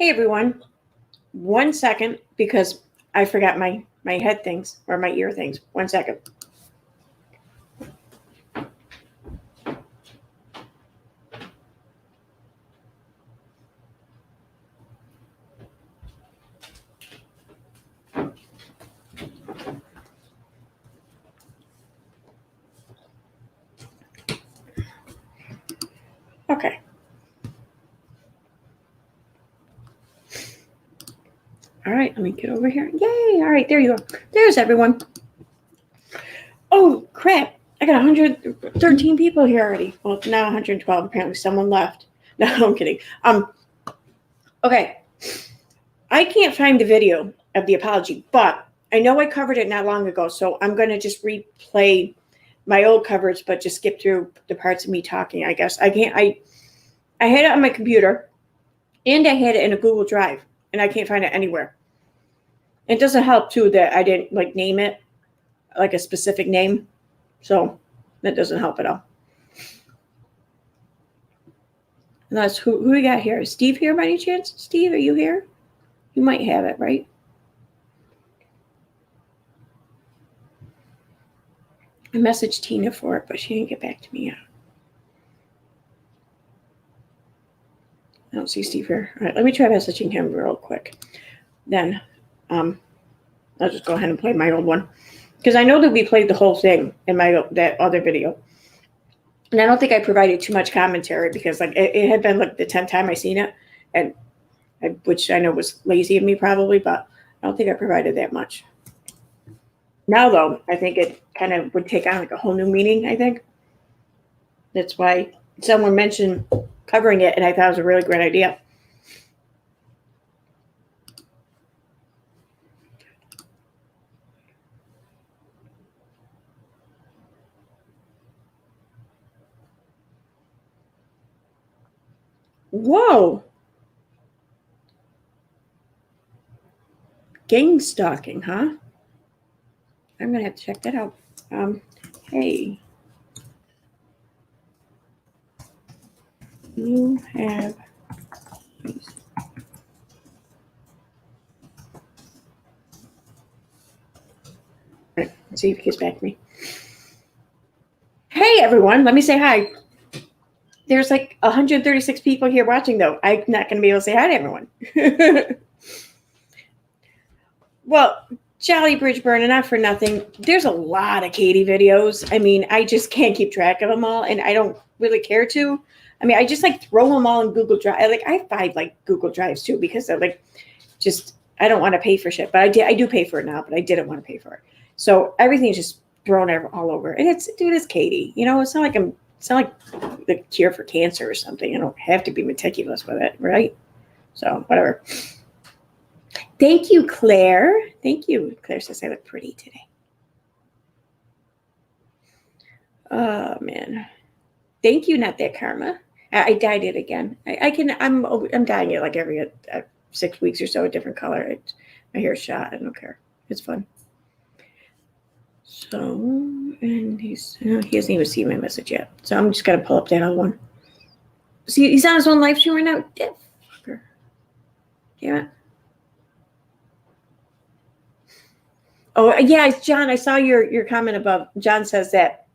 Hey everyone, 1 second because I forgot my head things or my ear things. 1 second. Okay. All right, let me get over here. Yay! All right, there you go. There's everyone. Oh, crap. I got 113 people here already. Well, now 112. Apparently someone left. No, I'm kidding. Okay. I can't find the video of the apology, but I know I covered it not long ago, so I'm going to just replay my old coverage, but just skip through the parts of me talking, I guess. I had it on my computer, and I had it in a Google Drive, and I can't find it anywhere. It doesn't help, too, that I didn't, name it, like a specific name. So that doesn't help at all. And that's who we got here. Is Steve here by any chance? Steve, are you here? You might have it, right? I messaged Tina for it, but she didn't get back to me yet. I don't see Steve here. All right, let me try messaging him real quick. Then I'll just go ahead and play my old one. Because I know that we played the whole thing in that other video. And I don't think I provided too much commentary because it had been the 10th time I seen it. And which I know was lazy of me probably, but I don't think I provided that much. Now, though, I think it kind of would take on a whole new meaning, I think. That's why someone mentioned covering it, and I thought it was a really great idea. Whoa. Gang stalking, huh? I'm going to have to check that out. Hey. You have... Right, let's see if he gets back to me. Hey, everyone. Let me say hi. There's 136 people here watching, though. I'm not going to be able to say hi to everyone. Well, Jolly Bridgeburn, and not for nothing, there's a lot of Katie videos. I mean, I just can't keep track of them all, and I don't really care to. I mean, I just throw them all in Google Drive. I have 5 Google Drives too because they're I don't want to pay for shit, but I do pay for it now, but I didn't want to pay for it. So everything's just thrown all over, and it's Katie. It's not like the cure for cancer or something. I don't have to be meticulous with it, right? So whatever. Thank you, Claire. Thank you. Claire says I look pretty today. Oh man. Thank you, not that karma. I dyed it again. I'm dyeing it every 6 weeks or so, a different color. My hair's shot. I don't care. It's fun. So, and he hasn't even seen my message yet. So I'm just gonna pull up that other one. See, he's on his own live stream right now. Damn fucker. Damn it. Oh yeah, John. I saw your comment above. John says that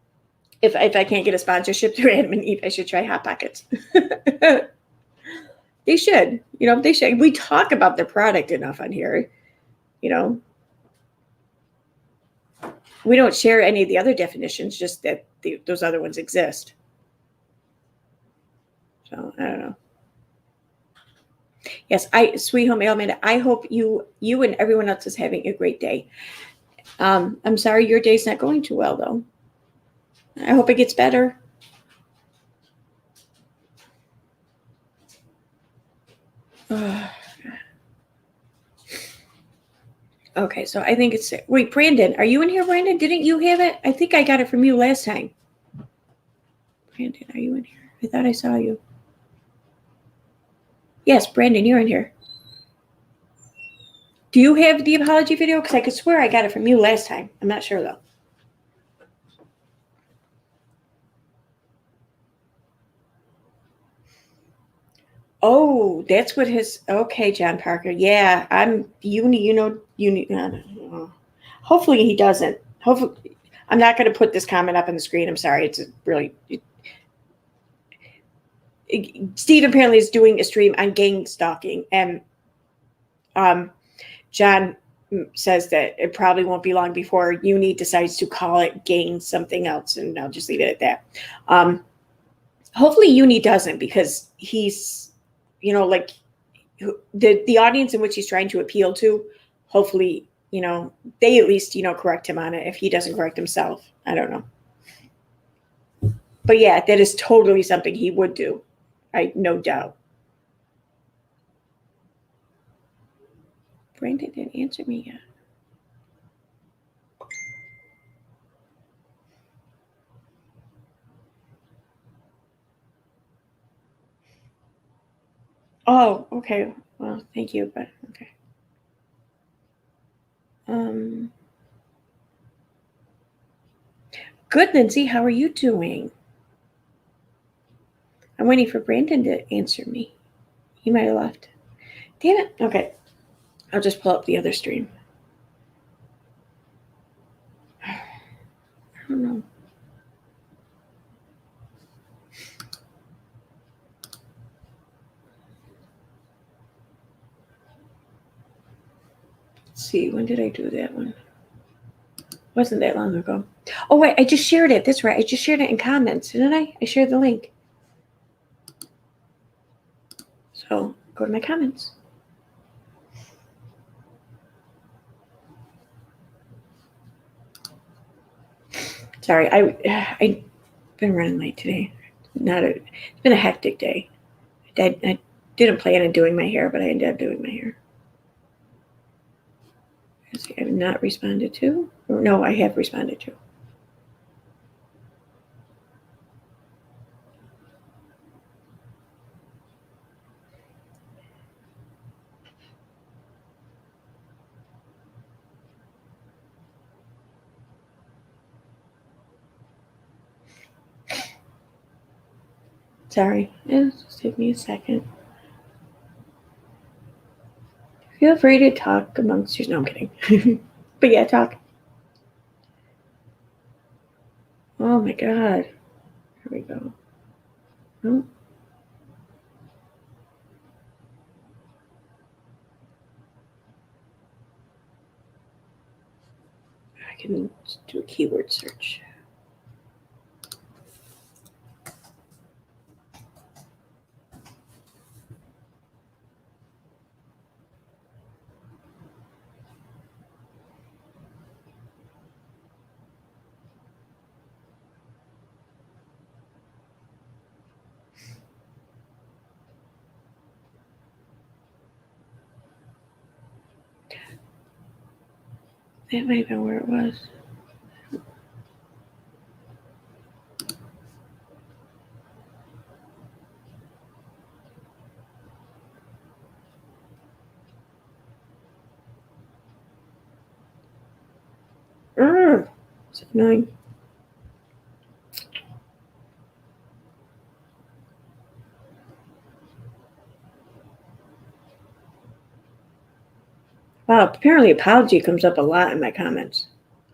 if I can't get a sponsorship through Adam and Eve, I should try Hot Pockets. They should. They should. We talk about their product enough on here. We don't share any of the other definitions, just that those other ones exist. So I don't know. Yes, Sweet Home Amanda, I hope you and everyone else is having a great day. I'm sorry your day's not going too well, though. I hope it gets better. Okay, so I think it's... Wait, Brandon, are you in here, Brandon? Didn't you have it? I think I got it from you last time. Brandon, are you in here? I thought I saw you. Yes, Brandon, you're in here. Do you have the apology video? Because I could swear I got it from you last time. I'm not sure, though. Oh, that's what his. Okay, John Parker. Yeah, I'm Uni. Hopefully he doesn't. Hopefully, I'm not going to put this comment up on the screen. I'm sorry. It's really. Steve apparently is doing a stream on gang stalking, and John says that it probably won't be long before Uni decides to call it gang something else, and I'll just leave it at that. Hopefully Uni doesn't, because he's, like the audience in which he's trying to appeal to, hopefully, they at least, correct him on it if he doesn't correct himself. I don't know. But yeah, that is totally something he would do. No doubt. Brandon didn't answer me yet. Oh, okay. Well, thank you, but okay. Good, Lindsay. How are you doing? I'm waiting for Brandon to answer me. He might have left. Damn it. Okay. I'll just pull up the other stream. I don't know. Let's see. When did I do that one? Wasn't that long ago. Oh, wait. I just shared it. That's right. I just shared it in comments, didn't I? I shared the link. So go to my comments. Sorry. I've been running late today. It's been a hectic day. I didn't plan on doing my hair, but I ended up doing my hair. I have not responded to. Or no, I have responded to. Sorry. Just take me a second. Feel free to talk amongst yourselves. No, I'm kidding. But yeah, talk. Oh my God. Here we go. Oh. I can do a keyword search. That might have been where it was. It's annoying. Wow, apparently apology comes up a lot in my comments.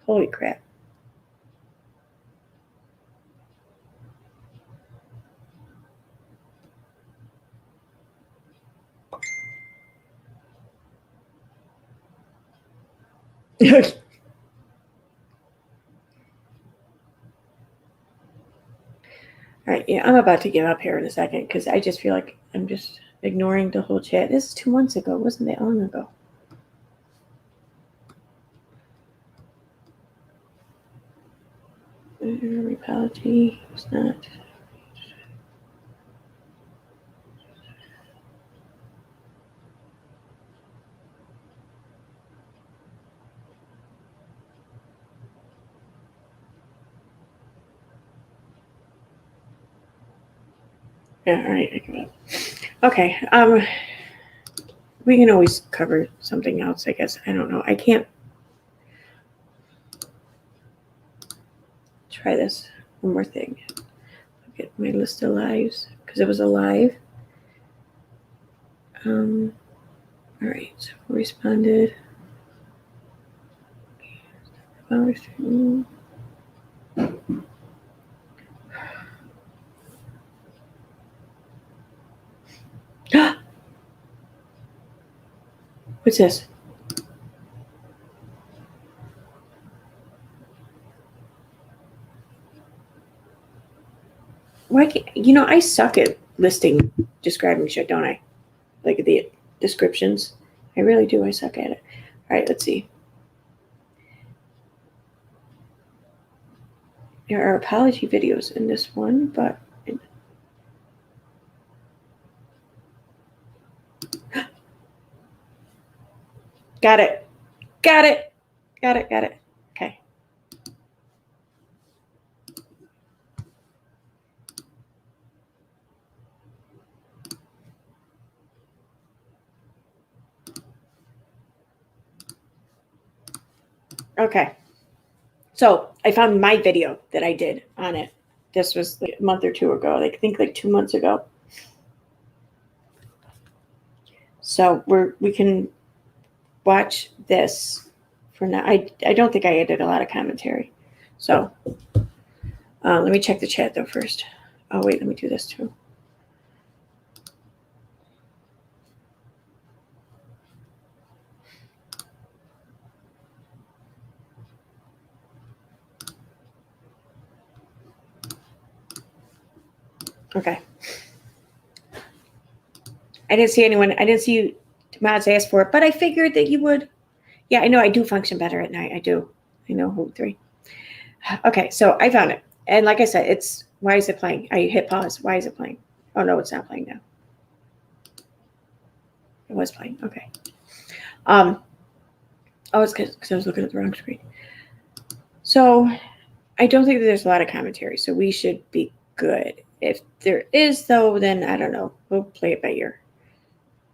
Holy crap. All right, yeah, I'm about to give up here in a second because I just feel like I'm just ignoring the whole chat. This is 2 months ago. It wasn't that long ago. Apology was not. Yeah, all right, I give up. Okay, we can always cover something else, I guess. I don't know. I can't try this. One more thing. Look at my list of lives because it was a live. All right, so responded. What's this? Why can't, I suck at describing shit, don't I? Like the descriptions. I really do. I suck at it. All right, let's see. There are apology videos in this one, but got it. Okay. Okay. So I found my video that I did on it. This was like a month or two ago. I think like 2 months ago. So we can watch this for now. I don't think I added a lot of commentary. So let me check the chat though first. Oh wait, let me do this too. Okay. I didn't see anyone. I didn't see you mods ask for it, but I figured that you would. Yeah, I know I do function better at night. I do. I know who 3. Okay, so I found it. And like I said, why is it playing? I hit pause. Why is it playing? Oh no, it's not playing now. It was playing. Okay. Oh, it's because I was looking at the wrong screen. So I don't think that there's a lot of commentary, so we should be good. If there is, though, then I don't know. We'll play it by ear.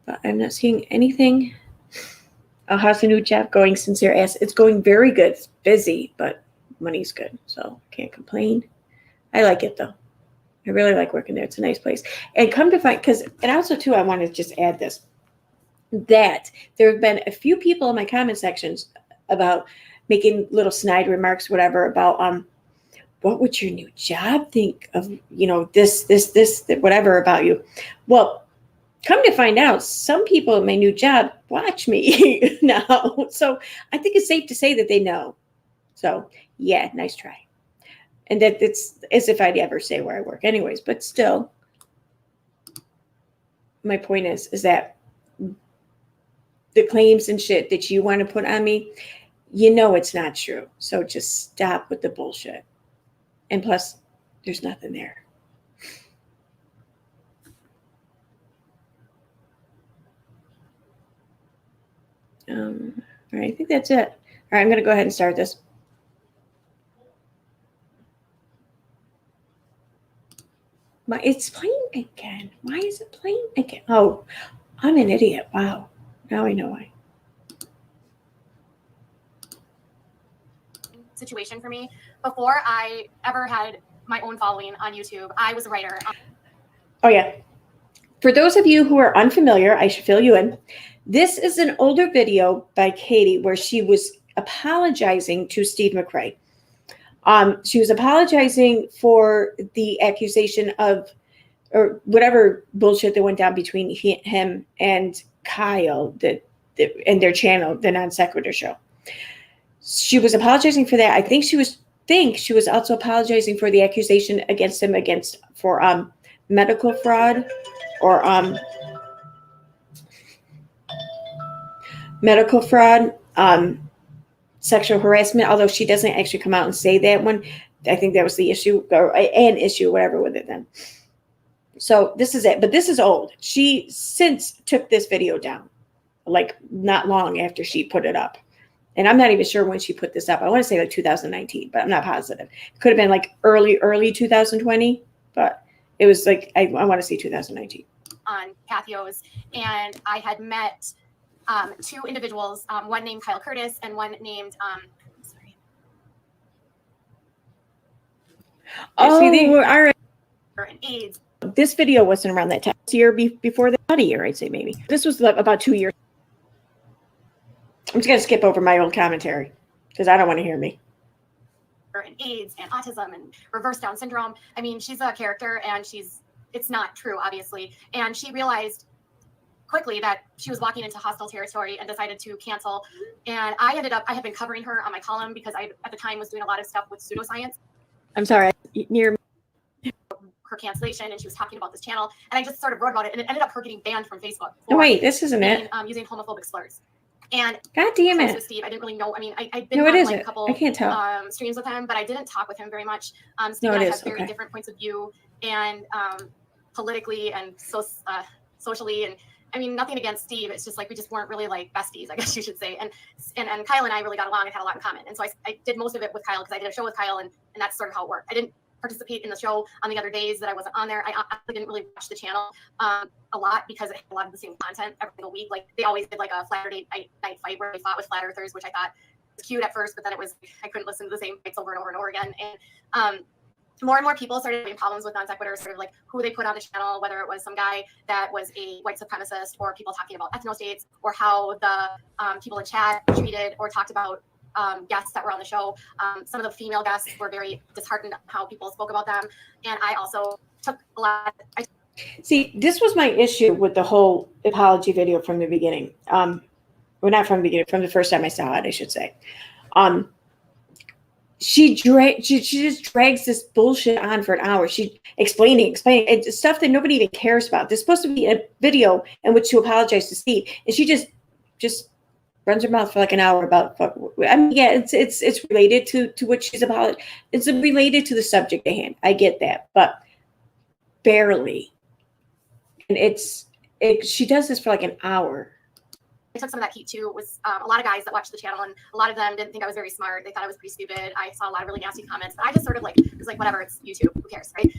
But I'm not seeing anything. Oh, how's the new job going? Sincere ass. It's going very good. It's busy, but money's good, so can't complain. I like it though. I really like working there. It's a nice place. And come to find, and also too, I want to just add this, that there have been a few people in my comment sections about making little snide remarks, whatever, about what would your new job think of, this, whatever about you. Well, come to find out, some people at my new job watch me now. So I think it's safe to say that they know. So yeah, nice try. And that it's as if I'd ever say where I work anyways, but still, my point is that the claims and shit that you want to put on me, it's not true. So just stop with the bullshit. And plus, there's nothing there. All right, I think that's it. All right, I'm going to go ahead and start this. It's playing again. Why is it playing again? Oh, I'm an idiot. Wow. Now I know why. Situation for me. Before I ever had my own following on YouTube, I was a writer. Oh, yeah. For those of you who are unfamiliar, I should fill you in. This is an older video by Katie where she was apologizing to Steve McRae. She was apologizing for the accusation of, or whatever bullshit that went down between him and Kyle and their channel, the Non Sequitur Show. She was apologizing for that. I think she was also apologizing for the accusation against him for medical fraud or sexual harassment, although she doesn't actually come out and say that one. I think that was the issue, or an issue, whatever, with it then. So this is it, but this is old. She since took this video down, like not long after she put it up. And I'm not even sure when she put this up. I want to say like 2019, but I'm not positive. It could have been like early 2020, but it was like, I want to say 2019. On Pathio's, and I had met 2 individuals, one named Kyle Curtis and one named, sorry. Oh, all right. And AIDS. This video wasn't around that time. Year before that? about a year, I'd say maybe. This was about 2 years. I'm just going to skip over my old commentary because I don't want to hear me. And AIDS and autism and reverse Down syndrome. I mean, she's a character and it's not true, obviously. And she realized quickly that she was walking into hostile territory and decided to cancel. And I had been covering her on my column because I, at the time, was doing a lot of stuff with pseudoscience. I'm sorry, near her cancellation, and she was talking about this channel. And I just sort of wrote about it, and it ended up her getting banned from Facebook. Oh, wait, this isn't it. Using homophobic slurs. And God damn it. With Steve, I didn't really know. I mean, I'd been no, on like a couple I can't tell. streams with him, but I didn't talk with him very much. Steve no, and I have have very different points of view, and politically and socially, and I mean, nothing against Steve. It's just like we just weren't really like besties, I guess you should say. And Kyle and I really got along and had a lot in common. And so I did most of it with Kyle because I did a show with Kyle, and that's sort of how it worked. I didn't participate in the show on the other days that I wasn't on there. I didn't really watch the channel a lot because it had a lot of the same content every single week. Like they always did like a flat earth night fight where they fought with flat earthers, which I thought was cute at first, but then I couldn't listen to the same fights over and over and over again. And more and more people started having problems with non sequiturs, sort of like who they put on the channel, whether it was some guy that was a white supremacist or people talking about ethnostates or how the people in chat treated or talked about guests that were on the show. Some of the female guests were very disheartened how people spoke about them. And I also took a lot. See, this was my issue with the whole apology video from the beginning. Well, not from the beginning, from the first time I saw it, I should say. She just drags this bullshit on for an hour. She explaining it's stuff that nobody even cares about. There's supposed to be a video in which to apologize to Steve, and she just runs her mouth for like an hour about. I mean, yeah, it's related to what she's about. It's related to the subject at hand. I get that, but barely. And she does this for like an hour. I took some of that heat too. Was a lot of guys that watched the channel, and a lot of them didn't think I was very smart. They thought I was pretty stupid. I saw a lot of really nasty comments, but I just sort of like was like, whatever, it's YouTube, who cares, right?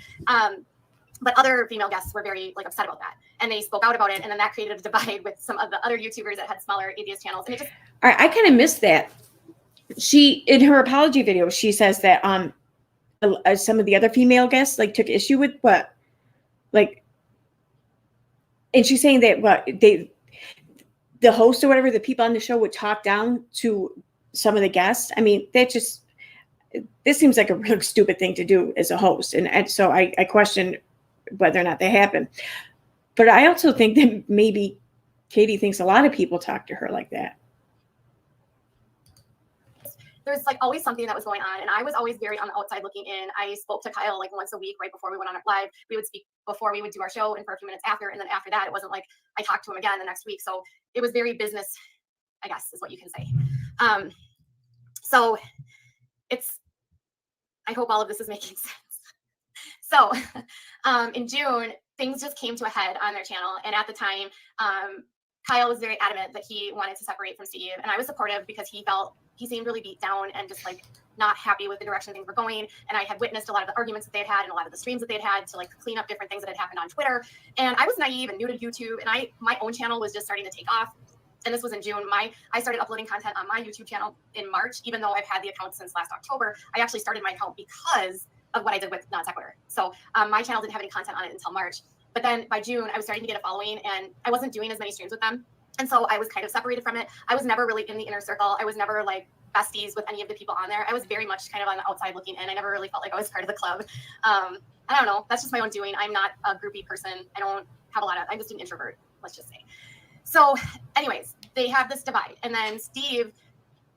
But other female guests were very like upset about that, and they spoke out about it, and then that created a divide with some of the other YouTubers that had smaller atheist channels. And it just all right, I kind of missed that. She in her apology video, she says that some of the other female guests like took issue with what, like, and she's saying that the host or whatever, the people on the show would talk down to some of the guests. I mean, this seems like a real stupid thing to do as a host. And so I question whether or not that happened. But I also think that maybe Katie thinks a lot of people talk to her like that. There's like always something that was going on. And I was always very on the outside looking in. I spoke to Kyle like once a week right before we went on live. We would speak before we would do our show and for a few minutes after. And then after that, it wasn't like I talked to him again the next week. So it was very business, I guess, is what you can say. So I hope all of this is making sense. So in June, things just came to a head on their channel. And at the time, Kyle was very adamant that he wanted to separate from Steve. And I was supportive because he seemed really beat down and just like not happy with the direction things were going. And I had witnessed a lot of the arguments that they'd had and a lot of the streams that they'd had to like clean up different things that had happened on Twitter. And I was naive and new to YouTube, and my own channel was just starting to take off. And this was in June. I started uploading content on my YouTube channel in March, even though I've had the account since last October. I actually started my account because of what I did with Non Sequitur. So my channel didn't have any content on it until March. But then by June, I was starting to get a following, and I wasn't doing as many streams with them. And so I was kind of separated from it. I was never really in the inner circle. I was never like besties with any of the people on there. I was very much kind of on the outside looking in. I never really felt like I was part of the club. I don't know. That's just my own doing. I'm not a groupie person. I don't have I'm just an introvert, let's just say. So anyways, they have this divide. And then Steve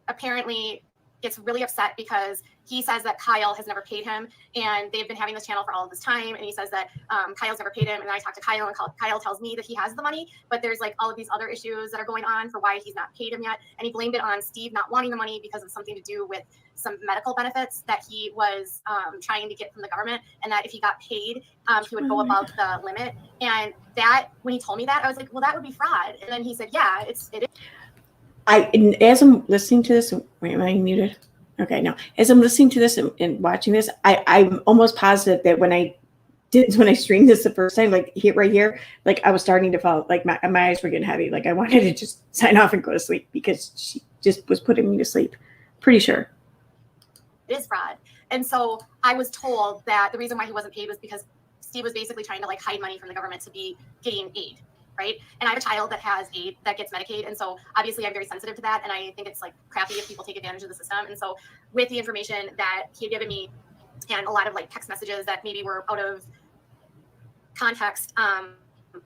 apparently gets really upset because he says that Kyle has never paid him, and they've been having this channel for all of this time. And he says that Kyle's never paid him. And then I talked to Kyle, and Kyle tells me that he has the money, but there's like all of these other issues that are going on for why he's not paid him yet. And he blamed it on Steve not wanting the money because of something to do with some medical benefits that he was trying to get from the government. And that if he got paid, he would go above the limit. And that, when he told me that, I was like, well, that would be fraud. And then he said, yeah, it is. As I'm listening to this, wait, am I muted? Okay, no. As I'm listening to this and watching this, I'm almost positive that when I streamed this the first time, like right here, like I was starting to fall, like my eyes were getting heavy. Like I wanted to just sign off and go to sleep because she just was putting me to sleep. Pretty sure. It is fraud. And so I was told that the reason why he wasn't paid was because Steve was basically trying to like hide money from the government to be getting aid, right? And I have a child that gets Medicaid, and so obviously I'm very sensitive to that, and I think it's like crappy if people take advantage of the system. And so with the information that he had given me and a lot of like text messages that maybe were out of context,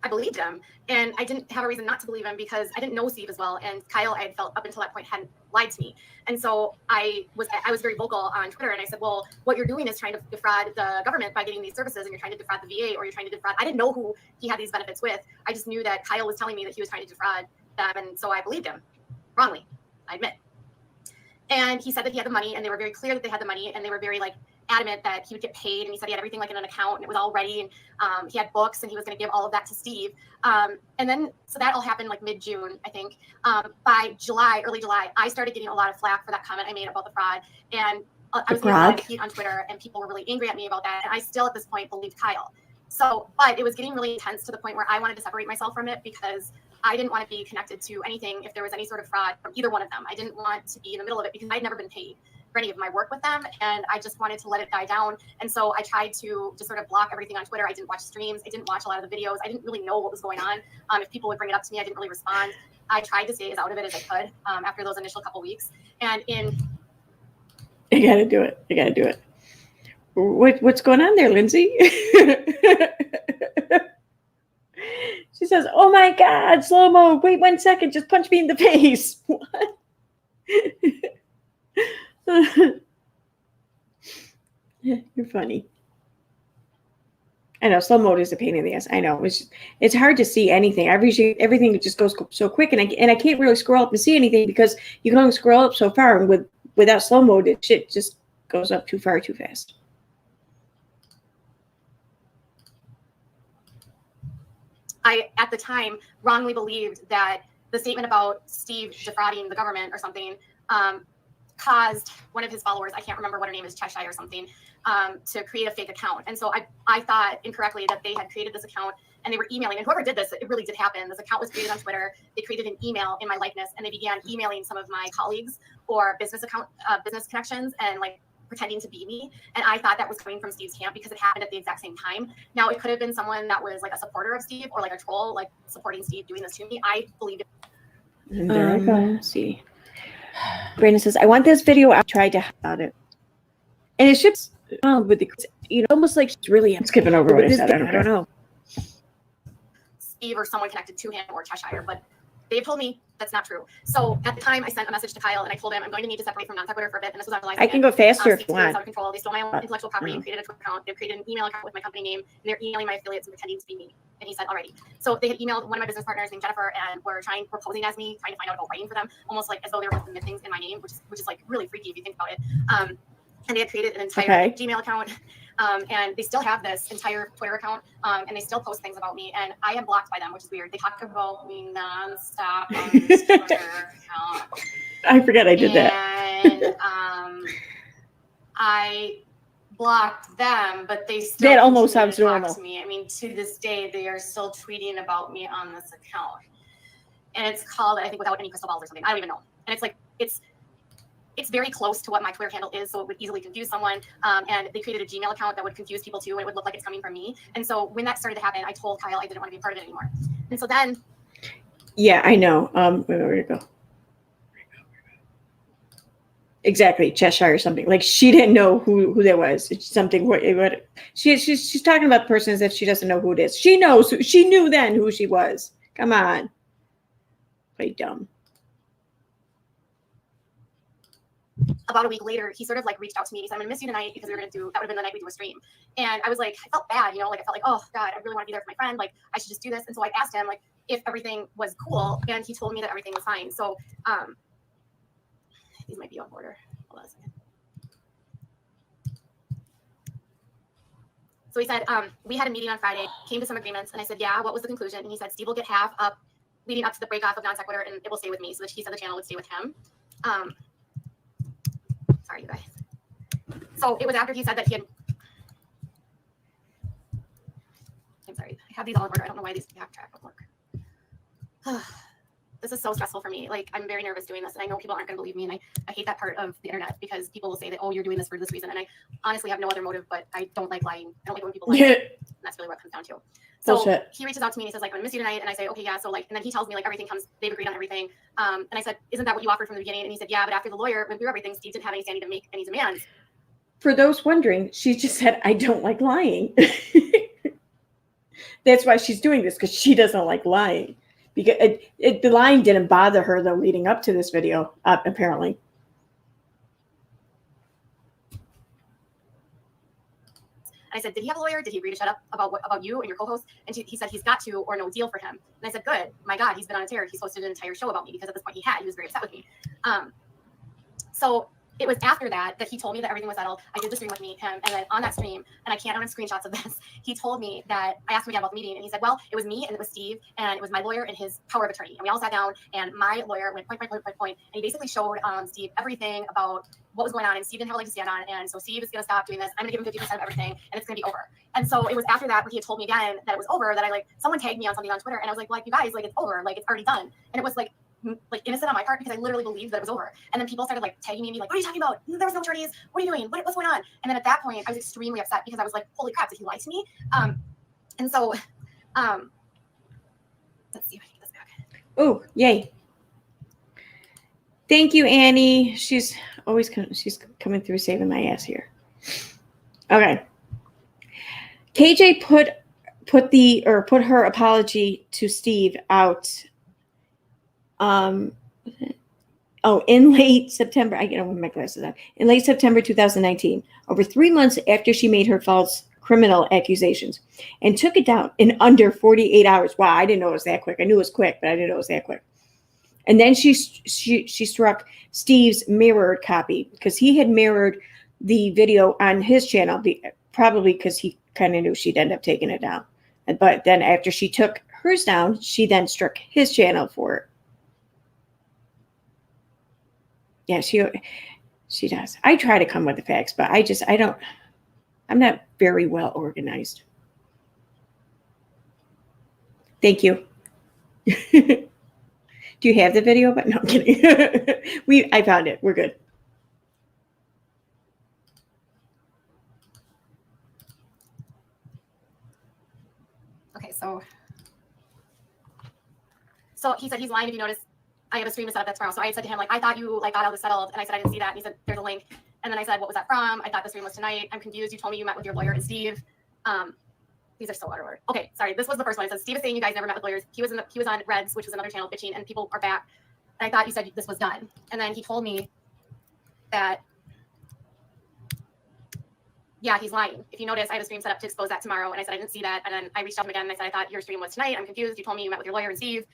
I believed him, and I didn't have a reason not to believe him because I didn't know Steve as well, and Kyle, I had felt up until that point hadn't lied to me. And so I was very vocal on Twitter, and I said, well, what you're doing is trying to defraud the government by getting these services, and you're trying to defraud the VA, or you're trying to defraud. I didn't know who he had these benefits with. I just knew that Kyle was telling me that he was trying to defraud them, and so I believed him wrongly, I admit. And he said that he had the money, and they were very clear that they had the money, and they were very like adamant that he would get paid, and he said he had everything like in an account and it was all ready, and he had books and he was going to give all of that to Steve. And then so that all happened like mid-June, I think. By early July, I started getting a lot of flack for that comment I made about the fraud, and I was getting a lot of heat on Twitter, and people were really angry at me about that, and I still at this point believed Kyle. So, but it was getting really intense to the point where I wanted to separate myself from it because I didn't want to be connected to anything if there was any sort of fraud from either one of them. I didn't want to be in the middle of it because I'd never been paid for any of my work with them, and I just wanted to let it die down. And so I tried to just sort of block everything on Twitter. I didn't watch streams. I didn't watch a lot of the videos. I didn't really know what was going on. If people would bring it up to me, I didn't really respond. I tried to stay as out of it as I could after those initial couple weeks. And You gotta do it. You gotta do it. What's going on there, Lindsay? She says, "Oh my God, slow mo! Wait 1 second, just punch me in the face." What? You're funny. I know slow mode is a pain in the ass. I know it's hard to see anything. Everything just goes so quick, and I can't really scroll up and see anything because you can only scroll up so far, and without slow mode, shit just goes up too far too fast. I, at the time, wrongly believed that the statement about Steve defrauding the government or something caused one of his followers, I can't remember what her name is, Cheshire or something, to create a fake account. And so I thought incorrectly that they had created this account and they were emailing. And whoever did this, it really did happen. This account was created on Twitter. They created an email in my likeness, and they began emailing some of my colleagues or business connections and like pretending to be me. And I thought that was coming from Steve's camp because it happened at the exact same time. Now, it could have been someone that was like a supporter of Steve or like a troll, like supporting Steve doing this to me. I believed it. And there I go. Let's see. Brandon says, I want this video. I tried to about it. And it should, with the, almost like she's really, I'm skipping over what I said. I don't know. Steve or someone connected to him or Cheshire, but they've told me that's not true. So at the time, I sent a message to Kyle and I told him I'm going to need to separate from non-sequitur for a bit. And this was on July 2nd. I can go faster if you want. Out of control. They stole my intellectual property and created a Twitter account. They've created an email account with my company name, and they're emailing my affiliates and pretending to be me. And he said, already. So they had emailed one of my business partners named Jennifer and were posing as me, trying to find out about writing for them, almost like as though they were putting things in my name, which is like really freaky if you think about it. And they had created an entire Gmail account. And they still have this entire Twitter account, and they still post things about me. And I am blocked by them, which is weird. They talk about me nonstop on this Twitter account. I forget I did that. And I blocked them, but they still that almost sounds normal to me. I mean, to this day, they are still tweeting about me on this account, and it's called, I think, Without Any Crystal Balls or something. I don't even know. And it's like it's very close to what my Twitter handle is, so it would easily confuse someone. And they created a Gmail account that would confuse people too, and it would look like it's coming from me. And so when that started to happen, I told Kyle I didn't want to be a part of it anymore. And so then, yeah, I know. Where to go? Exactly, Cheshire or something. Like she didn't know who that was. It's something. What she's talking about the person as if she doesn't know who it is. She knows. She knew then who she was. Come on, play dumb. About a week later, he sort of like reached out to me. He said, I'm going to miss you tonight because we were going to that would have been the night we do a stream. And I was like, I felt bad, like I felt like, oh God, I really want to be there for my friend. Like I should just do this. And so I asked him like if everything was cool, and he told me that everything was fine. So these might be out of order. Hold on a second. So he said, we had a meeting on Friday, came to some agreements, and I said, yeah, what was the conclusion? And he said, Steve will get half up leading up to the break off of non sequitur, and it will stay with me. So that he said the channel would stay with him. Sorry, you guys. So it was after he said that he had. I'm sorry. I have these all in order. I don't know why these backtrack don't work. this is so stressful for me. Like, I'm very nervous doing this, and I know people aren't going to believe me, and I hate that part of the internet because people will say that, oh, you're doing this for this reason, and I honestly have no other motive, but I don't like lying. I don't like when people lie. And that's really what it comes down to. So Bullshit. he reaches out to me and he says, like, I'm gonna miss you tonight. And I say, okay, yeah. So like, and then he tells me like everything comes, they've agreed on everything. And I said, isn't that what you offered from the beginning? And he said, yeah, but after the lawyer went through everything, Steve didn't have any standing to make any demands. For those wondering, she just said, I don't like lying. That's why she's doing this, because she doesn't like lying. Because the lying didn't bother her, though, leading up to this video, apparently. And I said, did he have a lawyer? Did he agree to shut up about you and your co-host? And he said he's got to, or no deal for him. And I said, good. My God, he's been on a tear. He's hosted an entire show about me, because at this point he was very upset with me. So it was after that he told me that everything was settled. I did the stream with him, and then on that stream, and I can't have screenshots of this, he told me that I asked him again about the meeting, and he said, well, it was me and it was Steve, and it was my lawyer and his power of attorney. And we all sat down, and my lawyer went point, and he basically showed Steve everything about what was going on, and Steve didn't have a leg to stand on, and so Steve is going to stop doing this. I'm going to give him 50% of everything, and it's going to be over. And so it was after that, where he had told me again that it was over, that someone tagged me on something on Twitter, and I was like, you guys, it's over, it's already done. And it was innocent on my part, because I literally believed that it was over. And then people started tagging me and be like, what are you talking about? There was no attorneys. What are you doing? What's going on? And then at that point, I was extremely upset, because I was like, holy crap, did he lie to me? And so, let's see if I can get this back. Oh, yay. Thank you, Annie. She's always coming through saving my ass here. Okay. KJ put her apology to Steve out in late September. I get my glasses on. In late September 2019, over 3 months after she made her false criminal accusations, and took it down in under 48 hours. Wow, I didn't know it was that quick. I knew it was quick, but I didn't know it was that quick. And then she struck Steve's mirrored copy, because he had mirrored the video on his channel, probably because he kind of knew she'd end up taking it down. But then after she took hers down, she then struck his channel for it. Yeah, she does. I try to come with the facts, but I'm not very well organized. Thank you. Do you have the video? But no, I'm kidding. I found it. We're good. Okay, so he said he's lying. If you notice, I have a stream to set up that tomorrow. So I said to him, I thought you got all this settled. And I said, I didn't see that. And he said, there's a link. And then I said, what was that from? I thought the stream was tonight. I'm confused. You told me you met with your lawyer and Steve. These are so out of order. Okay, sorry. This was the first one. It says, Steve is saying you guys never met with lawyers. He was on Reds, which was another channel bitching, and people are back. And I thought you said this was done. And then he told me that, yeah, he's lying. If you notice, I have a stream set up to expose that tomorrow. And I said, I didn't see that. And then I reached out to him again, and I said, I thought your stream was tonight. I'm confused. You told me you met with your lawyer and Steve.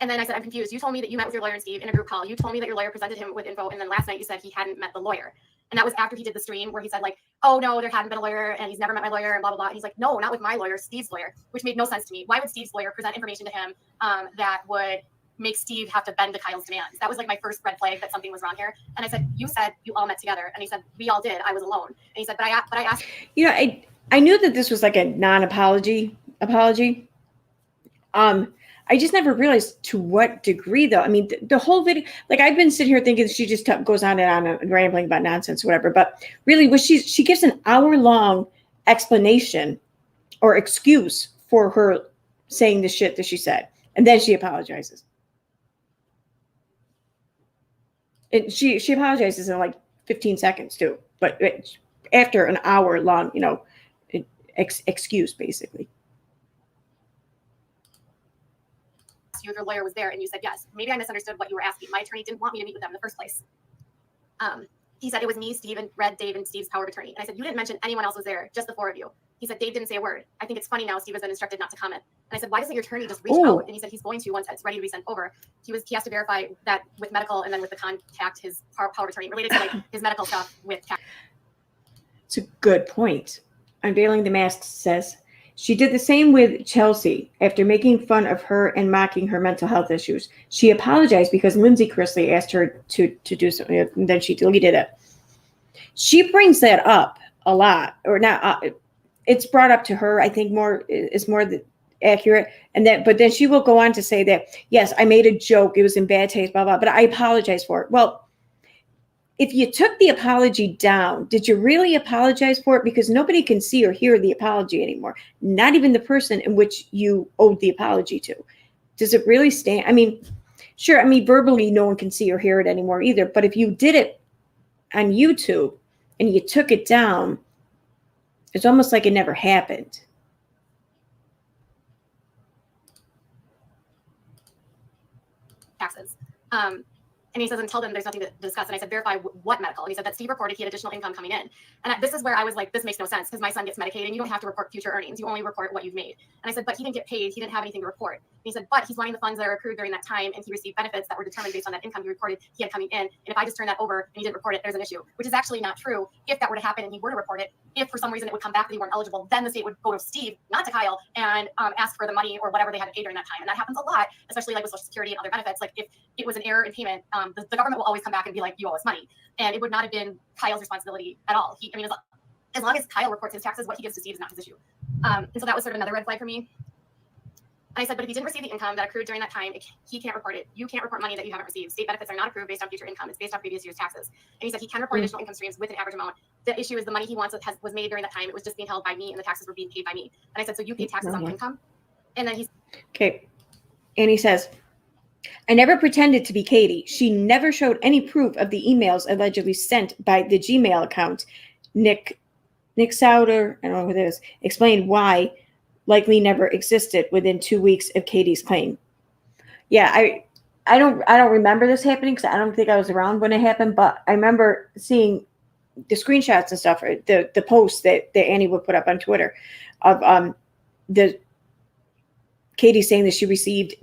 And then I said, I'm confused. You told me that you met with your lawyer and Steve in a group call. You told me that your lawyer presented him with info. And then last night you said he hadn't met the lawyer. And that was after he did the stream where he said oh no, there hadn't been a lawyer and he's never met my lawyer and blah, blah, blah. And he's like, no, not with my lawyer, Steve's lawyer, which made no sense to me. Why would Steve's lawyer present information to him that would make Steve have to bend to Kyle's demands? That was my first red flag that something was wrong here. And I said, you said you all met together. And he said, we all did. I was alone. And he said, but I asked. I knew that this was a non-apology apology. I just never realized to what degree, though. I mean, the whole video, I've been sitting here thinking she just goes on and on and rambling about nonsense or whatever. But really, she gives an hour-long explanation or excuse for her saying the shit that she said. And then she apologizes. And she apologizes in 15 seconds, too. But after an hour-long, excuse, basically. You if your lawyer was there, and you said yes. Maybe I misunderstood what you were asking. My attorney didn't want me to meet with them in the first place. He said it was me, Steve, and Dave, and Steve's power of attorney. And I said, you didn't mention anyone else was there, just the four of you. He said, Dave didn't say a word. I think it's funny now Steve has been instructed not to comment. And I said, why doesn't your attorney just reach out? And he said he's going to once it's ready to be sent over. He has to verify that with medical, and then with the contact his power of attorney related to his medical stuff with tax. It's a good point. Unveiling the Mask says, she did the same with Chelsea. After making fun of her and mocking her mental health issues, she apologized because Lindsay Chrisley asked her to do something, and then she deleted it. She brings that up a lot, or not. It's brought up to her. I think more that accurate. And then, but then she will go on to say that, yes, I made a joke. It was in bad taste, blah, blah, but I apologize for it. Well, if you took the apology down, did you really apologize for it? Because nobody can see or hear the apology anymore. Not even the person in which you owed the apology to. Does it really stand? I mean, sure. I mean, verbally, no one can see or hear it anymore either. But if you did it on YouTube and you took it down, it's almost like it never happened. Taxes. And he says, until then, there's nothing to discuss. And I said, verify what medical? And he said that Steve reported he had additional income coming in. And this is where I was like, this makes no sense because my son gets Medicaid and you don't have to report future earnings. You only report what you've made. And I said, but he didn't get paid. He didn't have anything to report. And he said, but he's wanting the funds that are accrued during that time. And he received benefits that were determined based on that income he reported he had coming in. And if I just turn that over and he didn't report it, there's an issue, which is actually not true. If that were to happen and he were to report it, if for some reason it would come back that he weren't eligible, then the state would go to Steve, not to Kyle, and ask for the money or whatever they had to pay during that time. And that happens a lot, especially like with Social Security and other benefits. Like if it was an error in payment, the government will always come back and be like, you owe us money. And it would not have been Kyle's responsibility at all. As long as Kyle reports his taxes, what he gives to Steve is not his issue. And so that was sort of another red flag for me. And I said, but if he didn't receive the income that accrued during that time, he can't report it. You can't report money that you haven't received. State benefits are not accrued based on future income. It's based on previous year's taxes. And he said he can report additional income streams with an average amount. The issue is the money he wants was made during that time. It was just being held by me and the taxes were being paid by me. And I said, so you pay taxes on income? And then he's okay. And he says, I never pretended to be Katie. She never showed any proof of the emails allegedly sent by the Gmail account. Nick Souter, I don't know who that is, explained why likely never existed within 2 weeks of Katie's claim. Yeah, I don't remember this happening because I don't think I was around when it happened, but I remember seeing the screenshots and stuff, the posts that Annie would put up on Twitter of the Katie saying that she received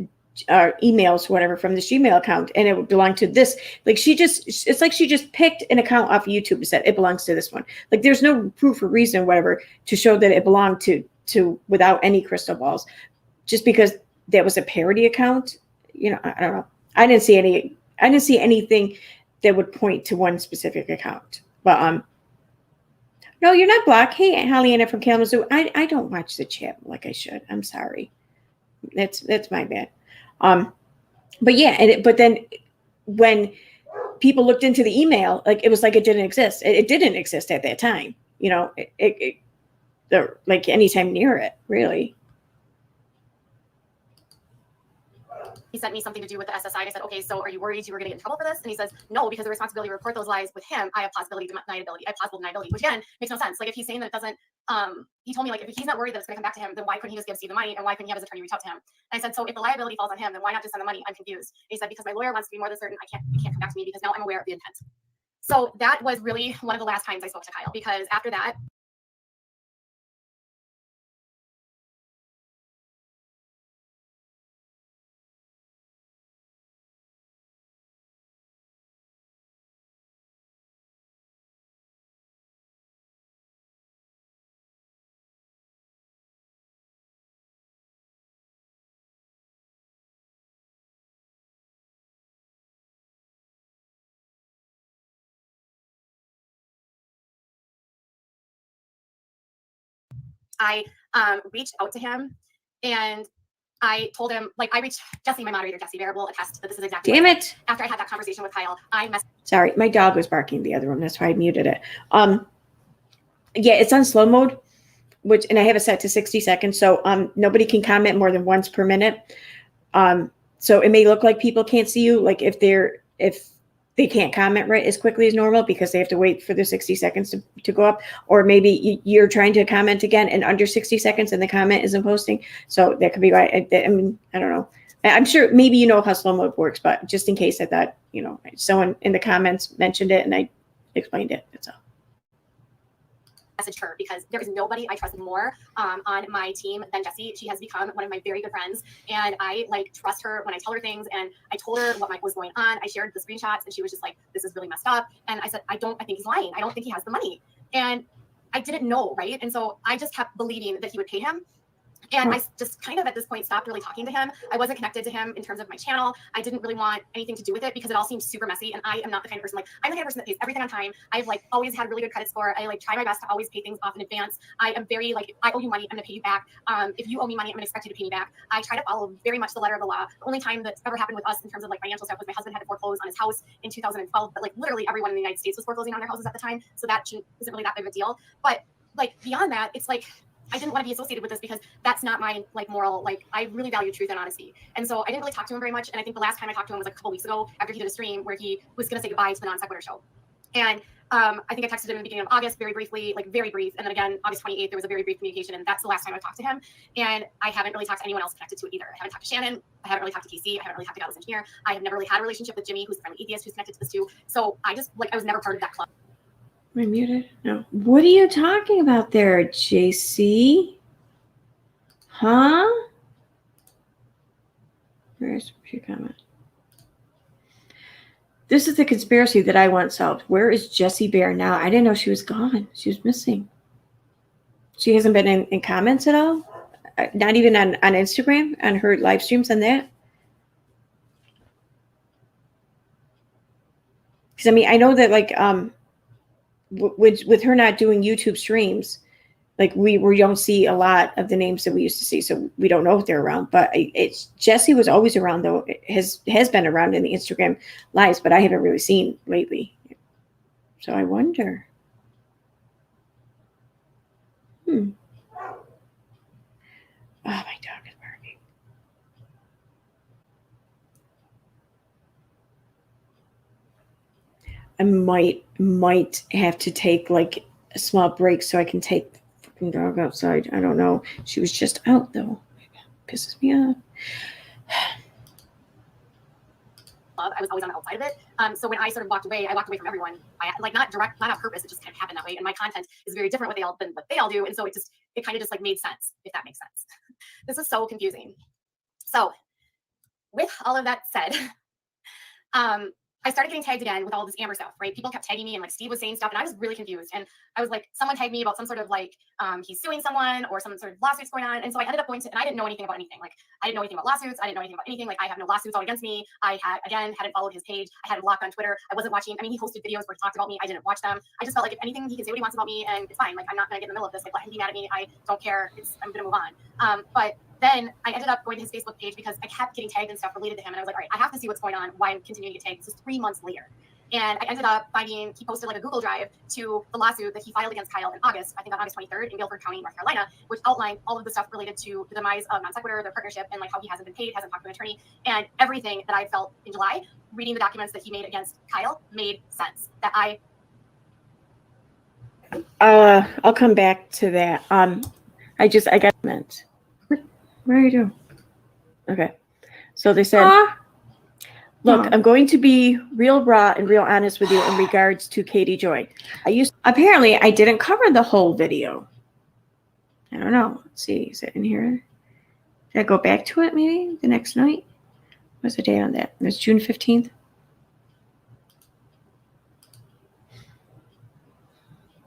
emails, whatever, from the Gmail account, and it would belong to this. Like it's like she just picked an account off of YouTube and said it belongs to this one. Like there's no proof or reason, whatever, to show that it belonged to without any crystal balls, just because that was a parody account. You know, I don't know. I didn't see anything that would point to one specific account. But no, you're not blocked. Hey, Holly-Anna from Kalamazoo. I don't watch the chat like I should. I'm sorry. That's my bad. But yeah, but then when people looked into the email, like it was like it didn't exist. It didn't exist at that time. You know, like anytime near it, really. He sent me something to do with the SSI. And I said, okay, so are you worried you were going to get in trouble for this? And he says, no, because the responsibility to report those lies with him, I have possible deniability, which again makes no sense. Like if he's saying that it doesn't, he told me like if he's not worried that it's going to come back to him, then why couldn't he just give Steve the money, and why couldn't he have his attorney reach out to him? And I said, so if the liability falls on him, then why not just send the money? I'm confused. And he said, because my lawyer wants to be more than certain, it can't come back to me because now I'm aware of the intent. So that was really one of the last times I spoke to Kyle, because after that, I reached out to him and I told him, like, I reached Jesse, my moderator, Jesse Bear will attest that this is exactly. Damn it. After I had that conversation with Kyle, Sorry, my dog was barking in the other room. That's why I muted it. Yeah, it's on slow mode, and I have it set to 60 seconds. So nobody can comment more than once per minute. So it may look like people can't see you, like if they can't comment right as quickly as normal because they have to wait for the 60 seconds to go up, or maybe you're trying to comment again in under 60 seconds and the comment isn't posting. So that could be why. I mean, I don't know. I'm sure maybe you know how slow mode works, but just in case I thought, you know, someone in the comments mentioned it and I explained it. That's all. Message her because there is nobody I trust more on my team than Jessie. She has become one of my very good friends, and I like trust her when I tell her things. And I told her what was going on. I shared the screenshots, and she was just like, "This is really messed up." And I said, I think he's lying. I don't think he has the money." And I didn't know, right? And so I just kept believing that he would pay him. And I just kind of at this point stopped really talking to him. I wasn't connected to him in terms of my channel. I didn't really want anything to do with it because it all seemed super messy. And I am not the kind of person, like, I'm the kind of person that pays everything on time. I've like always had a really good credit score. I like try my best to always pay things off in advance. I am very like, if I owe you money, I'm gonna pay you back. If you owe me money, I'm gonna expect you to pay me back. I try to follow very much the letter of the law. The only time that's ever happened with us in terms of like financial stuff was my husband had to foreclose on his house in 2012. But like literally everyone in the United States was foreclosing on their houses at the time. So that isn't really that big of a deal. But like beyond that, it's like, I didn't want to be associated with this because that's not my like moral, like I really value truth and honesty. And so I didn't really talk to him very much. And I think the last time I talked to him was like a couple weeks ago after he did a stream where he was going to say goodbye to the Non Sequitur show. And I think I texted him in the beginning of August, very briefly, like very brief. And then again, August 28th, there was a very brief communication. And that's the last time I talked to him. And I haven't really talked to anyone else connected to it either. I haven't talked to Shannon. I haven't really talked to Casey. I haven't really talked to Godless Engineer. I have never really had a relationship with Jimmy, who's the friendly atheist, who's connected to this too. So I just like, I was never part of that club. Am I muted? No. What are you talking about there, JC? Huh? Where's your comment? This is the conspiracy that I want solved. Where is Jessie Bear now? I didn't know she was gone. She was missing. She hasn't been in comments at all? Not even on Instagram, on her live streams and that? Because I mean, I know that like with her not doing YouTube streams, like we don't see a lot of the names that we used to see, so we don't know if they're around. But it's Jessie was always around though. Has been around in the Instagram lives, but I haven't really seen lately. So I wonder. Oh, my dog is barking. I might have to take like a small break so I can take the fucking dog outside. I don't know. She was just out though. Pisses me off. I was always on the outside of it. So when I sort of walked away, I walked away from everyone. I like not on purpose. It just kind of happened that way. And my content is very different than what they all do. And so it kind of just like made sense, if that makes sense. This is so confusing. So with all of that said, I started getting tagged again with all this Amber stuff, right? People kept tagging me and like Steve was saying stuff and I was really confused. And I was like, someone tagged me about some sort of like, he's suing someone or some sort of lawsuits going on. And so I ended up going to, and I didn't know anything about anything. Like I didn't know anything about lawsuits. I didn't know anything about anything. Like I have no lawsuits out against me. I hadn't followed his page. I had him blocked on Twitter. I wasn't watching. I mean, he hosted videos where he talked about me. I didn't watch them. I just felt like if anything, he can say what he wants about me and it's fine. Like I'm not going to get in the middle of this. Like let him be mad at me. I don't care. I'm going to move on. But then I ended up going to his Facebook page because I kept getting tagged and stuff related to him. And I was like, all right, I have to see what's going on, why I'm continuing to get tagged. This is 3 months later. And I ended up finding, he posted like a Google Drive to the lawsuit that he filed against Kyle in August, I think on August 23rd in Guilford County, North Carolina, which outlined all of the stuff related to the demise of Non Sequitur, their partnership, and like how he hasn't been paid, hasn't talked to an attorney, and everything that I felt in July, reading the documents that he made against Kyle made sense. That I'll come back to that. I got meant. Where are you doing? Okay. So they said, look, I'm going to be real raw and real honest with you in regards to Katie Joy. Apparently I didn't cover the whole video. I don't know. Let's see. Is it in here? Did I go back to it maybe the next night? What's the date on that? It was June 15th.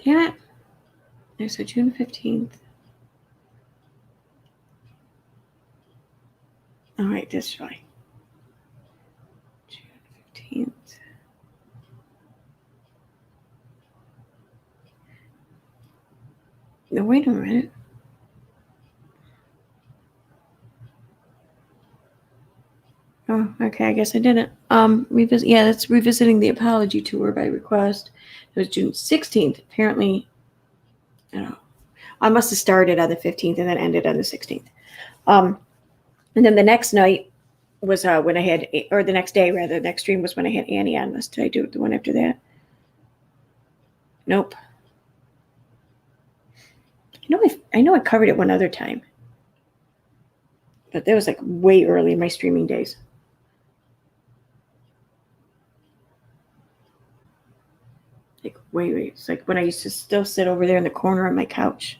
Damn it. Okay, so June 15th. All right, this way. June 15th. No, wait a minute. Oh, okay. I guess I didn't. Yeah, that's revisiting the apology tour by request. It was June 16th. Apparently, I don't know. I must have started on the 15th and then ended on the 16th. And then the next night was when I had, or the next day rather, the next stream was when I had Annie on. Did I do the one after that? Nope. I know I covered it one other time, but that was like way early in my streaming days. Like way. It's like when I used to still sit over there in the corner on my couch.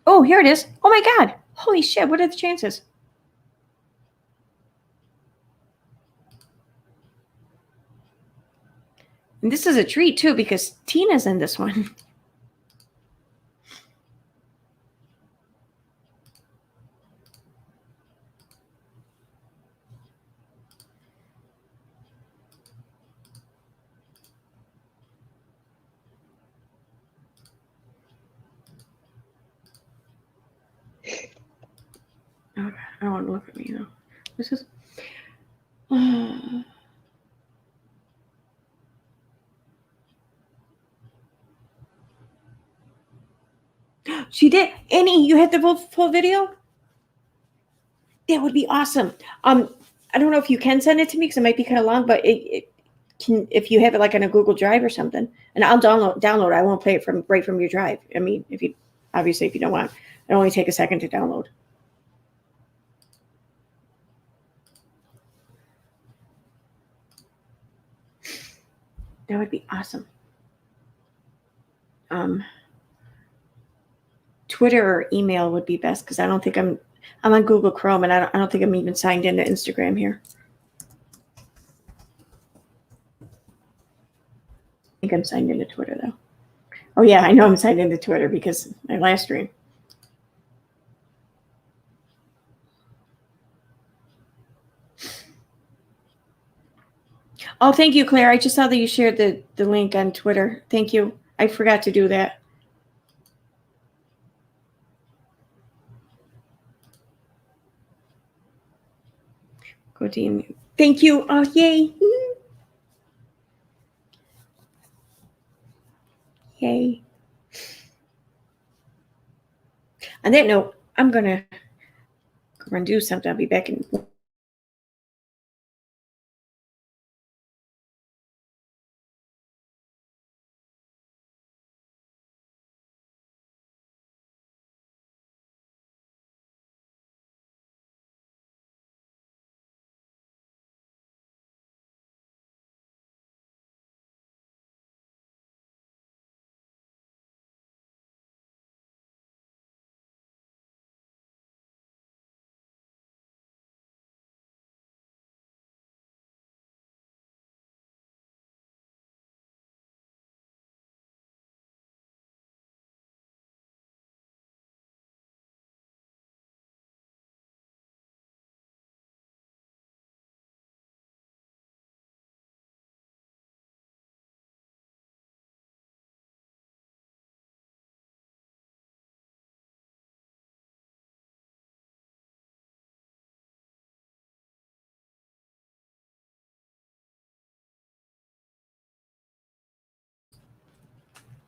Oh, here it is. my God. Holy shit. What are the chances? And this is a treat too, because Tina's in this one. Okay, I don't want to look at me though. This is. She did. Annie, you had the full video? That would be awesome. I don't know if you can send it to me because it might be kind of long, but it can, if you have it like on a Google Drive or something, and I'll download it. I won't play it right from your drive. I mean, if you don't want, it only take a second to download. That would be awesome. Twitter or email would be best because I don't think I'm on Google Chrome, and I don't think I'm even signed into Instagram here. I think I'm signed into Twitter though. Oh yeah, I know I'm signed into Twitter because my last stream. Oh, thank you, Claire. I just saw that you shared the link on Twitter. Thank you. I forgot to do that. Go team. Thank you. Oh, yay. Yay. On that note, I'm going to go run do something. I'll be back in.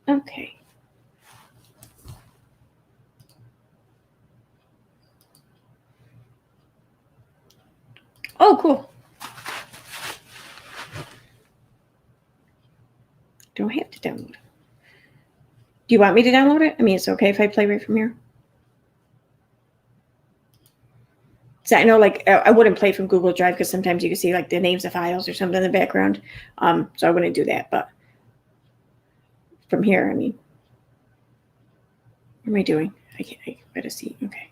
Okay. Oh, cool. Don't have to download it. Do you want me to download it? I mean, it's okay if I play right from here. So I know, like, I wouldn't play from Google Drive because sometimes you can see like the names of files or something in the background. So I wouldn't do that. But from here, I mean, what am I doing? I better see. Okay.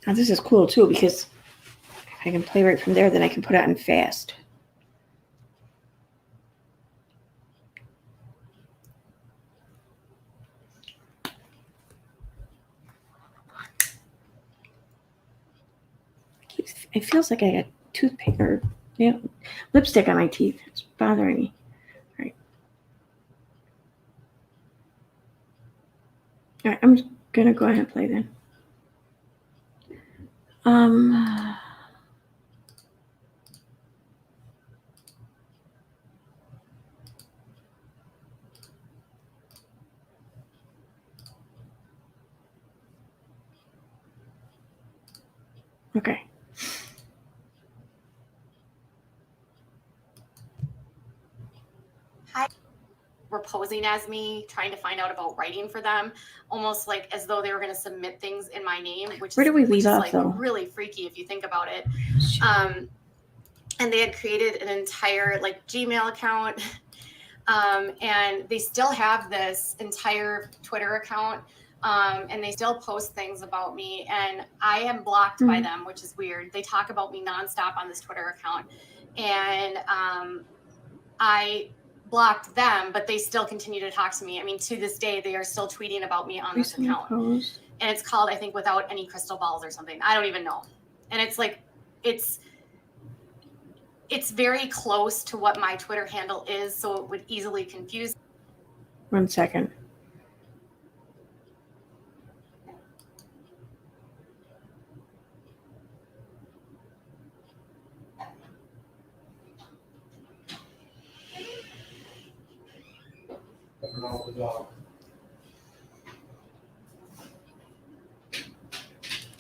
Now this is cool too because if I can play right from there, then I can put it on fast. It feels like I got toothpaste or lipstick on my teeth. It's bothering me. All right, I'm gonna go ahead and play then. Okay. We're posing posing as me, trying to find out about writing for them, almost like as though they were going to submit things in my name, which Where do we leave off, like though? really freaky if you think about it. And they had created an entire like Gmail account, and they still have this entire Twitter account, and they still post things about me, and I am blocked by them, which is weird. They talk about me nonstop on this Twitter account, and I blocked them, but they still continue to talk to me. I mean, to this day, they are still tweeting about me on this account. And it's called, I think, Without Any Crystal Balls or something. I don't even know. And it's like, it's very close to what my Twitter handle is, so it would easily confuse. 1 second.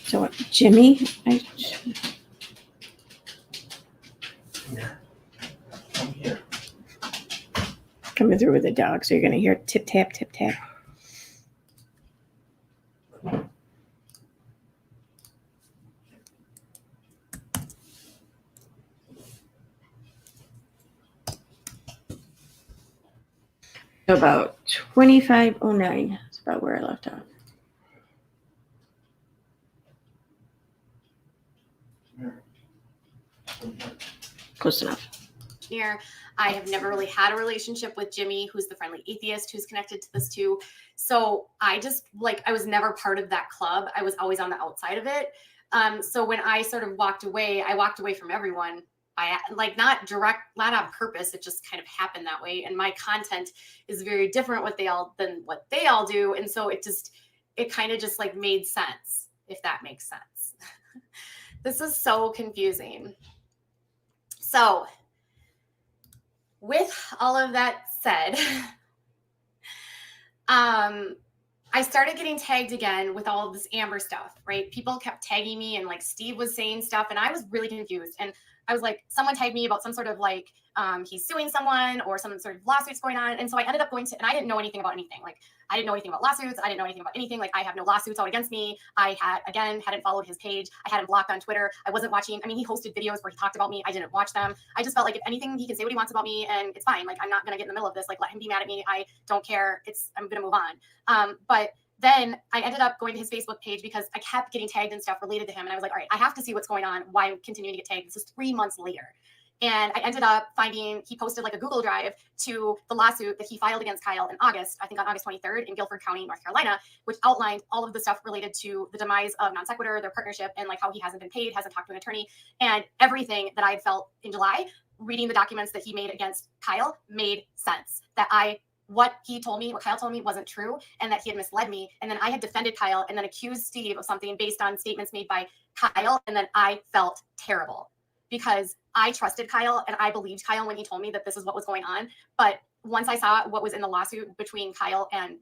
So what, Jimmy? I'm here. Coming through with the dog, so you're gonna hear tip tap, tip tap. About 25:09. That's about where I left off. Close enough. Here, I have never really had a relationship with Jimmy, who's the friendly atheist who's connected to this too. So I just like, I was never part of that club. I was always on the outside of it. So when I sort of walked away, I walked away from everyone. I like not on purpose. It just kind of happened that way. And my content is very different than what they all do. And so it kind of just like made sense, if that makes sense. This is so confusing. So with all of that said, I started getting tagged again with all of this Amber stuff, right? People kept tagging me, and like Steve was saying stuff, and I was really confused. And I was like, someone tagged me about some sort of like, he's suing someone or some sort of lawsuits going on. And so I ended up and I didn't know anything about anything. Like, I didn't know anything about lawsuits. I didn't know anything about anything. Like, I have no lawsuits out against me. I hadn't followed his page. I had him blocked on Twitter. I wasn't watching. I mean, he hosted videos where he talked about me. I didn't watch them. I just felt like if anything, he can say what he wants about me and it's fine. Like, I'm not going to get in the middle of this. Like, let him be mad at me. I don't care. I'm going to move on. But then I ended up going to his Facebook page because I kept getting tagged and stuff related to him. And I was like, all right, I have to see what's going on, why I'm continuing to get tagged. This is 3 months later. And I ended up finding, he posted like a Google Drive to the lawsuit that he filed against Kyle in August, I think on August 23rd in Guilford County, North Carolina, which outlined all of the stuff related to the demise of Non Sequitur, their partnership, and like how he hasn't been paid, hasn't talked to an attorney, and everything that I had felt in July, reading the documents that he made against Kyle made sense. That what Kyle told me wasn't true, and that he had misled me. And then I had defended Kyle and then accused Steve of something based on statements made by Kyle. And then I felt terrible because I trusted Kyle and I believed Kyle when he told me that this is what was going on. But once I saw what was in the lawsuit between Kyle and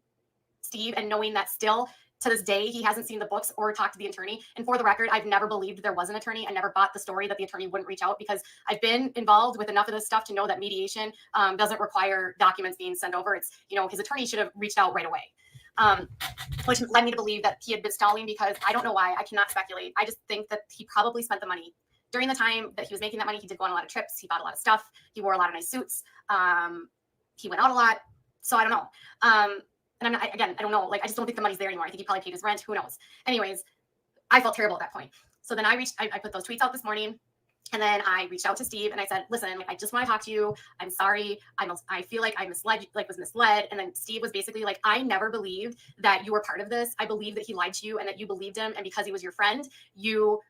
Steve, and knowing that still to this day, he hasn't seen the books or talked to the attorney. And for the record, I've never believed there was an attorney. I never bought the story that the attorney wouldn't reach out, because I've been involved with enough of this stuff to know that mediation doesn't require documents being sent over. It's, his attorney should have reached out right away. Which led me to believe that he had been stalling, because I don't know why. I cannot speculate. I just think that he probably spent the money. During the time that he was making that money, he did go on a lot of trips. He bought a lot of stuff. He wore a lot of nice suits. He went out a lot. So I don't know. And I don't know. Like, I just don't think the money's there anymore. I think he probably paid his rent. Who knows? Anyways, I felt terrible at that point. So then I put those tweets out this morning, and then I reached out to Steve and I said, listen, I just want to talk to you. I'm sorry. I feel like I was misled. And then Steve was basically like, I never believed that you were part of this. I believe that he lied to you and that you believed him. And because he was your friend, you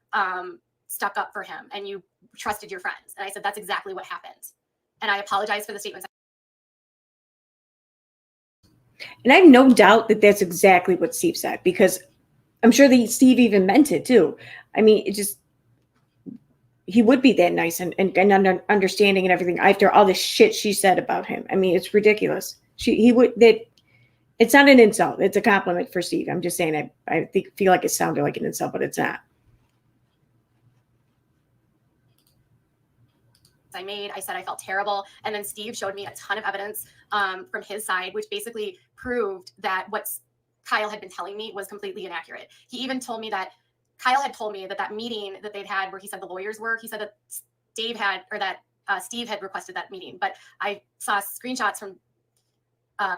stuck up for him and you trusted your friends. And I said, that's exactly what happened. And I apologize for the statements. And I have no doubt that that's exactly what Steve said, because I'm sure that Steve even meant it too. I mean, he would be that nice and understanding and everything after all the shit she said about him. I mean, it's ridiculous. It's not an insult. It's a compliment for Steve. I'm just saying, I feel like it sounded like an insult, but it's not. I made. I said I felt terrible. And then Steve showed me a ton of evidence from his side, which basically proved that what Kyle had been telling me was completely inaccurate. He even told me that Kyle had told me that meeting that they'd had where he said the lawyers were, he said that Steve had requested that meeting. But I saw screenshots from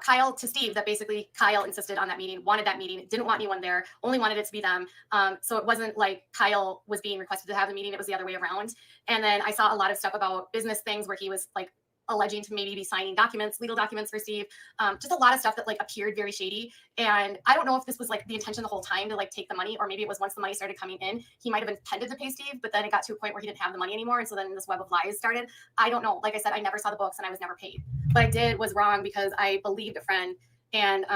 Kyle to Steve that basically Kyle insisted on that meeting, wanted that meeting, didn't want anyone there, only wanted it to be them. So it wasn't like Kyle was being requested to have the meeting, it was the other way around. And then I saw a lot of stuff about business things where he was like alleging to maybe be signing documents, legal documents for Steve. Just a lot of stuff that like appeared very shady. And I don't know if this was like the intention the whole time to like take the money, or maybe it was once the money started coming in, he might have intended to pay Steve, but then it got to a point where he didn't have the money anymore. And so then this web of lies started. I don't know. Like I said, I never saw the books and I was never paid. What I did was wrong because I believed a friend. And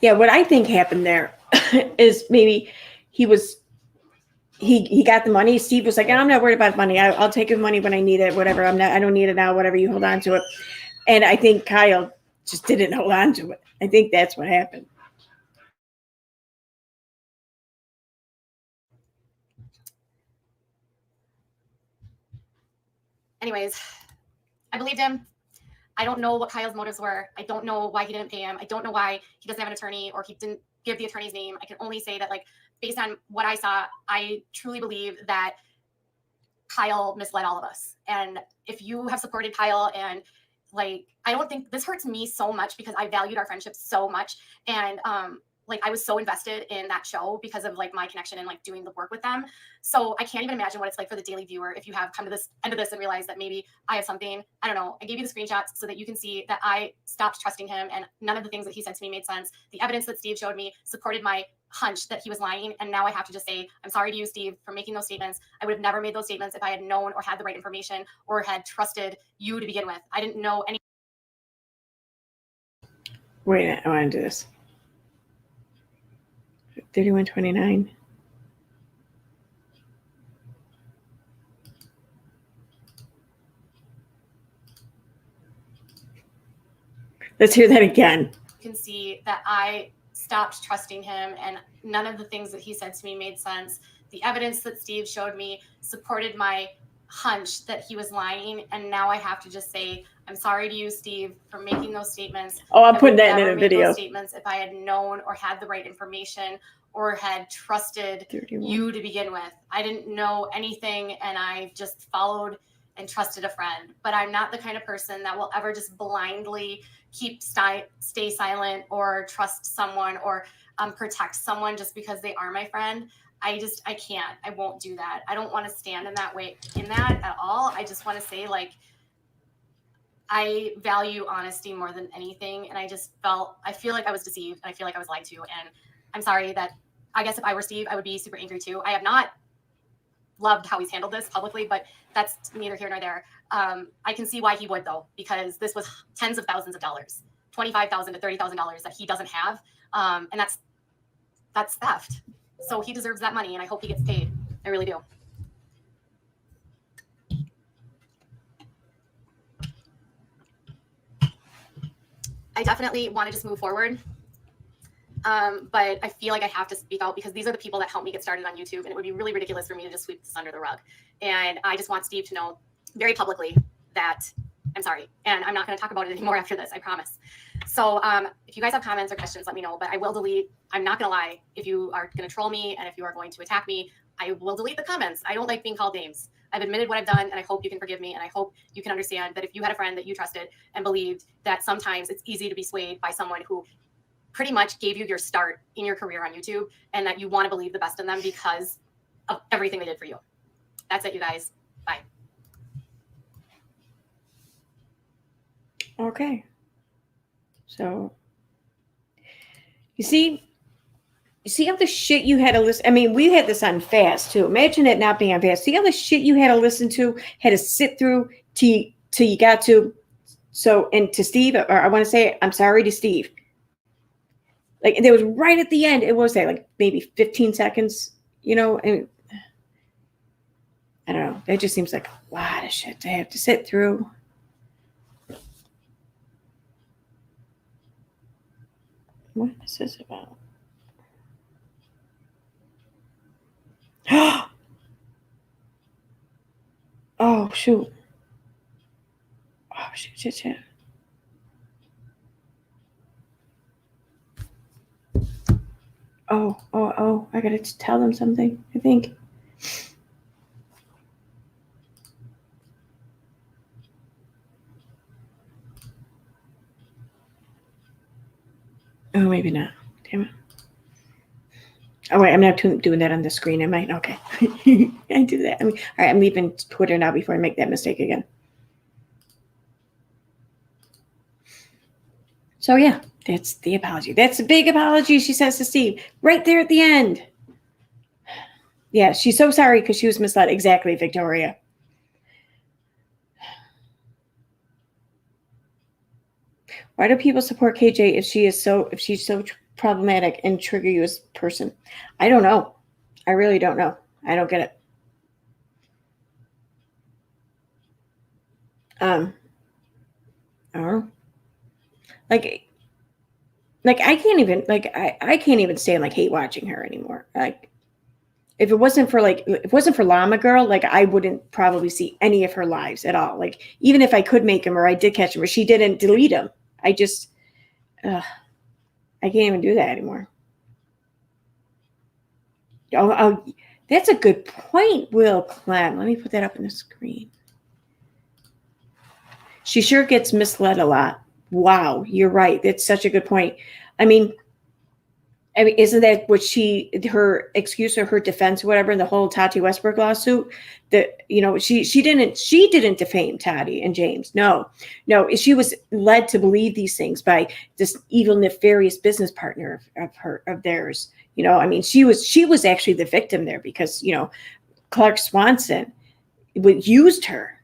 yeah, what I think happened there is maybe he got the money. Steve was like, I'm not worried about money. I'll take your money when I need it, whatever. I don't need it now, whatever, you hold on to it. And I think Kyle just didn't hold on to it. I think that's what happened. anyways, I believed him. I don't know what Kyle's motives were. I don't know why he didn't pay him. I don't know why he doesn't have an attorney or he didn't give the attorney's name. I can only say that, like, based on what I saw, I truly believe that Kyle misled all of us. And if you have supported Kyle, and like, I don't think this hurts me so much because I valued our friendship so much. And like, I was so invested in that show because of like my connection and like doing the work with them. So I can't even imagine what it's like for the daily viewer if you have come to this end of this and realize that maybe I have something. I don't know. I gave you the screenshots so that you can see that I stopped trusting him and none of the things that he said to me made sense. The evidence that Steve showed me supported my hunch that he was lying. And now I have to just say, I'm sorry to you, Steve, for making those statements. I would have never made those statements if I had known or had the right information or had trusted you to begin with. I didn't know any. Wait a minute, I want to do this. 31:29. Let's hear that again. You can see that I stopped trusting him and none of the things that he said to me made sense. The evidence that Steve showed me supported my hunch that he was lying. And now I have to just say, I'm sorry to you, Steve, for making those statements. Oh, I'm putting that in a video. Those statements if I had known or had the right information or had trusted 31. You to begin with. I didn't know anything and I just followed and trusted a friend. But I'm not the kind of person that will ever just blindly stay silent or trust someone or protect someone just because they are my friend. I can't. I won't do that. I don't want to stand in that at all. I just want to say, like, I value honesty more than anything. And I feel like I was deceived. And I feel like I was lied to. And I'm sorry that, I guess if I were Steve, I would be super angry too. I have not loved how he's handled this publicly, but that's neither here nor there. I can see why he would, though, because this was tens of thousands of dollars, $25,000 to $30,000 that he doesn't have. And that's theft. So he deserves that money, and I hope he gets paid. I really do. I definitely want to just move forward. But I feel like I have to speak out because these are the people that helped me get started on YouTube, and it would be really ridiculous for me to just sweep this under the rug. And I just want Steve to know very publicly that I'm sorry, and I'm not going to talk about it anymore after this, I promise. So if you guys have comments or questions, let me know, but I will delete. I'm not going to lie. If you are going to troll me and if you are going to attack me, I will delete the comments. I don't like being called names. I've admitted what I've done, and I hope you can forgive me, and I hope you can understand that if you had a friend that you trusted and believed that sometimes it's easy to be swayed by someone who pretty much gave you your start in your career on YouTube, and that you want to believe the best in them because of everything they did for you. That's it, you guys. Bye. Okay. So, you see how the shit you had to listen. I mean, we had this on fast too. Imagine it not being on fast. See how the shit you had to listen to, had to sit through till you got to. So, and to Steve, or I want to say, I'm sorry to Steve. Like, it was right at the end. It was like maybe 15 seconds, you know, and I don't know. That just seems like a lot of shit to have to sit through. What is this about? shoot. Oh, shit. Oh, I gotta tell them something, I think. Oh, maybe not. Damn it. Oh, wait, I'm not doing that on the screen, am I? Okay. I do that. All right, I'm leaving Twitter now before I make that mistake again. So, yeah, that's the apology. That's a big apology, she says to Steve, right there at the end. Yeah, she's so sorry because she was misled. Exactly, Victoria. Why do people support KJ if she's so problematic and trigger you as a person? I don't know. I really don't know. I don't get it. I don't know. Like I can't even I can't even stand hate watching her anymore. If it wasn't for Llama Girl, I wouldn't probably see any of her lives at all. Even if I could make them or I did catch them or she didn't delete them, I just I can't even do that anymore. Oh, that's a good point, Will Clem. Let me put that up on the screen. She sure gets misled a lot. Wow, you're right. That's such a good point. I mean, isn't that what her excuse or her defense or whatever in the whole Tati Westbrook lawsuit? That she didn't defame Tati and James. No, she was led to believe these things by this evil, nefarious business partner of theirs. She was actually the victim there because Clark Swanson used her.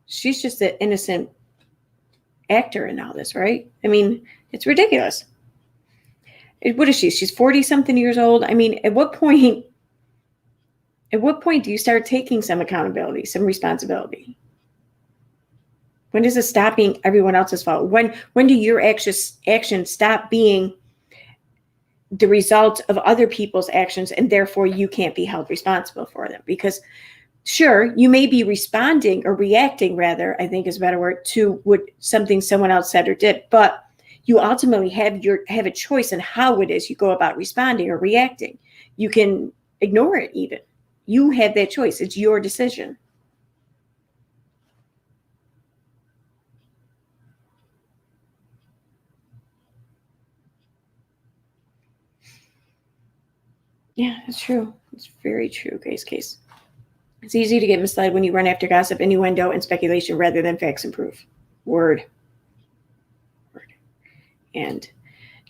She's just an innocent actor in all this, right? It's ridiculous. What is she? She's 40-something years old. At what point do you start taking some accountability, some responsibility? When does it stop being everyone else's fault? When do your actions stop being the result of other people's actions and therefore you can't be held responsible for them? Because sure, you may be responding or reacting, rather, I think is a better word, to what something someone else said or did, but you ultimately have a choice in how it is you go about responding or reacting. You can ignore it even. You have that choice. It's your decision. Yeah, it's true. It's very true, Grace Case. It's easy to get misled when you run after gossip, innuendo, and speculation rather than facts and proof. Word. And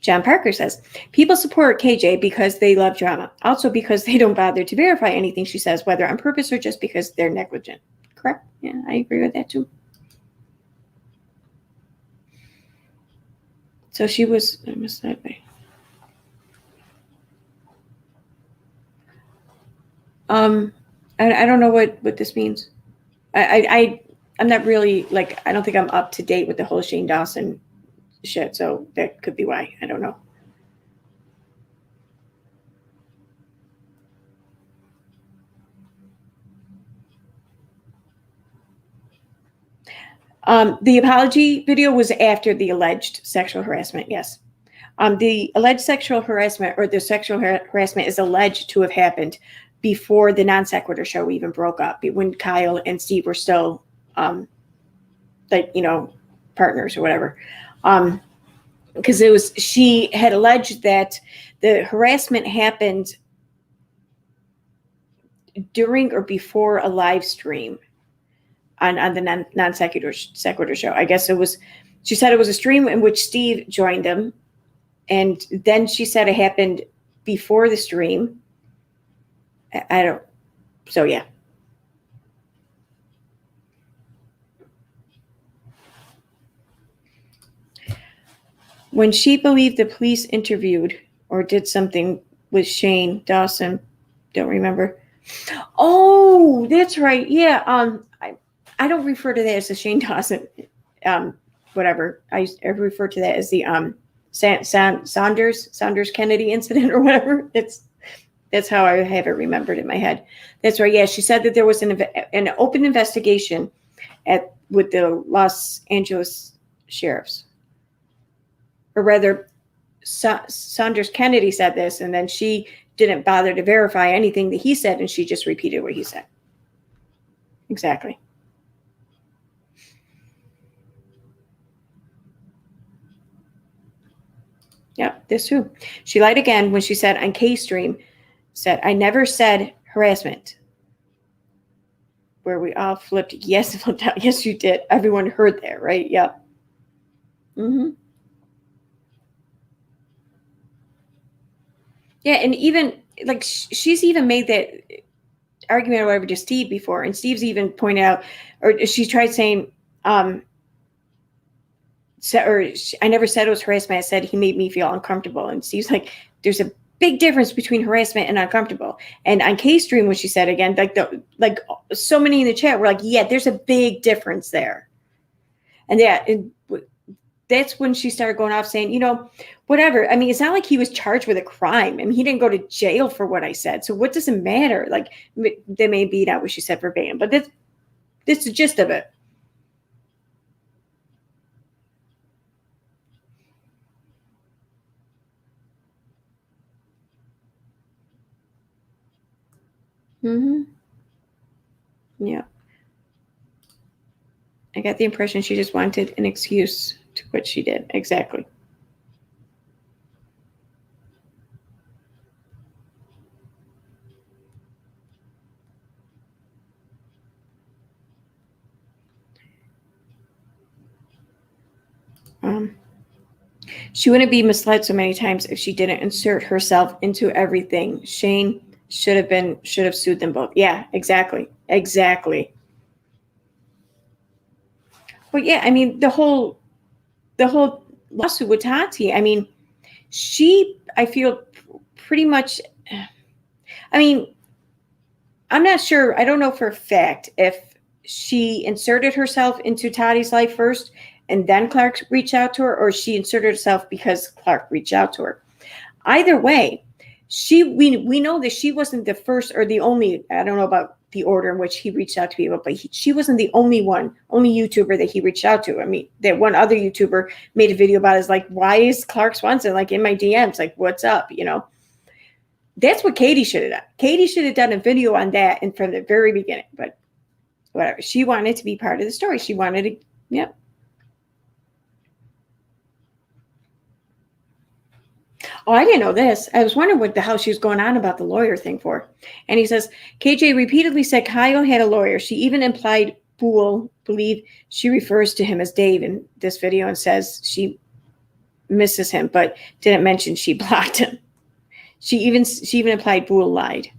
John Parker says, people support KJ because they love drama. Also because they don't bother to verify anything she says, whether on purpose or just because they're negligent. Correct? Yeah, I agree with that too. So she was misled by. I don't know what this means. I'm not really I don't think I'm up to date with the whole Shane Dawson shit, so that could be why. I don't know. The apology video was after the alleged sexual harassment. Yes. The alleged sexual harassment or the sexual harassment is alleged to have happened before the non sequitur show even broke up, when Kyle and Steve were still partners or whatever. Because she had alleged that the harassment happened during or before a live stream on the non sequitur show. I guess she said it was a stream in which Steve joined them. And then she said it happened before the stream. So yeah. When she believed the police interviewed or did something with Shane Dawson, don't remember. Oh, that's right. Yeah. I don't refer to that as the Shane Dawson, whatever. I refer to that as the Saunders Kennedy incident or whatever. It's That's how I have it remembered in my head. That's right. Yeah, she said that there was an open investigation with the Los Angeles sheriffs, or rather, Saunders Kennedy said this, and then she didn't bother to verify anything that he said, and she just repeated what he said. Exactly. Yep, this too. She lied again when she said on K-Stream, said, I never said harassment. Where we all flipped, yes, flipped out. Yes, you did. Everyone heard that, right? Yep. Mm-hmm. Yeah, and even, like, she's even made that argument or whatever to Steve before, and Steve's even pointed out, or she tried saying, I never said it was harassment. I said he made me feel uncomfortable. And Steve's like, there's a big difference between harassment and uncomfortable. And on K-Stream, what she said again, like so many in the chat were like, yeah, there's a big difference there. And yeah, that's when she started going off saying, you know, whatever. I mean, it's not like he was charged with a crime. I mean, he didn't go to jail for what I said. So what does it matter? Like, they may be not what she said verbatim, but that's the gist of it. Mm-hmm. Yeah. I got the impression she just wanted an excuse to what she did. Exactly. She wouldn't be misled so many times if she didn't insert herself into everything. Shane should have sued them both. Yeah, exactly. Exactly. But yeah, I mean, the whole lawsuit with Tati, I mean, I feel pretty much, I mean, I'm not sure. I don't know for a fact if she inserted herself into Tati's life first and then Clark reached out to her, or she inserted herself because Clark reached out to her. Either way, we know that she wasn't the first or the only, I don't know about the order in which he reached out to people, but she wasn't the only YouTuber that he reached out to. I mean, that one other YouTuber made a video about it, is like, why is Clark Swanson like in my DMs? Like, what's up? You know, that's what Katie should have done. Katie should have done a video on that and from the very beginning, but whatever. She wanted to be part of the story. She wanted to, yep. Oh, I didn't know this. I was wondering what the hell she was going on about the lawyer thing for. And he says, KJ repeatedly said Kyle had a lawyer. She even implied believe she refers to him as Dave in this video and says she misses him, but didn't mention she blocked him. She even implied Boole lied.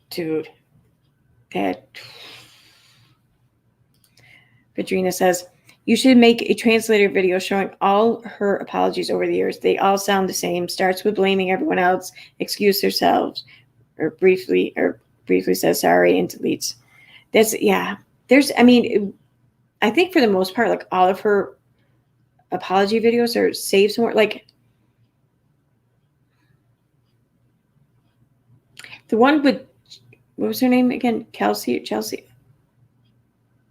Dude, that. Padrina says, you should make a translator video showing all her apologies over the years. They all sound the same. Starts with blaming everyone else, excuse themselves, or briefly says sorry and deletes. I think for the most part, like all of her apology videos are saved somewhere. Like the one with, what was her name again? Chelsea?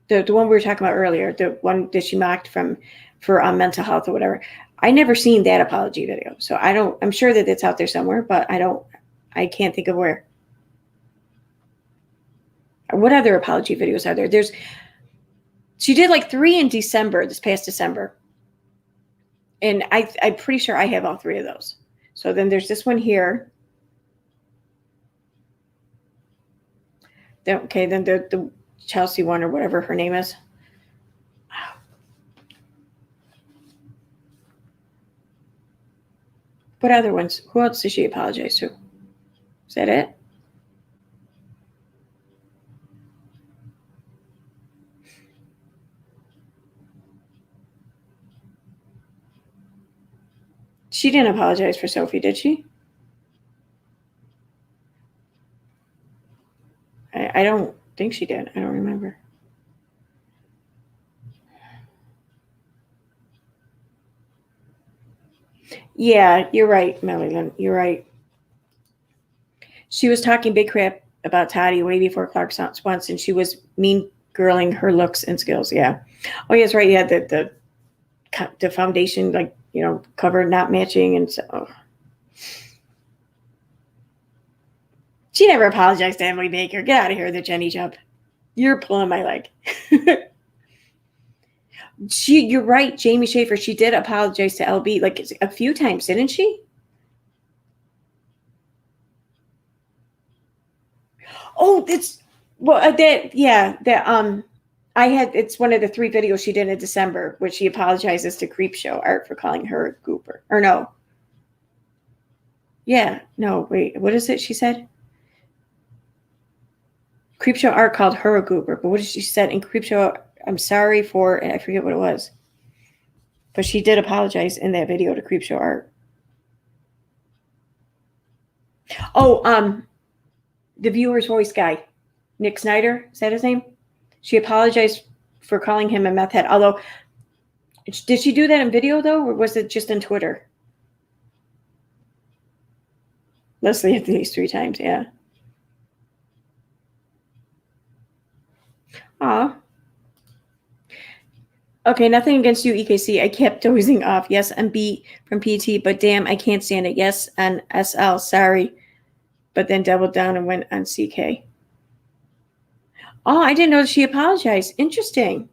The one we were talking about earlier, the one that she mocked for mental health or whatever. I never seen that apology video. So I'm sure that it's out there somewhere, but I can't think of where. What other apology videos are there? She did like 3 in December, this past December. And I'm pretty sure I have all 3 of those. So then there's this one here. Then the Chelsea one or whatever her name is. What other ones? Who else did she apologize to? Is that it? She didn't apologize for Sophie, did she? I don't think she did. I don't remember. Yeah, you're right, Melly. You're right. She was talking big crap about Toddy way before Clark once, and she was mean girling her looks and skills. Yeah. Oh, yeah, that's right. Yeah, the foundation, like, cover not matching, and so. Oh. She never apologized to Emily Baker. Get out of here, the Jenny Jump. You're pulling my leg. You're right, Jamie Schaefer. She did apologize to Elle Bee like a few times, didn't she? Oh, it's it's one of the 3 videos she did in December where she apologizes to Creepshow Art for calling her a goober. Or no. Yeah, no, wait, what is it she said? Creepshow Art called her a goober, but what did she said in Creepshow? I'm sorry for, and I forget what it was. But she did apologize in that video to Creepshow Art. Oh, the viewer's voice guy, Nick Snyder, is that his name? She apologized for calling him a meth head. Although, did she do that in video though, or was it just on Twitter? Leslie at least 3 times, yeah. Aw. Okay, nothing against you, EKC. I kept dozing off. Yes, I'm B from PT, but damn, I can't stand it. Yes, and SL, sorry. But then doubled down and went on CK. Oh, I didn't know she apologized. Interesting.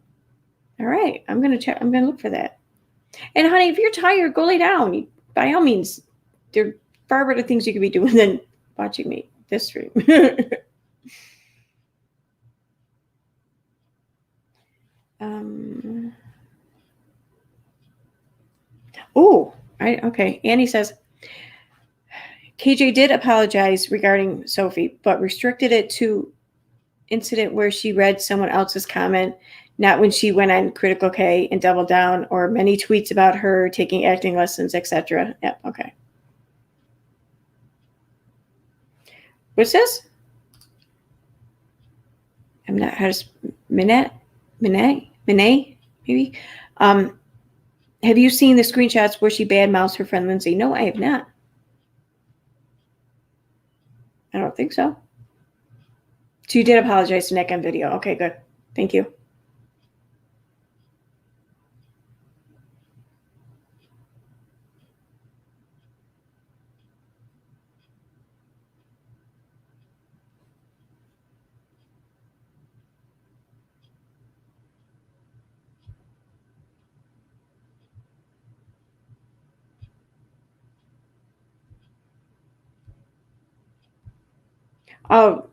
All right, I'm gonna check. I'm gonna look for that. And honey, if you're tired, go lay down. By all means, there are far better things you could be doing than watching me this stream. Okay. Annie says KJ did apologize regarding Sophie, but restricted it to incident where she read someone else's comment, not when she went on Critical K and doubled down, or many tweets about her taking acting lessons, etc. Yep. Okay. What's this? I'm not. How does Minette, maybe? Have you seen the screenshots where she badmouths her friend Lindsay? No, I have not. I don't think so. So you did apologize to Nick on video. Okay, good. Thank you. Oh,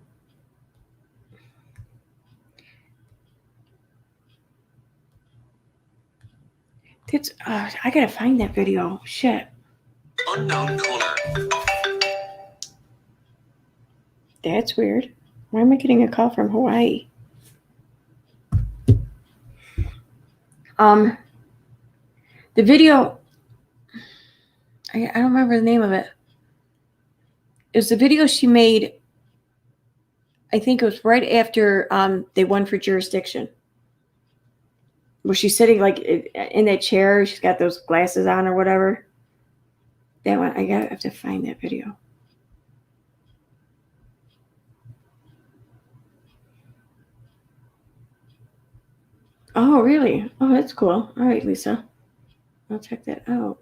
I gotta find that video. Shit. Unknown caller. That's weird. Why am I getting a call from Hawaii? The video, I don't remember the name of it. It was the video she made. I think it was right after they won for jurisdiction. Was she sitting like in that chair? She's got those glasses on or whatever. That one, I have to find that video. Oh, really? Oh, that's cool. All right, Lisa. I'll check that out.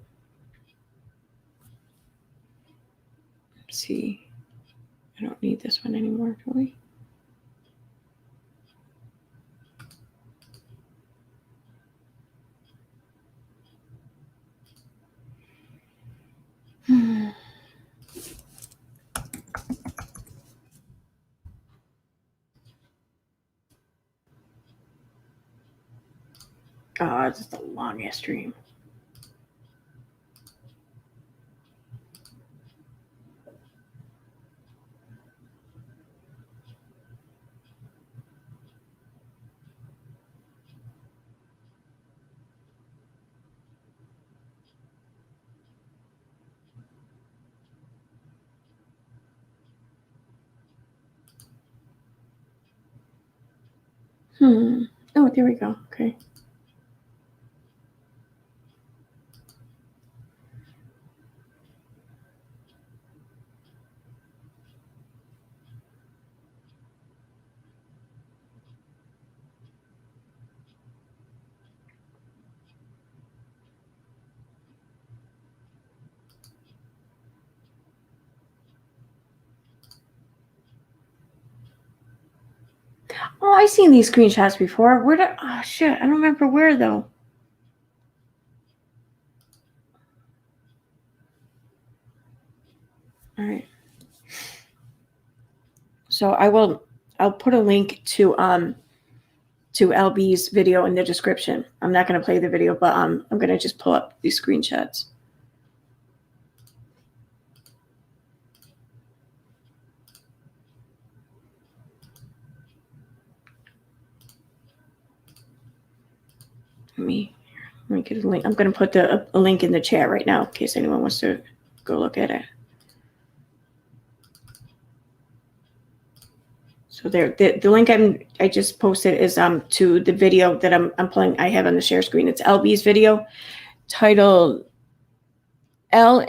Let's see. I don't need this one anymore, do we? Oh, it's just a long ass stream. Oh, there we go. Okay. Oh, I've seen these screenshots before. Where did? Oh shit! I don't remember where though. All right. So I'll put a link to Elle Bee's video in the description. I'm not going to play the video, but I'm going to just pull up these screenshots. Let me get a link. I'm going to put a link in the chat right now in case anyone wants to go look at it. So there, the link I just posted is to the video that I'm playing. I have on the share screen. It's Elle Bee's video titled Elle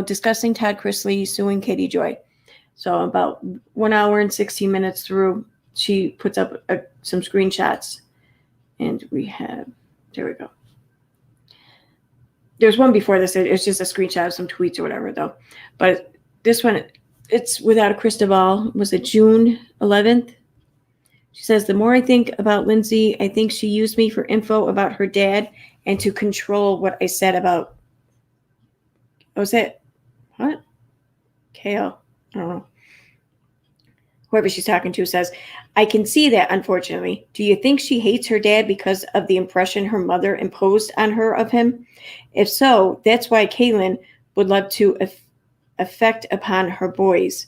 discussing Todd Chrisley suing Katie Joy. So about 1 hour and 16 minutes through, she puts up some screenshots, and there we go. There's one before this. It's just a screenshot of some tweets or whatever though. But this one, it's without a crystal ball. Was it June 11th? She says, the more I think about Lindsay, I think she used me for info about her dad and to control what I said about, was it, what? Kale. I don't know. Whoever she's talking to says, I can see that, unfortunately. Do you think she hates her dad because of the impression her mother imposed on her of him? If so, that's why Kaylin would love to affect upon her boys.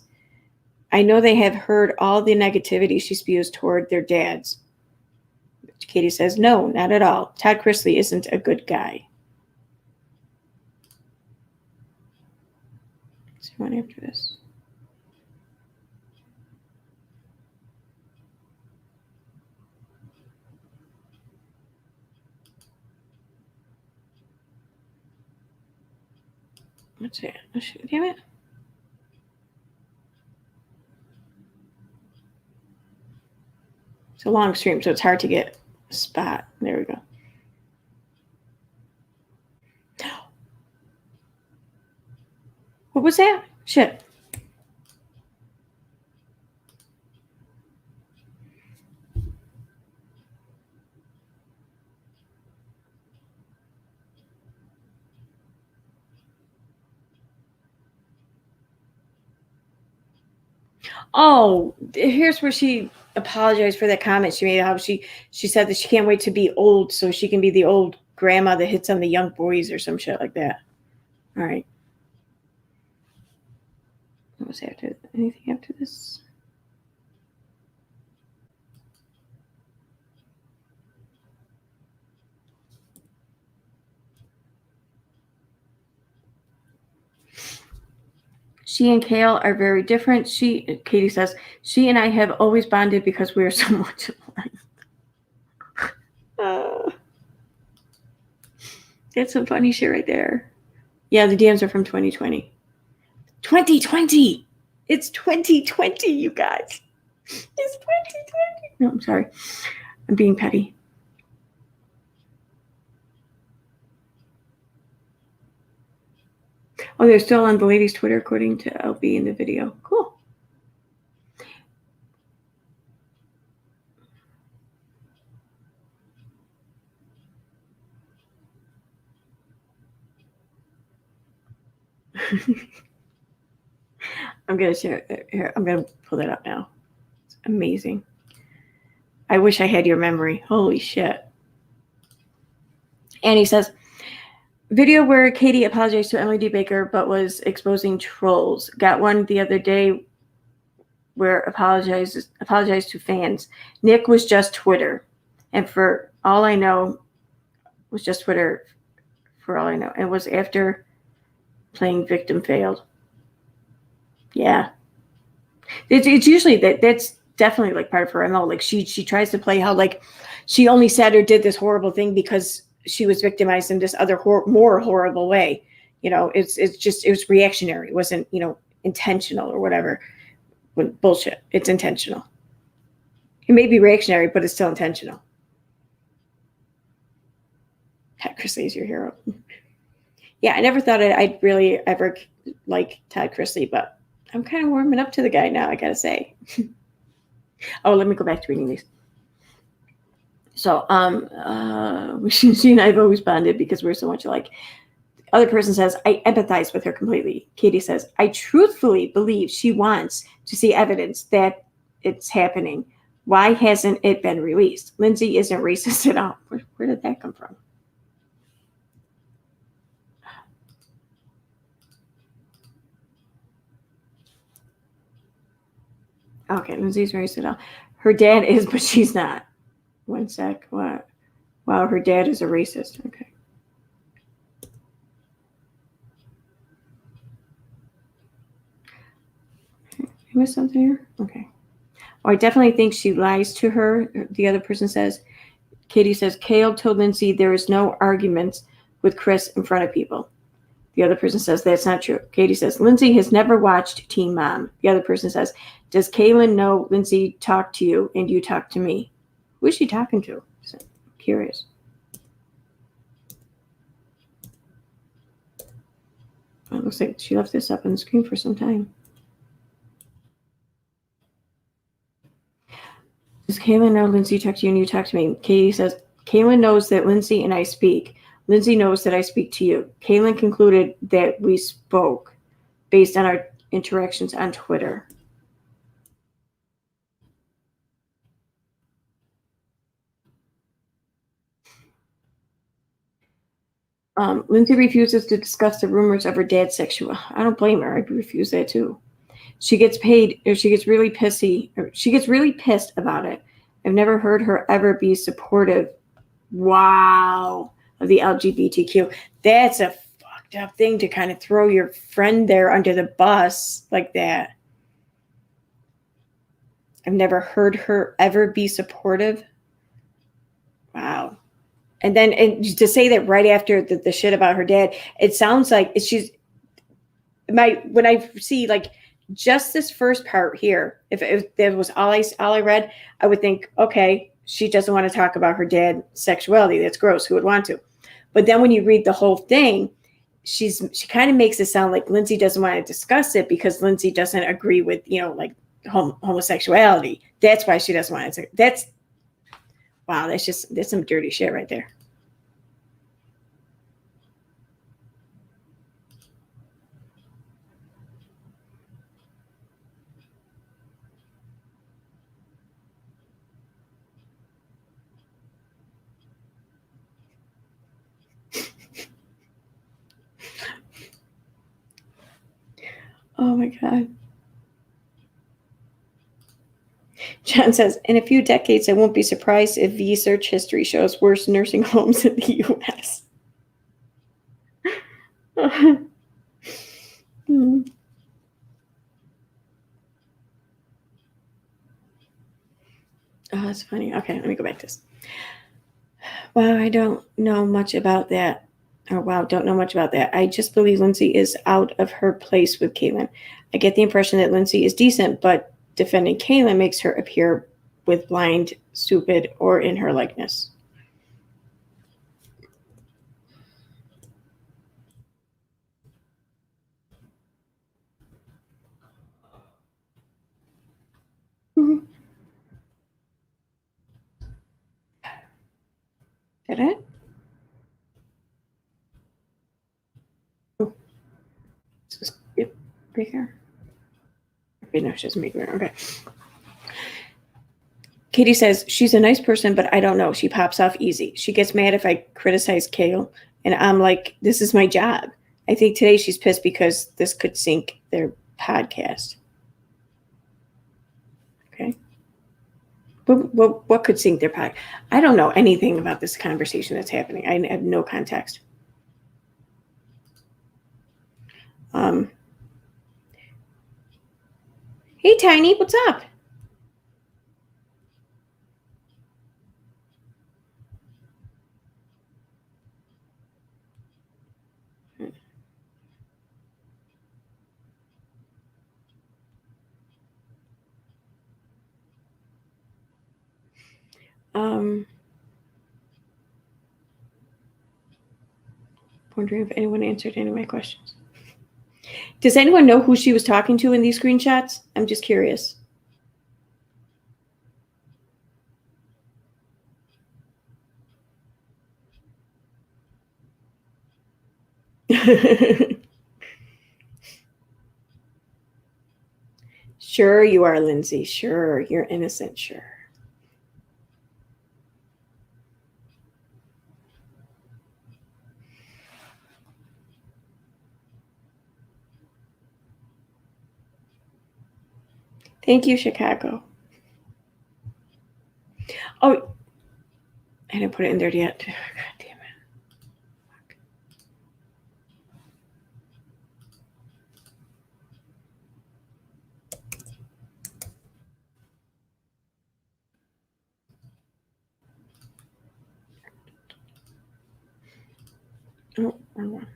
I know they have heard all the negativity she spews toward their dads. Katie says, no, not at all. Todd Chrisley isn't a good guy. So one after this. What's it? Damn it. It's a long stream, so it's hard to get a spot. There we go. What was that? Shit. Oh, here's where she apologized for that comment she made. How she said that she can't wait to be old so she can be the old grandma that hits on the young boys or some shit like that. All right. What was after anything after this? She and Kale are very different. Katie says, she and I have always bonded because we are so much alike. That's some funny shit right there. Yeah, the DMs are from 2020. 2020! It's 2020, you guys. It's 2020. No, I'm sorry. I'm being petty. Oh, they're still on the lady's Twitter, according to Elle Bee in the video. Cool. I'm going to share it here. I'm going to pull that up now. It's amazing. I wish I had your memory. Holy shit. And he says, video where Katie apologized to Emily D. Baker but was exposing trolls. Got one the other day where apologized to fans. Nick was just Twitter. And for all I know, was just Twitter for all I know. It was after playing victim failed. Yeah. It's usually that's definitely like part of her MO. Like she tries to play how like she only said or did this horrible thing because she was victimized in this other more horrible way. You know, it was reactionary. It wasn't, intentional or whatever. Bullshit. It's intentional. It may be reactionary, but it's still intentional. Chrisley is your hero. Yeah, I never thought I'd really ever like Todd Chrisley, but I'm kind of warming up to the guy now, I gotta say. Oh, let me go back to reading these. So, she and I have always bonded because we're so much alike. Other person says, I empathize with her completely. Katie says, I truthfully believe she wants to see evidence that it's happening. Why hasn't it been released? Lindsay isn't racist at all. Where did that come from? Okay, Lindsay's racist at all. Her dad is, but she's not. One sec. What? Wow, her dad is a racist. Okay. I missed something here? Okay. Oh, I definitely think she lies to her. The other person says, Katie says, Kale told Lindsay there is no arguments with Chris in front of people. The other person says, that's not true. Katie says, Lindsay has never watched Teen Mom. The other person says, does Kaylin know Lindsay talked to you and you talked to me? Who is she talking to? So, curious. It looks like she left this up on the screen for some time. Does Kaylin know Lindsay talked to you and you talked to me? Katie says, Kaylin knows that Lindsay and I speak. Lindsay knows that I speak to you. Kaylin concluded that we spoke based on our interactions on Twitter. Lindsay refuses to discuss the rumors of her dad's sexual. I don't blame her. I refuse that too. She gets paid, or she gets really pissy, or she gets really pissed about it. I've never heard her ever be supportive. Wow, of the LGBTQ. That's a fucked up thing to kind of throw your friend there under the bus like that. I've never heard her ever be supportive. Wow. And then to say that right after the shit about her dad, it sounds like she's when I see like just this first part here, if that was all I read, I would think, okay, she doesn't want to talk about her dad's sexuality. That's gross. Who would want to? But then when you read the whole thing, she kind of makes it sound like Lindsay doesn't want to discuss it because Lindsay doesn't agree with, like homosexuality. That's why she doesn't want to. Wow, that's some dirty shit right there. Oh my God. John says, in a few decades, I won't be surprised if V-search history shows worse nursing homes in the U.S. Oh, that's funny. Okay, let me go back to this. Wow, I don't know much about that. Oh, wow, don't know much about that. I just believe Lindsay is out of her place with Kaylin. I get the impression that Lindsay is decent, but defending Kaylin makes her appear with blind, stupid, or in her likeness. Mm-hmm. Did it? Oh. Yep, bigger. Okay, no, she doesn't make it. Okay. Katie says, she's a nice person, but I don't know. She pops off easy. She gets mad if I criticize Kale, and I'm like, this is my job. I think today she's pissed because this could sink their podcast. Okay. What could sink their podcast? I don't know anything about this conversation that's happening. I have no context. Hey, Tiny, what's up? Wondering if anyone answered any of my questions. Does anyone know who she was talking to in these screenshots? I'm just curious. Sure you are, Lindsay. Sure, you're innocent. Sure. Thank you, Chicago. Oh, I didn't put it in there yet. God damn it. Oh, wrong one.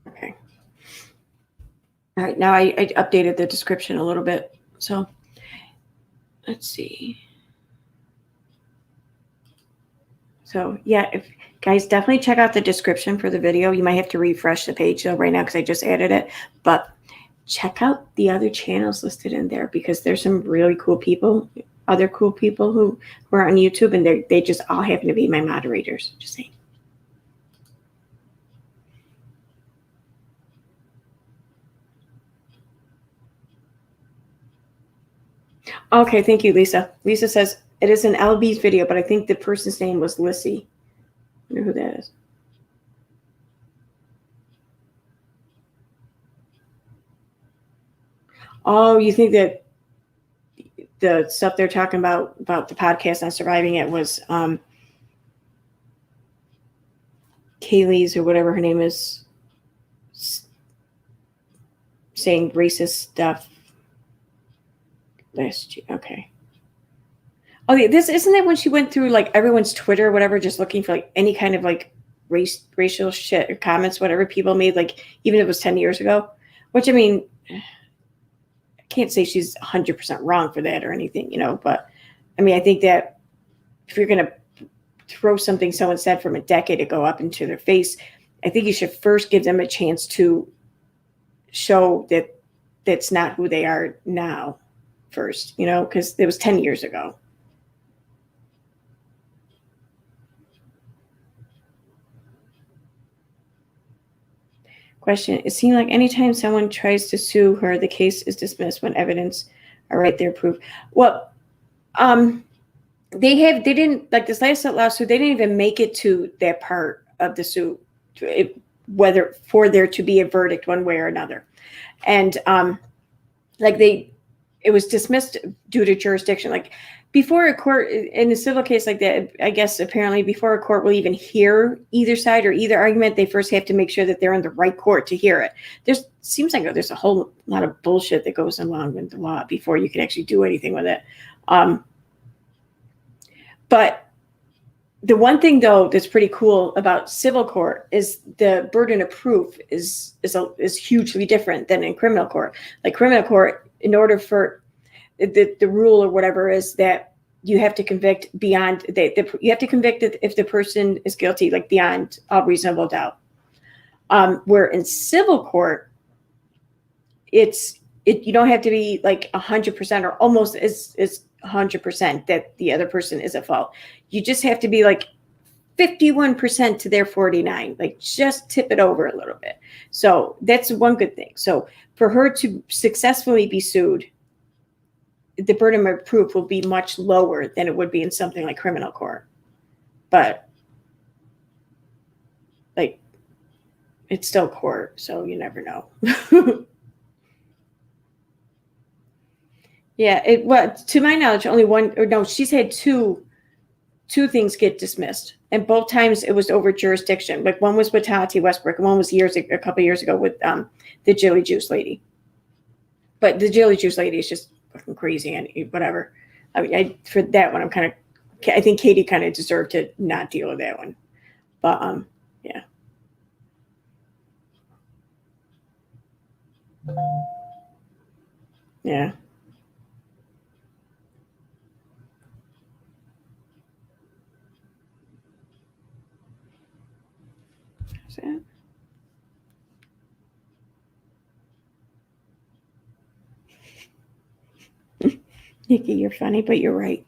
Okay. All right, now I updated the description a little bit. So let's see. So yeah, if guys, definitely check out the description for the video. You might have to refresh the page though right now because I just added it. But check out the other channels listed in there because there's some really cool people, other cool people who are on YouTube, and they just all happen to be my moderators. Just saying. Okay, thank you, Lisa. Lisa says it is an Elle Bee's video, but I think the person's name was Lissy. I wonder who that is. Oh, you think that the stuff they're talking about the podcast on surviving it was Kaylee's or whatever her name is saying racist stuff last year. Okay. Oh, yeah, this isn't it when she went through like everyone's Twitter or whatever, just looking for like any kind of like racial shit or comments, whatever people made, like even if it was 10 years ago, which I mean, I can't say she's 100% wrong for that or anything, you know, but I mean, I think that if you're going to throw something someone said from a decade ago up into their face, I think you should first give them a chance to show that that's not who they are now first, you know, because it was 10 years ago. Question. It seemed like anytime someone tries to sue her, the case is dismissed when evidence are right there proof. Well, they didn't like this last lawsuit, they didn't even make it to that part of the suit, whether for there to be a verdict one way or another. And like it was dismissed due to jurisdiction. Like before a court in a civil case like that, I guess apparently before a court will even hear either side or either argument, they first have to make sure that they're in the right court to hear it. Seems like there's a whole lot of bullshit that goes along with the law before you can actually do anything with it. But the one thing though that's pretty cool about civil court is the burden of proof is hugely different than in criminal court. Like criminal court, in order for the rule or whatever is that you have to convict beyond you have to convict if the person is guilty, like beyond all reasonable doubt. Where in civil court, you don't have to be like 100% or almost as 100% that the other person is at fault. You just have to be like 51% to their 49, like just tip it over a little bit. So that's one good thing. So for her to successfully be sued, the burden of proof will be much lower than it would be in something like criminal court. But like, it's still court, so you never know. Yeah, to my knowledge, only one, or no, she's had two things get dismissed, and both times it was over jurisdiction. Like one was with Tati Westbrook, and one was a couple years ago with the Jelly Juice lady. But the Jelly Juice lady is just fucking crazy and whatever. I mean, for that one, I think Katie kind of deserved to not deal with that one. But yeah. Yeah. Is that? Nikki, you're funny, but you're right.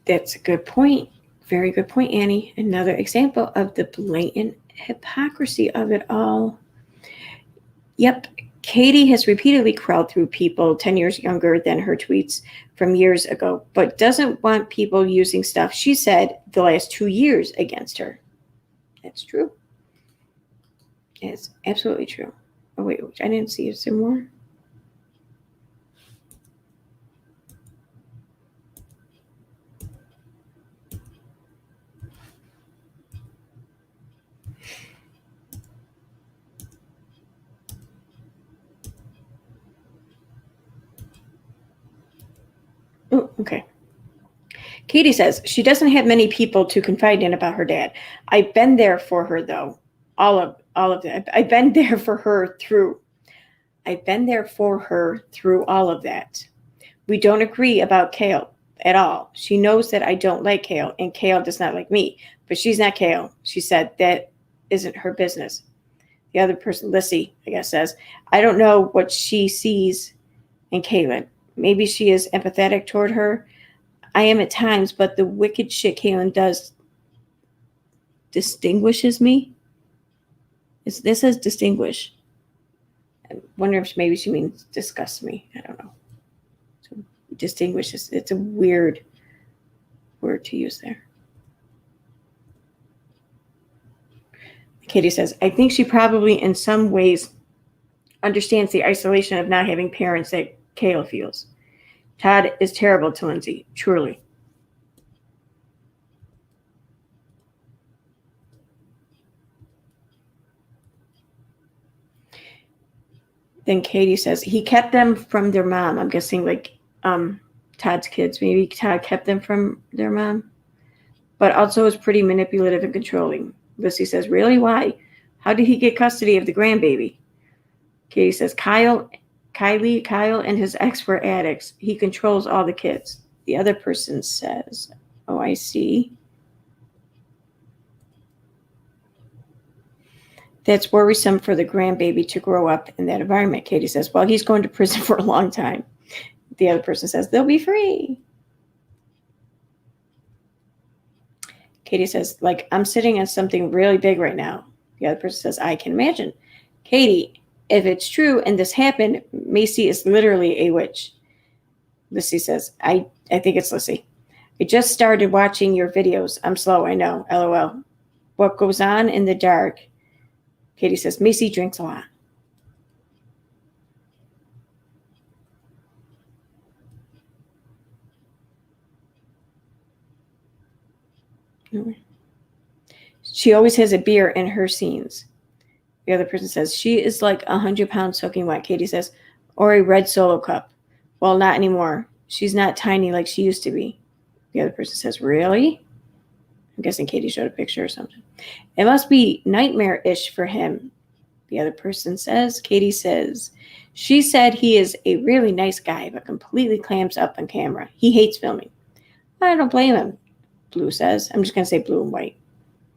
That's a good point. Very good point, Annie. Another example of the blatant hypocrisy of it all. Yep, Katie has repeatedly crawled through people 10 years younger than her tweets from years ago, but doesn't want people using stuff she said the last 2 years against her. That's true. It's absolutely true. Oh, wait, I didn't see it some more. Oh, okay. Katie says she doesn't have many people to confide in about her dad. I've been there for her though. All of that. I've been there for her through all of that. We don't agree about Kale at all. She knows that I don't like Kale and Kale does not like me, but she's not Kale. She said that isn't her business. The other person, Lissy, I guess, says, I don't know what she sees in Kaylin. Maybe she is empathetic toward her. I am at times, but the wicked shit Kaylin does distinguishes me. This says distinguish. I wonder if maybe she means disgust me. I don't know. So distinguishes. It's a weird word to use there. Katie says, I think she probably in some ways understands the isolation of not having parents that Kayla feels. Todd is terrible to Lindsay, truly. Then Katie says, he kept them from their mom. I'm guessing like Todd's kids. Maybe Todd kept them from their mom. But also was pretty manipulative and controlling. Lissy says, really? Why? How did he get custody of the grandbaby? Katie says, Kyle and his ex were addicts. He controls all the kids. The other person says, oh, I see. That's worrisome for the grandbaby to grow up in that environment. Katie says, well, he's going to prison for a long time. The other person says, they'll be free. Katie says, like, I'm sitting on something really big right now. The other person says, I can imagine. Katie, if it's true and this happened, Macy is literally a witch. Lissy says, I think it's Lissy. I just started watching your videos. I'm slow, I know. LOL. What goes on in the dark? Katie says, Macy drinks a lot. She always has a beer in her scenes. The other person says, she is like 100 pounds soaking wet. Katie says, or a red Solo cup. Well, not anymore. She's not tiny like she used to be. The other person says, really? I'm guessing Katie showed a picture or something. It must be nightmare-ish for him. The other person says, Katie says, she said he is a really nice guy, but completely clams up on camera. He hates filming. I don't blame him, Blue says. I'm just going to say blue and white.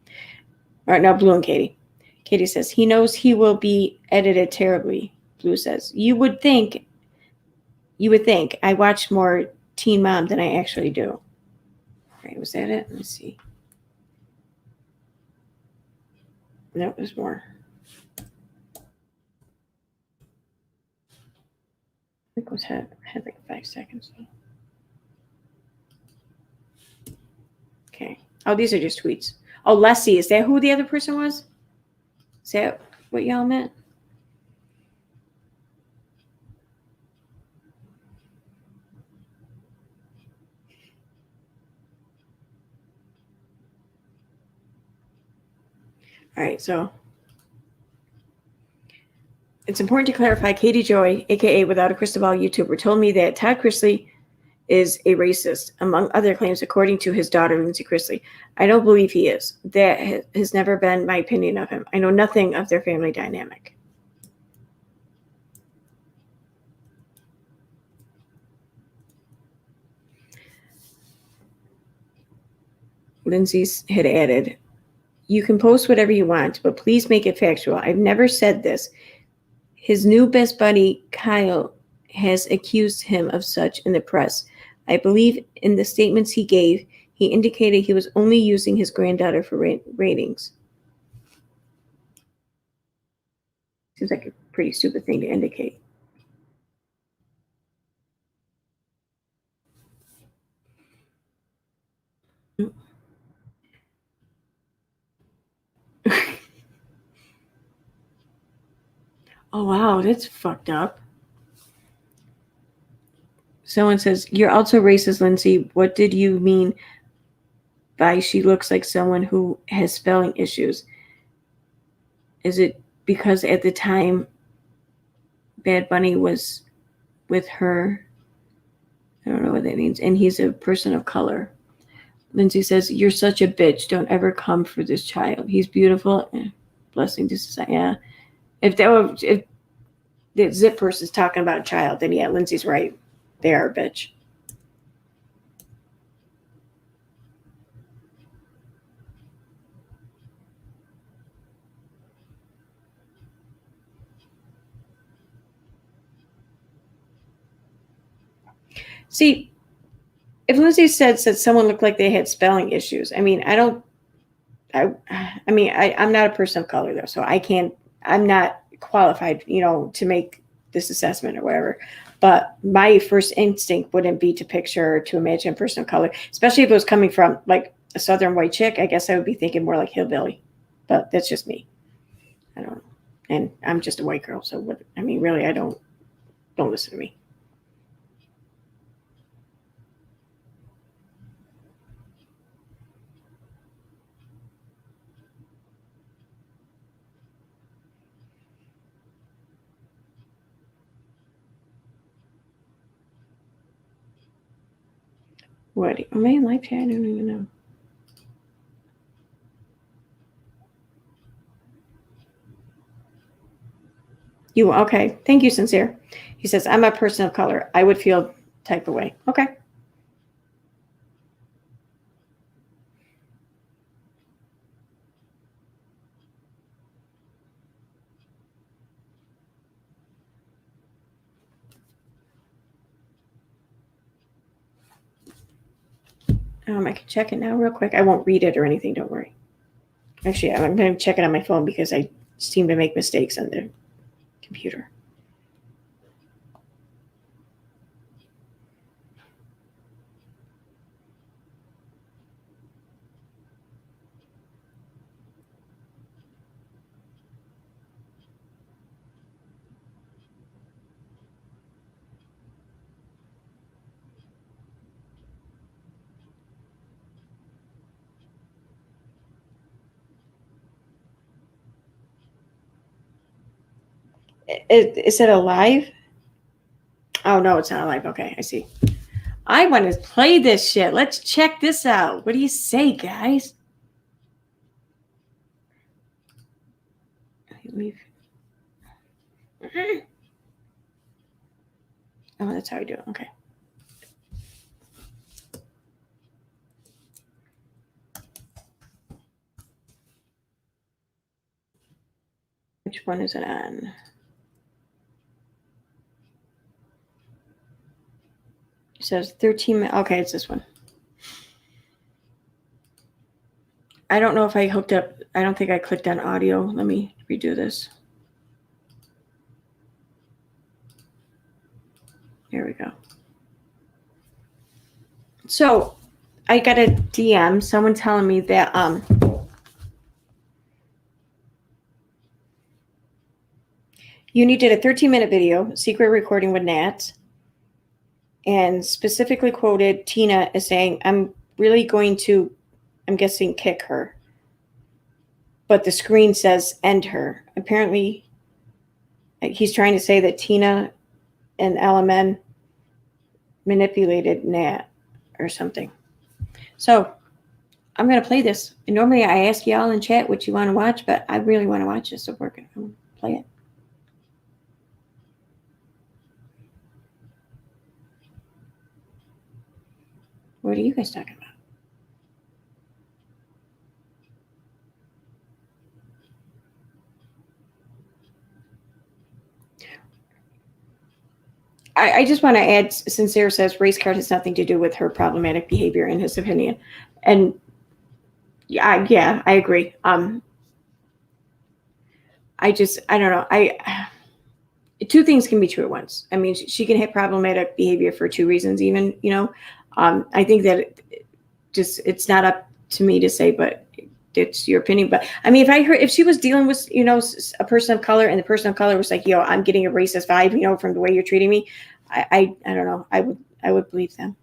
All right, now Blue and Katie. Katie says, he knows he will be edited terribly. Blue says, you would think I watch more Teen Mom than I actually do. All right, was that it? Let me see. No, there's more. I think it had like 5 seconds. Okay. Oh, these are just tweets. Oh, Leslie, is that who the other person was? Is that what y'all meant? All right, so it's important to clarify. Katie Joy, aka Without a Crystal Ball YouTuber, told me that Todd Chrisley is a racist, among other claims, according to his daughter, Lindsay Chrisley. I don't believe he is. That has never been my opinion of him. I know nothing of their family dynamic. Lindsay had added, "You can post whatever you want, but please make it factual. I've never said this. His new best buddy, Kyle, has accused him of such in the press. I believe in the statements he gave, he indicated he was only using his granddaughter for ratings." Seems like a pretty stupid thing to indicate. Oh, wow, that's fucked up. Someone says, "You're also racist, Lindsay. What did you mean by she looks like someone who has spelling issues? Is it because at the time Bad Bunny was with her? I don't know what that means. And he's a person of color." Lindsay says, "You're such a bitch. Don't ever come for this child. He's beautiful. Blessing to society." Yeah. If the zip person's talking about a child, then yeah, Lindsay's right. They are a bitch. See, if Lindsay said someone looked like they had spelling issues, I mean, I'm not a person of color though, so I'm not qualified, to make this assessment or whatever. But my first instinct wouldn't be to picture or to imagine a person of color, especially if it was coming from like a southern white chick. I guess I would be thinking more like hillbilly, but that's just me. I don't know. And I'm just a white girl, so what? I mean, really, don't listen to me. What? Am I in live chat? I don't even know. You okay? Thank you, sincere. He says, "I'm a person of color. I would feel type of way." Okay. I can check it now real quick. I won't read it or anything. Don't worry. Actually, I'm going to check it on my phone because I seem to make mistakes on the computer. Is it alive? Oh, no, it's not alive. Okay, I see. I want to play this shit. Let's check this out. What do you say, guys? Oh, that's how I do it. Okay. Which one is it on? It says 13 minutes. Okay, it's this one. I don't know if I hooked up. I don't think I clicked on audio. Let me redo this. Here we go. So I got a DM, someone telling me that Uni did a 13-minute video, secret recording with Nat, and specifically quoted Tina as saying, "I'm really going to, I'm guessing, kick her." But the screen says end her. Apparently, he's trying to say that Tina and LMN manipulated Nat or something. So I'm going to play this. And normally I ask y'all in chat what you want to watch, but I really want to watch this, so we're going to play it. What are you guys talking about? I just want to add, Sincere says race card has nothing to do with her problematic behavior in his opinion. And yeah, I agree. I don't know. Two things can be true at once. I mean, she can have problematic behavior for two reasons, even, I think that it's not up to me to say, but it's your opinion. But I mean, if she was dealing with, a person of color and the person of color was like, yo, I'm getting a racist vibe, from the way you're treating me. I don't know. I would believe them.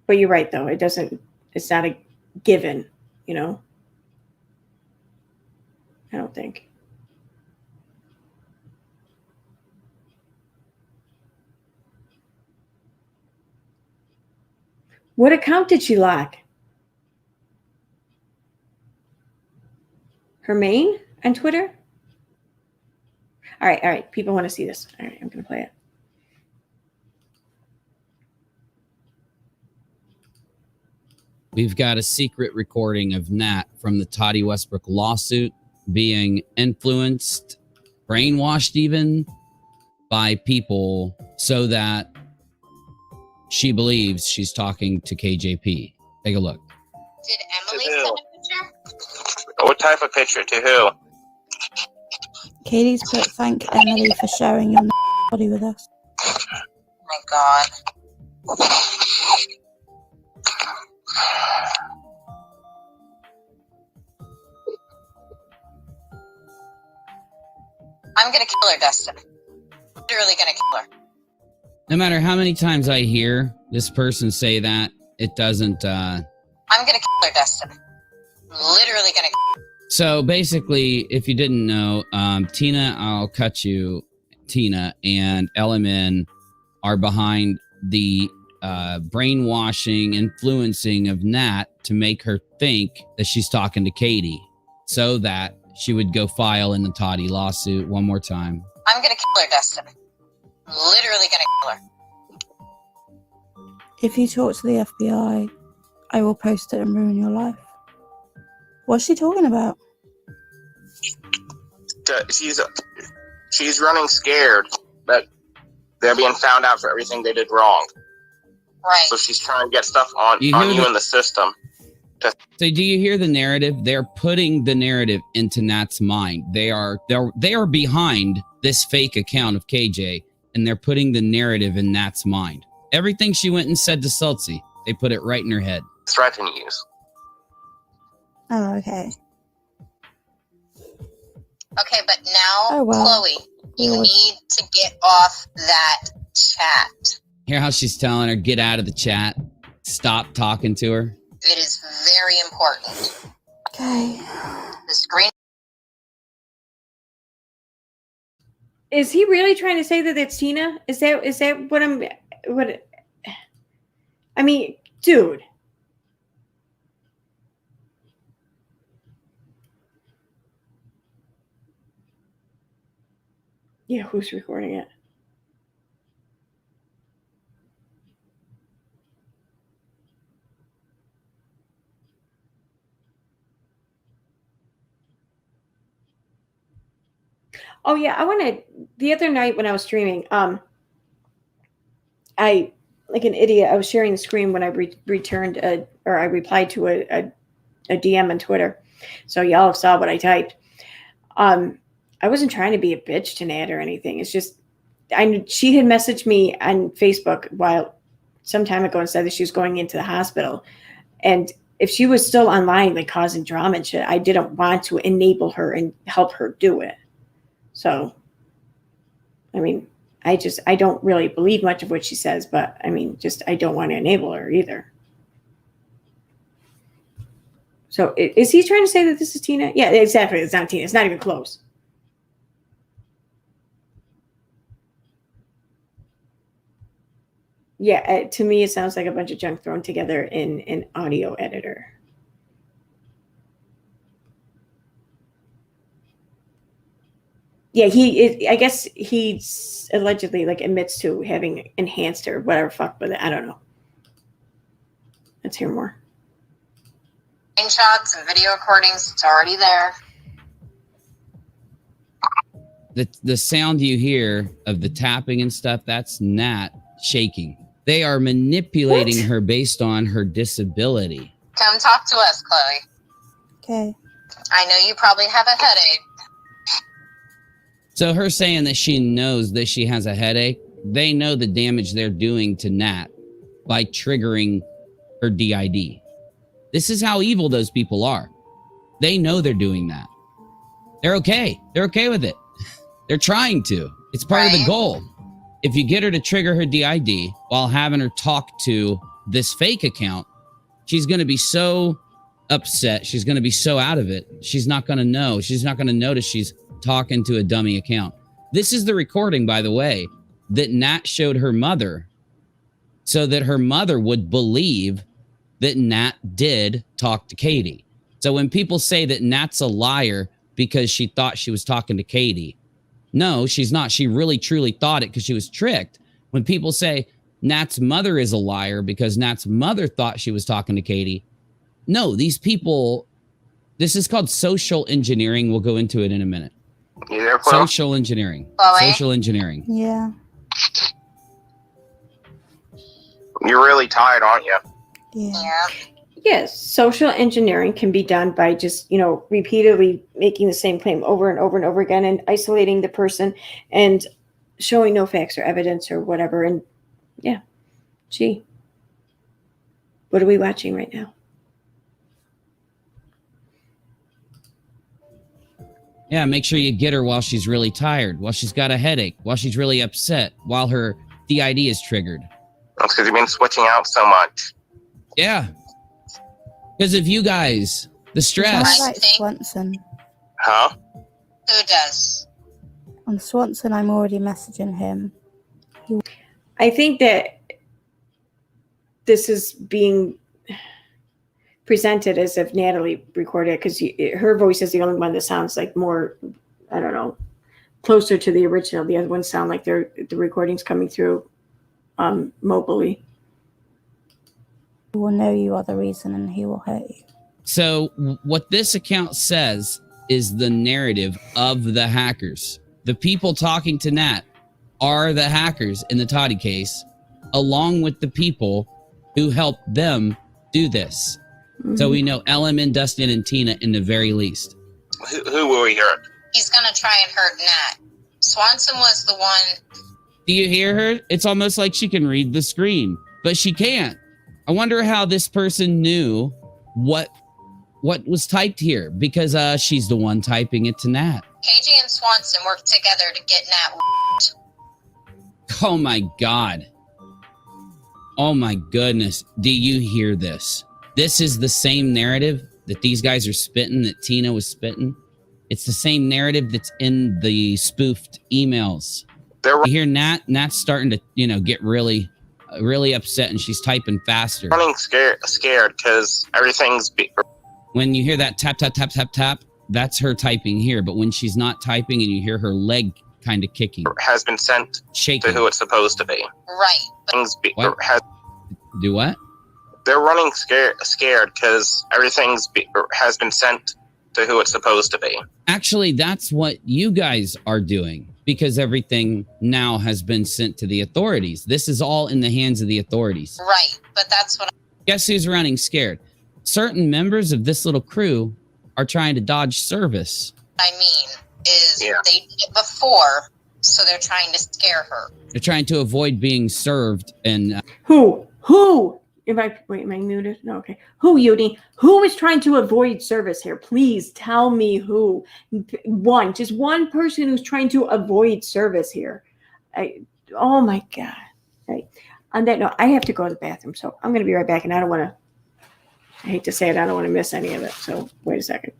But you're right, though. It's not a given, I don't think. What account did she lock? Her main on Twitter? All right. People want to see this. All right, I'm going to play it. We've got a secret recording of Nat from the Toddy Westbrook lawsuit being influenced, brainwashed even, by people so that she believes she's talking to KJP. Take a look. Did Emily send a picture? What type of picture? To who? Katie's put, thank Emily for sharing your body with us. Oh my God. I'm gonna kill her, Dustin. Literally gonna kill her. No matter how many times I hear this person say that, it doesn't... I'm gonna kill her, Dustin. Literally gonna kill her. So basically, if you didn't know, Tina, I'll cut you, Tina and LMN are behind the brainwashing, influencing of Nat to make her think that she's talking to Katie so that she would go file in the Toddy lawsuit one more time. I'm gonna kill her, Dustin. Literally gonna kill her. If you talk to the FBI, I will post it and ruin your life. What's she talking about? She's running scared that they're being found out for everything they did wrong. Right. So she's trying to get stuff on you in the system. So do you hear the narrative? They're putting the narrative into Nat's mind. They are behind this fake account of KJ, and they're putting the narrative in Nat's mind. Everything she went and said to Sultzy, they put it right in her head. Threaten you. Oh, okay. Okay, but now, Chloe, you Yeah. need to get off that chat. Hear how she's telling her, get out of the chat. Stop talking to her. It is very important. Okay. The screen. Is he really trying to say that it's Tina? Is that what I mean, dude. Yeah, who's recording it? Oh yeah, the other night when I was streaming, I like an idiot. I was sharing the screen when I returned I replied to a DM on Twitter. So y'all saw what I typed. I wasn't trying to be a bitch to Nat or anything. It's just she had messaged me on Facebook some time ago and said that she was going into the hospital. And if she was still online, like causing drama and shit, I didn't want to enable her and help her do it. So, I mean, I don't really believe much of what she says, but I mean, I don't want to enable her either. So is he trying to say that this is Tina? Yeah, exactly. It's not Tina. It's not even close. Yeah, to me, it sounds like a bunch of junk thrown together in an audio editor. Yeah, I guess he allegedly admits to having enhanced or whatever fuck with it. I don't know. Let's hear more. Screenshots and video recordings. It's already there. the sound you hear of the tapping and stuff, that's Nat shaking. They are manipulating her based on her disability. Come talk to us, Chloe. Okay. I know you probably have a headache. So her saying that she knows that she has a headache, they know the damage they're doing to Nat by triggering her DID. This is how evil those people are. They know they're doing that. They're okay. They're okay with it. They're trying to. It's part of the goal. If you get her to trigger her DID while having her talk to this fake account, she's going to be so upset. She's going to be so out of it. She's not going to know. She's not going to notice she's talking to a dummy account. This is the recording, by the way, that Nat showed her mother so that her mother would believe that Nat did talk to Katie. So when people say that Nat's a liar because she thought she was talking to Katie, no, she's not. She really, truly thought it because she was tricked. When people say Nat's mother is a liar because Nat's mother thought she was talking to Katie, no, these people, this is called social engineering. We'll go into it in a minute. You there, Chloe? Social engineering. Chloe? Social engineering. Yeah. You're really tired, aren't you? Yeah. Yes, social engineering can be done by just, repeatedly making the same claim over and over and over again and isolating the person and showing no facts or evidence or whatever. And yeah, gee, what are we watching right now? Yeah, make sure you get her while she's really tired, while she's got a headache, while she's really upset, while her DID is triggered. That's because you've been switching out so much. Yeah. Because of you guys, the stress. Sounds like Swanson. Huh? Who does? On Swanson, I'm already messaging him. I think that this is being presented as if Natalie recorded because her voice is the only one that sounds like more, I don't know, closer to the original. The other ones sound like the recordings coming through mobily. He will know you are the reason and he will hurt you. So what this account says is the narrative of the hackers. The people talking to Nat are the hackers in the Toddy case, along with the people who helped them do this. Mm-hmm. So we know Ellen, Dustin, and Tina in the very least. Who will we hurt? He's going to try and hurt Nat. Swanson was the one. Do you hear her? It's almost like she can read the screen, but she can't. I wonder how this person knew what was typed here, because she's the one typing it to Nat. KJ and Swanson worked together to get Nat. Oh my God. Oh my goodness. Do you hear this? This is the same narrative that these guys are spitting, that Tina was spitting. It's the same narrative that's in the spoofed emails. You hear Nat's starting to, get really upset, and she's typing faster. Running scared because everything's. When you hear that tap, tap, tap, tap, tap, that's her typing here. But when she's not typing and you hear her leg kind of kicking, has been sent shaking to who it's supposed to be. Right. What? Do what? They're running scared because everything's has been sent to who it's supposed to be. Actually, that's what you guys are doing, because everything now has been sent to the authorities. This is all in the hands of the authorities. Right, but that's what. Guess who's running scared? Certain members of this little crew are trying to dodge service. I mean, they did it before, so they're trying to scare her. They're trying to avoid being served. And Who? Am I muted? No, okay. Who, Uni? Who is trying to avoid service here? Please tell me who. Just one person who's trying to avoid service here. Oh my God. Right. On that note, I have to go to the bathroom, so I'm going to be right back, and I hate to say it, I don't want to miss any of it. So wait a second.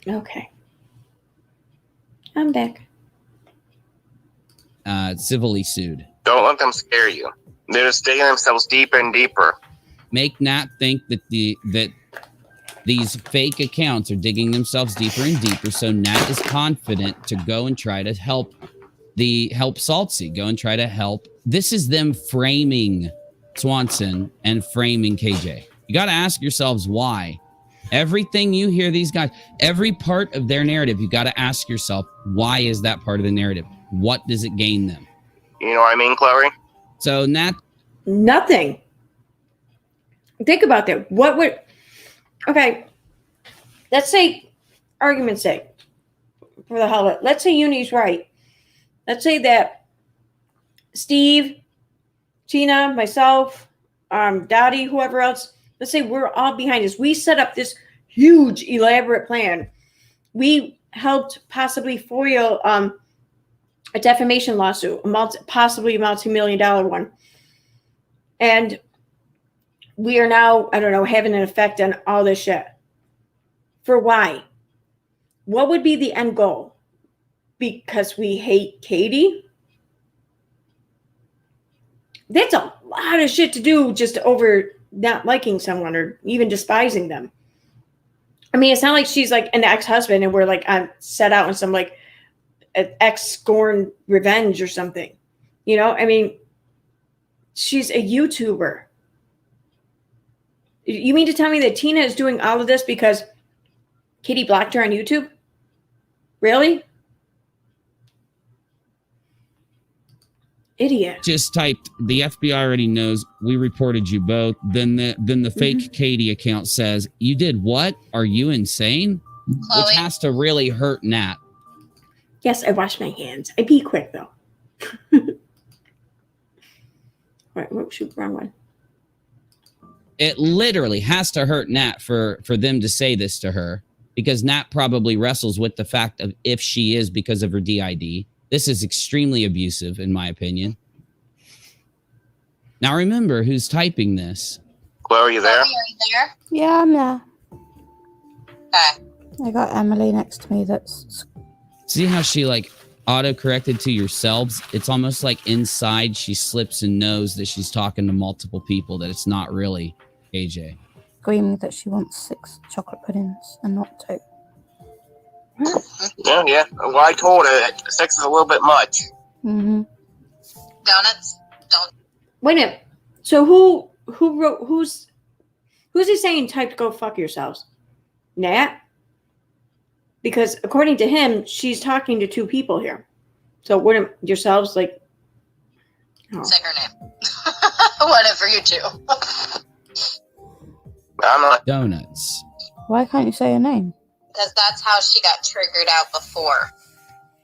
Okay. I'm back. Civilly sued. Don't let them scare you. They're just digging themselves deeper and deeper. Make Nat think that these fake accounts are digging themselves deeper and deeper, so Nat is confident to go and try to help Saltsy. Go and try to help. This is them framing Swanson and framing KJ. You got to ask yourselves why. Everything you hear these guys, every part of their narrative, you got to ask yourself, why is that part of the narrative? What does it gain them? You know what I mean, Chloe? So Nat, Nothing. Think about that. What would? Okay. Let's say, argument's sake, for the hell of it. Let's say Uni's right. Let's say that Steve, Tina, myself, Dottie, whoever else. Let's say we're all behind this. We set up this huge, elaborate plan. We helped possibly foil a defamation lawsuit, possibly a multi-million-dollar one. And we are now, I don't know, having an effect on all this shit. For why? What would be the end goal? Because we hate Katie? That's a lot of shit to do just over not liking someone or even despising them. I mean, it's not like she's like an ex-husband and we're like set out on some like ex-scorn revenge or something. You know, I mean, she's a YouTuber. You mean to tell me that Tina is doing all of this because Katie blocked her on YouTube? Really? Idiot. just typed, the FBI already knows, we reported you both. Then the fake Katie account says, you did what? Are you insane? Chloe? Which has to really hurt Nat. Yes, I wash my hands. I pee quick though. Right, shoot, wrong one. It literally has to hurt Nat for them to say this to her, because Nat probably wrestles with the fact of if she is because of her DID. This is extremely abusive, in my opinion. Now remember who's typing this. Chloe, you there? Chloe, are you there? Yeah, I'm there. Okay. I got Emily next to me that's... See how she like auto-corrected to yourselves? It's almost like inside she slips and knows that she's talking to multiple people, that it's not really KJ. screaming that she wants 6 chocolate puddings and not 2. Yeah. Well, I told her that 6 is a little bit much. Mm-hmm. Donuts? Don't. Wait a minute. So who wrote, who's he saying typed go fuck yourselves? Nat? Because according to him, she's talking to 2 people here. So wouldn't yourselves like... Oh. Say her name. Whatever you do. I'm not. Donuts. Why can't you say her name? Because that's how she got triggered out before.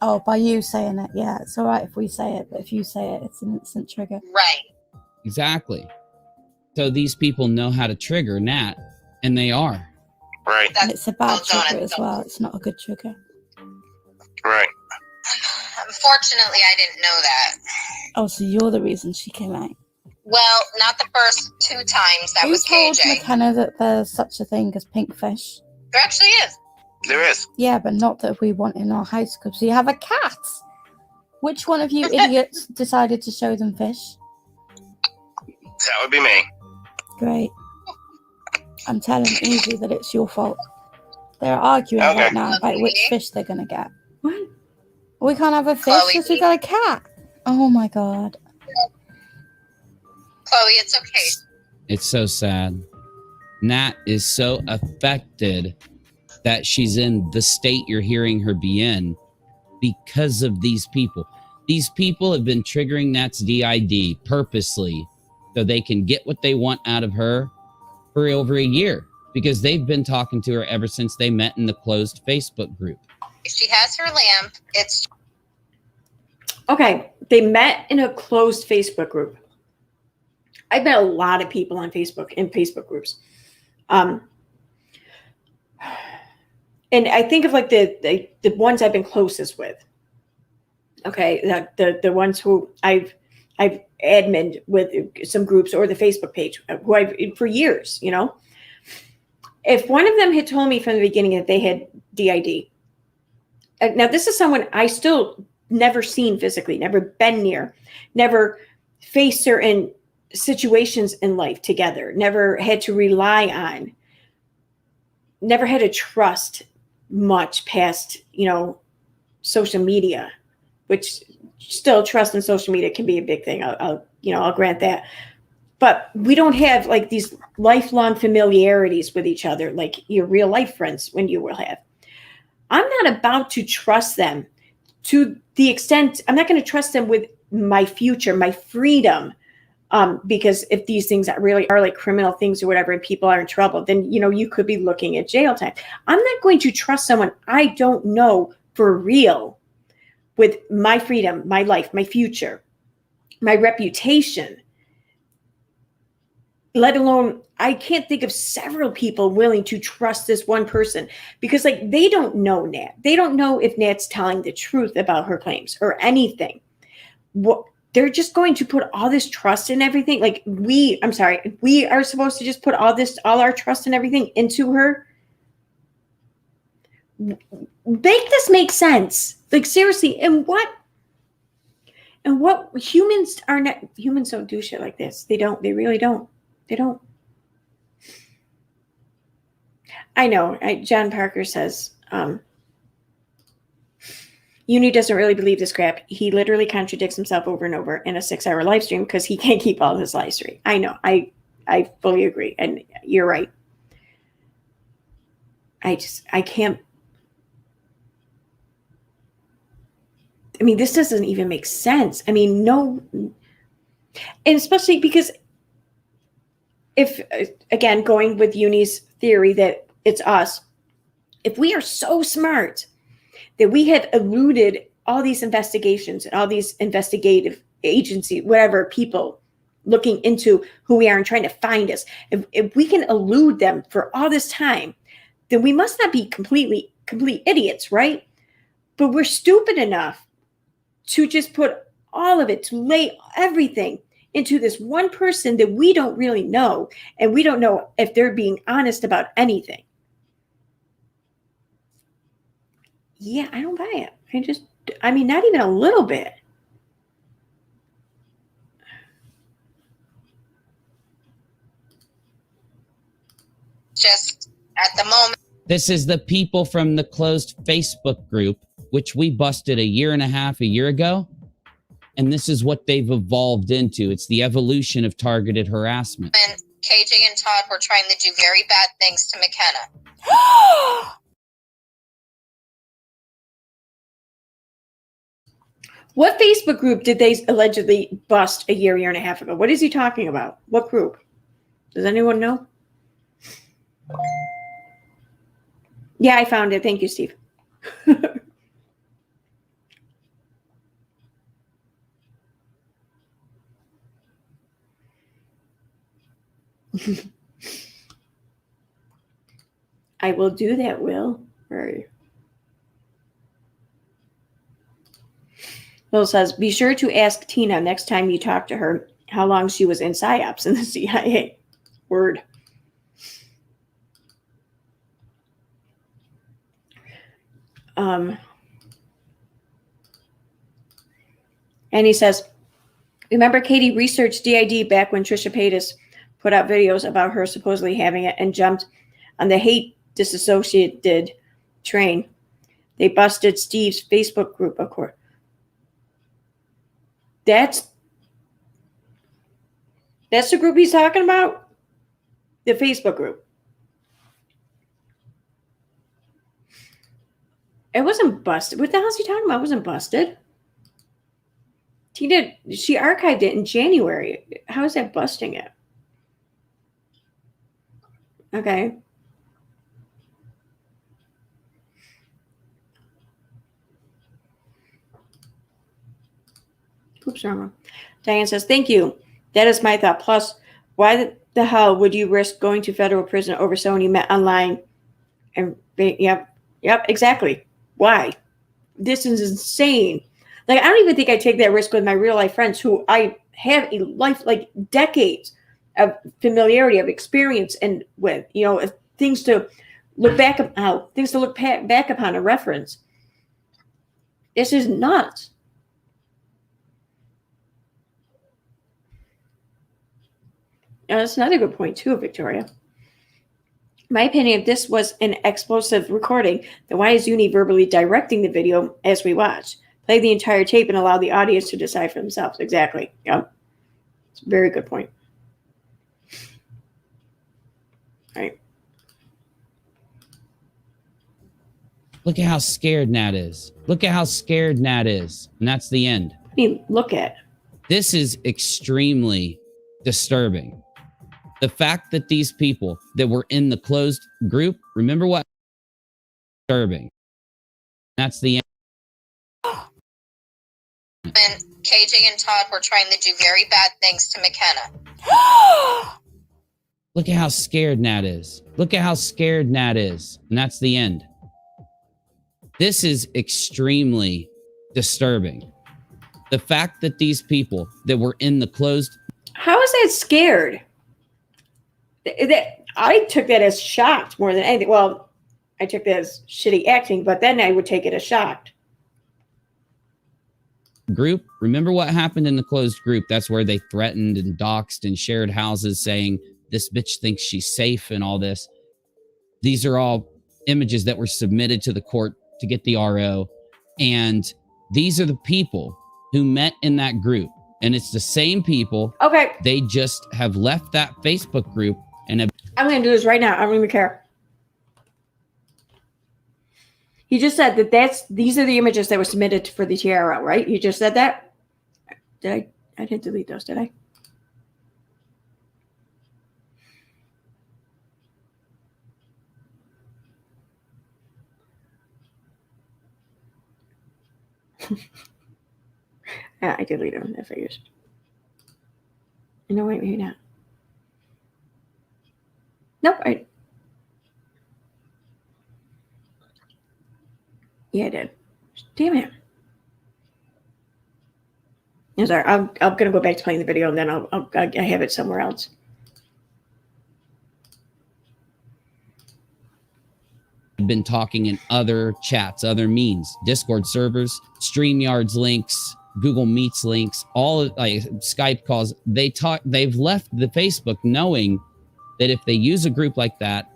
Oh, by you saying it. Yeah, it's all right if we say it, but if you say it, it's an instant trigger. Right. Exactly. So these people know how to trigger Nat, and they are. Right. And it's a bad Donut, trigger as well. It's not a good trigger. Right. Unfortunately, I didn't know that. Oh, so you're the reason she came out. Well, not the first 2 times. That Who was told KJ. McKenna that there's such a thing as pink fish? There actually is. There is. Yeah, but not that we want in our house because we have a cat. Which one of you idiots decided to show them fish? That would be me. Great. I'm telling Easy that it's your fault. They're arguing Okay. right now about which Okay. fish they're going to get. What? We can't have a fish Chloe. because we got a cat. Oh my god. Chloe, it's okay. It's so sad. Nat is so affected that she's in the state you're hearing her be in because of these people. These people have been triggering Nat's DID purposely so they can get what they want out of her for over a year, because they've been talking to her ever since they met in the closed Facebook group. If she has her lamp, it's Okay, they met in a closed Facebook group. I've met a lot of people on Facebook in Facebook groups. And I think of like the ones I've been closest with. Okay, the ones who I've admined with some groups or the Facebook page, who I've for years, you know. If one of them had told me from the beginning that they had DID, now this is someone I still never seen physically, never been near, never faced certain situations in life together, never had to rely on, never had to trust much past, social media, which still trust in social media can be a big thing. I'll grant that. But we don't have like these lifelong familiarities with each other, like your real life friends when you will have. I'm not about to trust them to the extent, I'm not going to trust them with my future, my freedom. Because if these things really are like criminal things or whatever, and people are in trouble, then, you could be looking at jail time. I'm not going to trust someone I don't know for real with my freedom, my life, my future, my reputation. Let alone, I can't think of several people willing to trust this one person because they don't know Nat. They don't know if Nat's telling the truth about her claims or anything. They're just going to put all this trust in everything. We are supposed to just put all our trust and everything into her. Make this make sense. Seriously, and what humans don't do shit like this. They really don't. They don't. I know. John Parker says, Uni doesn't really believe this crap. He literally contradicts himself over and over in a 6-hour live stream because he can't keep all his lives straight. I know. I fully agree. And you're right. I can't. This doesn't even make sense. No. And especially because if, again, going with Uni's theory that it's us, if we are so smart that we have eluded all these investigations and all these investigative agency, whatever, people looking into who we are and trying to find us, if we can elude them for all this time, then we must not be complete idiots, right? But we're stupid enough to just put all of it, to lay everything into this one person that we don't really know, and we don't know if they're being honest about anything. Yeah, I don't buy it. Not even a little bit. Just at the moment. This is the people from the closed Facebook group, which we busted a year ago. And this is what they've evolved into. It's the evolution of targeted harassment. And KJ and Todd were trying to do very bad things to McKenna. What Facebook group did they allegedly bust a year and a half ago? What is he talking about? What group? Does anyone know? Yeah, I found it. Thank you, Steve. I will do that, Will. Where are you? Will says, be sure to ask Tina next time you talk to her how long she was in PSYOPs in the CIA. Word. And he says, remember Katie researched DID back when Trisha Paytas put out videos about her supposedly having it and jumped on the hate disassociated train. They busted Steve's Facebook group, of course. That's the group he's talking about? The Facebook group. It wasn't busted. What the hell is he talking about? It wasn't busted. She archived it in January. How is that busting it? Okay. Oops, wrong. Diane says, thank you. That is my thought. Plus, why the hell would you risk going to federal prison over someone you met online? And yep, exactly. Why? This is insane. I don't even think I'd take that risk with my real life friends who I have a life, decades of familiarity, of experience and with, things to look back back upon a reference. This is nuts. Now, that's another good point too, Victoria. My opinion, if this was an explosive recording, then why is Uni verbally directing the video as we watch? Play the entire tape and allow the audience to decide for themselves. Exactly. Yep. It's a very good point. All right. Look at how scared Nat is. Look at how scared Nat is. And that's the end. I mean, look at. This is extremely disturbing. The fact that these people that were in the closed group, remember what? Disturbing. That's the end. And KJ and Todd were trying to do very bad things to McKenna. Look at how scared Nat is. Look at how scared Nat is. And that's the end. This is extremely disturbing. The fact that these people that were in the closed... How is that scared? I took that as shocked more than anything. Well, I took that as shitty acting, but then I would take it as shocked. Group, remember what happened in the closed group? That's where they threatened and doxed and shared houses saying, this bitch thinks she's safe and all this. These are all images that were submitted to the court to get the RO. And these are the people who met in that group. And it's the same people. Okay. They just have left that Facebook group and have... I'm going to do this right now. I don't even care. You just said that these are the images that were submitted for the TRO, right? You just said that? I didn't delete those, did I? Yeah, I deleted them. That figures. No, wait, maybe not. Nope. Yeah, I did. Damn it. I'm sorry. I'm gonna go back to playing the video, and then I have it somewhere else. Been talking in other chats, other means, Discord servers, StreamYards links, Google Meets links, all like Skype calls. They've left the Facebook knowing that if they use a group like that,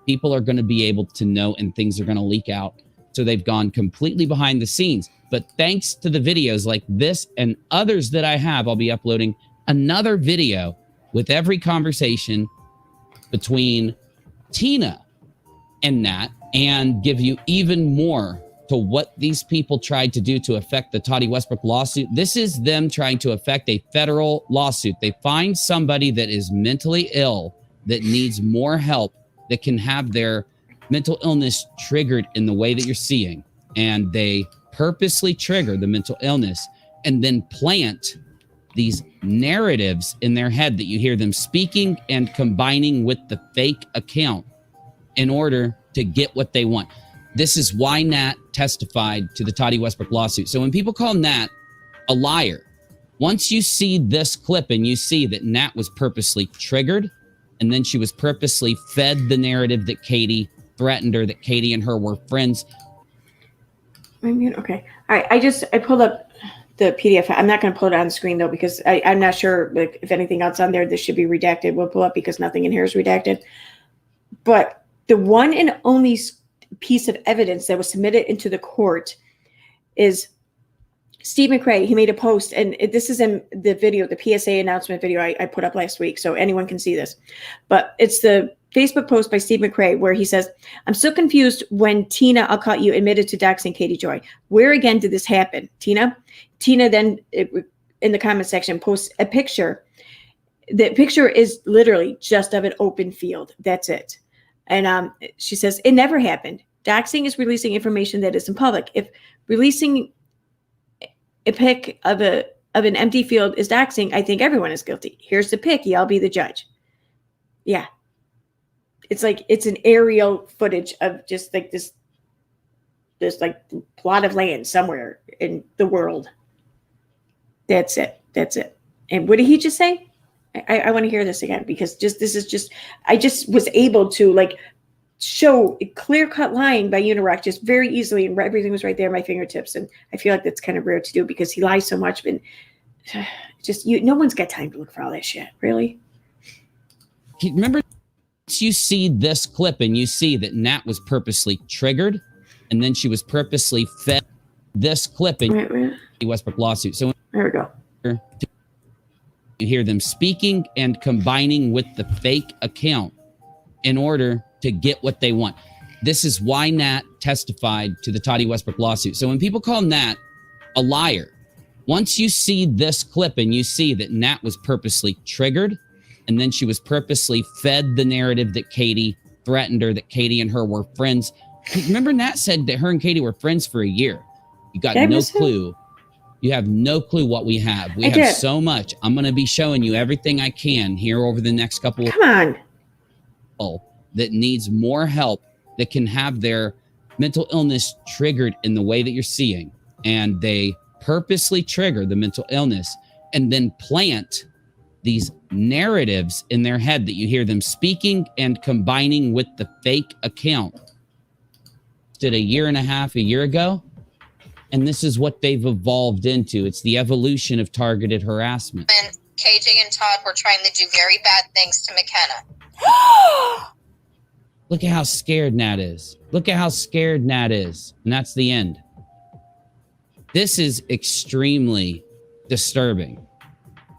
people are going to be able to know and things are going to leak out. So they've gone completely behind the scenes. But thanks to the videos like this and others that I have, I'll be uploading another video with every conversation between Tina and Nat and give you even more to what these people tried to do to affect the Toddy Westbrook lawsuit. This is them trying to affect a federal lawsuit. They find somebody that is mentally ill, that needs more help, that can have their mental illness triggered in the way that you're seeing. And they purposely trigger the mental illness and then plant these narratives in their head that you hear them speaking and combining with the fake account in order to get what they want. This is why Nat testified to the Toddy Westbrook lawsuit. So when people call Nat a liar, once you see this clip and you see that Nat was purposely triggered and then she was purposely fed the narrative that Katie threatened her, that Katie and her were friends. Okay. All right. I pulled up the PDF. I'm not going to pull it on the screen though, because I'm not sure like if anything else on there, this should be redacted. We'll pull up because nothing in here is redacted. But the one and only piece of evidence that was submitted into the court is Steve McRae. He made a post, and this is in the video, the PSA announcement video I put up last week, so anyone can see this. But it's the Facebook post by Steve McRae where he says, "I'm still confused when Tina, I'll call you, admitted to doxing Katie Joy. Where again did this happen, Tina?" Tina then, in the comment section, posts a picture. The picture is literally just of an open field. That's it. And she says, it never happened. Doxing is releasing information that is in public. If releasing a pic of an empty field is doxing, I think everyone is guilty. Here's the pic. I'll be the judge. Yeah. It's like, it's an aerial footage of just like this like plot of land somewhere in the world. That's it. That's it. And what did he just say? I want to hear this again, because this is just, I just was able to like show clear-cut lying by Unirock just very easily, and everything was right there at my fingertips. And I feel like that's kind of rare to do because he lies so much. But just no one's got time to look for all that shit, really. Remember, you see this clip and you see that Nat was purposely triggered, and then she was purposely fed this clip in the Westbrook lawsuit. So there we go. You hear them speaking and combining with the fake account in order to get what they want. This is why Nat testified to the Todd Westbrook lawsuit. So when people call Nat a liar, once you see this clip and you see that Nat was purposely triggered, and then she was purposely fed the narrative that Katie threatened her, that Katie and her were friends. Remember, Nat said that her and Katie were friends for a year. You got no clue. You have no clue what we have. We have so much. I'm going to be showing you everything I can here over the next couple Come on. That needs more help, that can have their mental illness triggered in the way that you're seeing. And they purposely trigger the mental illness and then plant these narratives in their head that you hear them speaking and combining with the fake account. Did a year and a half, a year ago. And this is what they've evolved into. It's the evolution of targeted harassment. And KJ and Todd were trying to do very bad things to McKenna. Look at how scared Nat is. Look at how scared Nat is. And that's the end. This is extremely disturbing.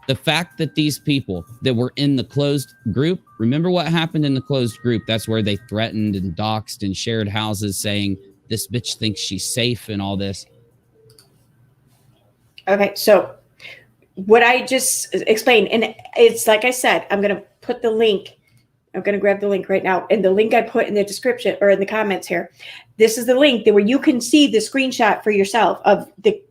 The fact that these people that were in the closed group, remember what happened in the closed group? That's where they threatened and doxed and shared houses saying, this bitch thinks she's safe and all this. Okay, so what I just explained, and it's like I said, I'm going to put the link. I'm going to grab the link right now. And the link I put in the description or in the comments here, this is the link that where you can see the screenshot for yourself of the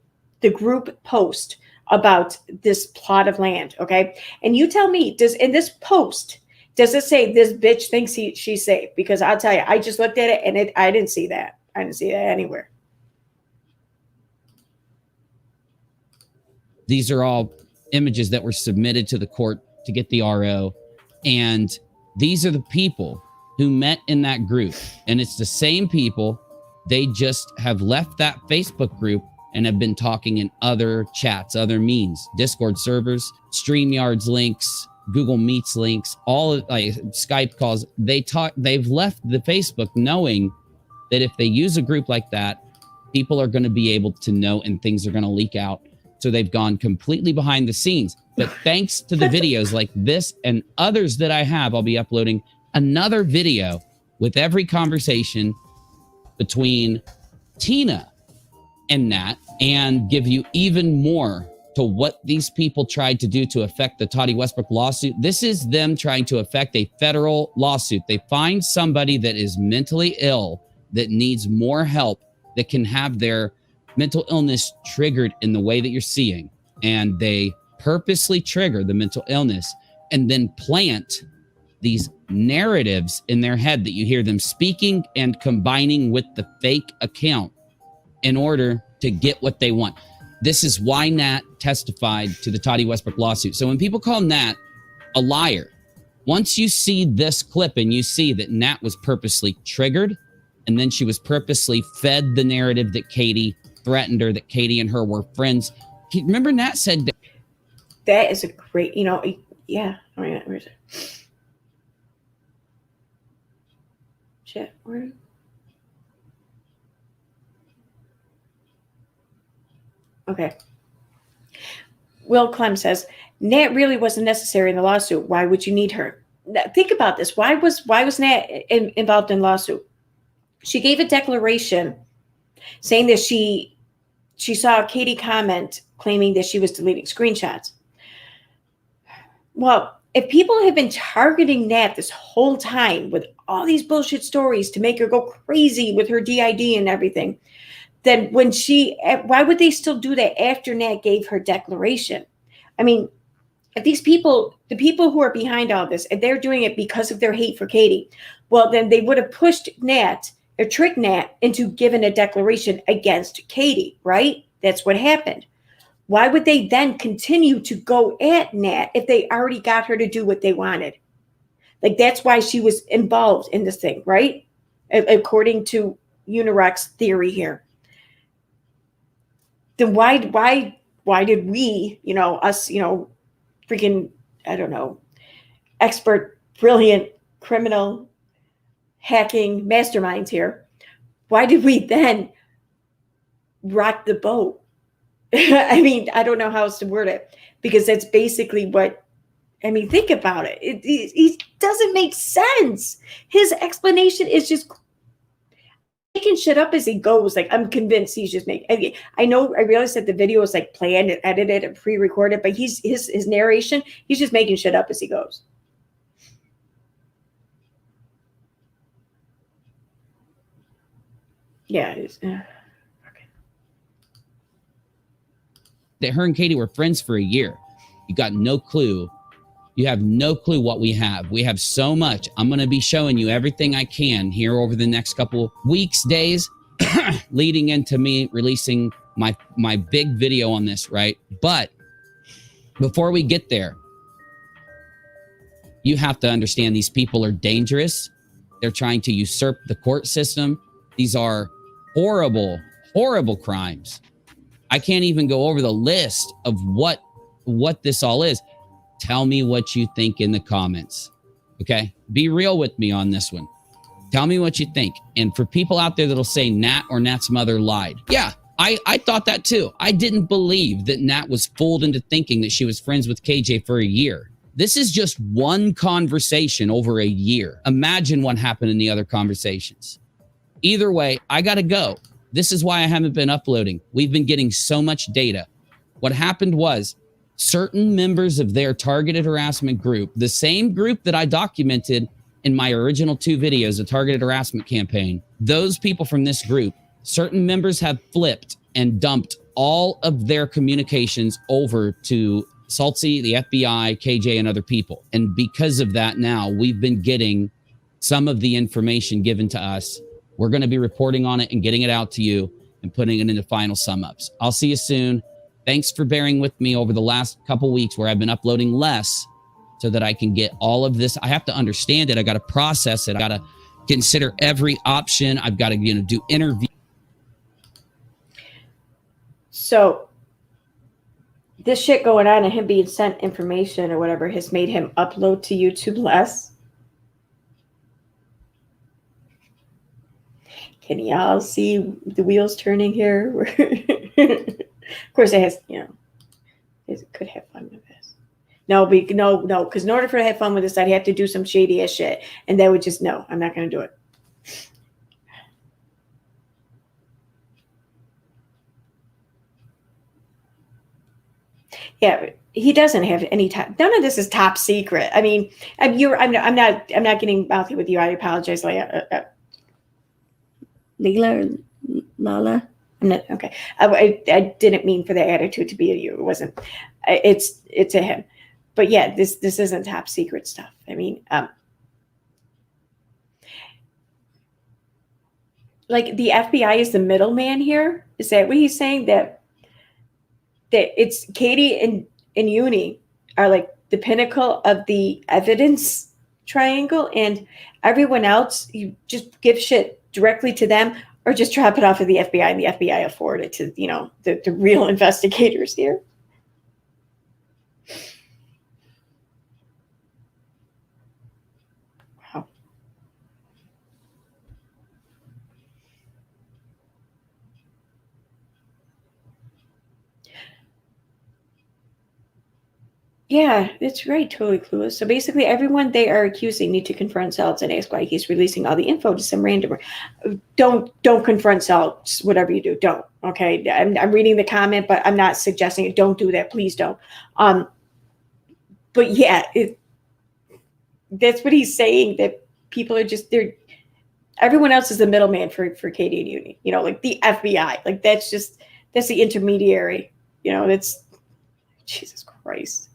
group post about this plot of land. Okay. And you tell me, in this post, does it say this bitch thinks she's safe? Because I'll tell you, I just looked at it and I didn't see that. I didn't see that anywhere. These are all images that were submitted to the court to get the RO. And these are the people who met in that group. And it's the same people. They just have left that Facebook group and have been talking in other chats, other means, Discord servers, StreamYards links, Google Meets links, all like Skype calls. They've left the Facebook knowing that if they use a group like that, people are going to be able to know and things are going to leak out. So they've gone completely behind the scenes. But thanks to the videos like this and others that I have, I'll be uploading another video with every conversation between Tina and Nat and give you even more to what these people tried to do to affect the Todd Westbrook lawsuit. This is them trying to affect a federal lawsuit. They find somebody that is mentally ill, that needs more help, that can have their mental illness triggered in the way that you're seeing. And they purposely trigger the mental illness and then plant these narratives in their head that you hear them speaking and combining with the fake account in order to get what they want. This is why Nat testified to the Todd Westbrook lawsuit. So when people call Nat a liar, once you see this clip and you see that Nat was purposely triggered, and then she was purposely fed the narrative that Katie threatened her, that Katie and her were friends. Remember, Nat said that is a great, yeah. Oh my God, where's it? Shit, where? Okay. Will Clem says, Nat really wasn't necessary in the lawsuit. Why would you need her? Now, think about this. Why was Nat involved in the lawsuit? She gave a declaration saying that she saw Katie comment claiming that she was deleting screenshots. Well, if people have been targeting Nat this whole time with all these bullshit stories to make her go crazy with her DID and everything, then why would they still do that after Nat gave her declaration? I mean, if these people, the people who are behind all this, if they're doing it because of their hate for Katie, well, then they would have pushed Nat or tricked Nat into giving a declaration against Katie, right? That's what happened. Why would they then continue to go at Nat if they already got her to do what they wanted? Like, that's why she was involved in this thing, right? according to Unirock's theory here, then why did we, us, freaking, I don't know, expert, brilliant criminal hacking masterminds here, why did we then rock the boat? I mean, I don't know how else to word it, because that's basically what, I mean, think about it. It doesn't make sense. His explanation is just making shit up as he goes. Like, I'm convinced he's just making. I realize that the video is like planned and edited and pre-recorded, but his narration, he's just making shit up as he goes. Yeah. Okay. That her and Katie were friends for a year. You got no clue. You have no clue what we have. We have so much. I'm going to be showing you everything I can here over the next couple weeks, days, leading into me releasing my big video on this, right? But before we get there, you have to understand these people are dangerous. They're trying to usurp the court system. These are horrible, horrible crimes. I can't even go over the list of what this all is. Tell me what you think in the comments. Okay? Be real with me on this one. Tell me what you think. And for people out there that'll say Nat or Nat's mother lied. Yeah, I thought that too. I didn't believe that Nat was fooled into thinking that she was friends with KJ for a year. This is just one conversation over a year. Imagine what happened in the other conversations. Either way, I gotta go. This is why I haven't been uploading. We've been getting so much data. What happened was certain members of their targeted harassment group, the same group that I documented in my original 2 videos, a targeted harassment campaign, those people from this group, certain members have flipped and dumped all of their communications over to Saltsy, the FBI, KJ, and other people. And because of that, now we've been getting some of the information given to us. We're going to be reporting on it and getting it out to you and putting it into final sum ups. I'll see you soon. Thanks for bearing with me over the last couple weeks where I've been uploading less so that I can get all of this. I have to understand it. I got to process it. I got to consider every option. I've got to, do interviews. So this shit going on and him being sent information or whatever has made him upload to YouTube less. Can y'all see the wheels turning here? Of course, it has, it could have fun with this. No, because in order for it to have fun with this, I'd have to do some shady ass shit. And they would just, no, I'm not going to do it. Yeah, he doesn't have any time. None of this is top secret. I mean, I'm not getting mouthy with you. I apologize, Lala. I'm not okay. I didn't mean for the attitude to be at you. It wasn't. It's a him. But yeah, this isn't top secret stuff. I mean, like the FBI is the middleman here. Is that what he's saying? That it's Katie and Uni are like the pinnacle of the evidence triangle, and everyone else, you just give shit directly to them or just drop it off of the FBI, and the FBI afford it to, the real investigators here. Wow. Yeah, it's right. Totally clueless. So basically, everyone they are accusing need to confront Seltz and ask why he's releasing all the info to some randomer. Don't confront Seltz. Whatever you do, don't. Okay, I'm reading the comment, but I'm not suggesting it. Don't do that. Please don't. But yeah, that's what he's saying. That people are just everyone else is the middleman for Katie and Uni. Like the FBI. Like that's the intermediary. That's Jesus Christ.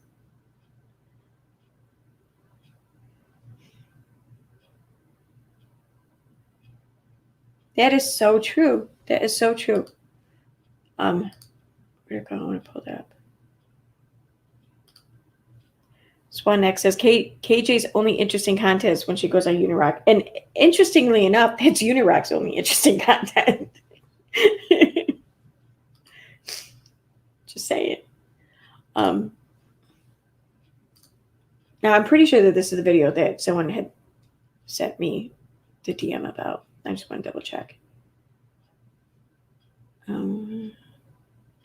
That is so true. That is so true. Where'd it go? I want to pull that up. Swan Next says KJ's only interesting content is when she goes on Unirock. And interestingly enough, it's Unirock's only interesting content. Just saying. Now I'm pretty sure that this is the video that someone had sent me the DM about. I just want to double check. All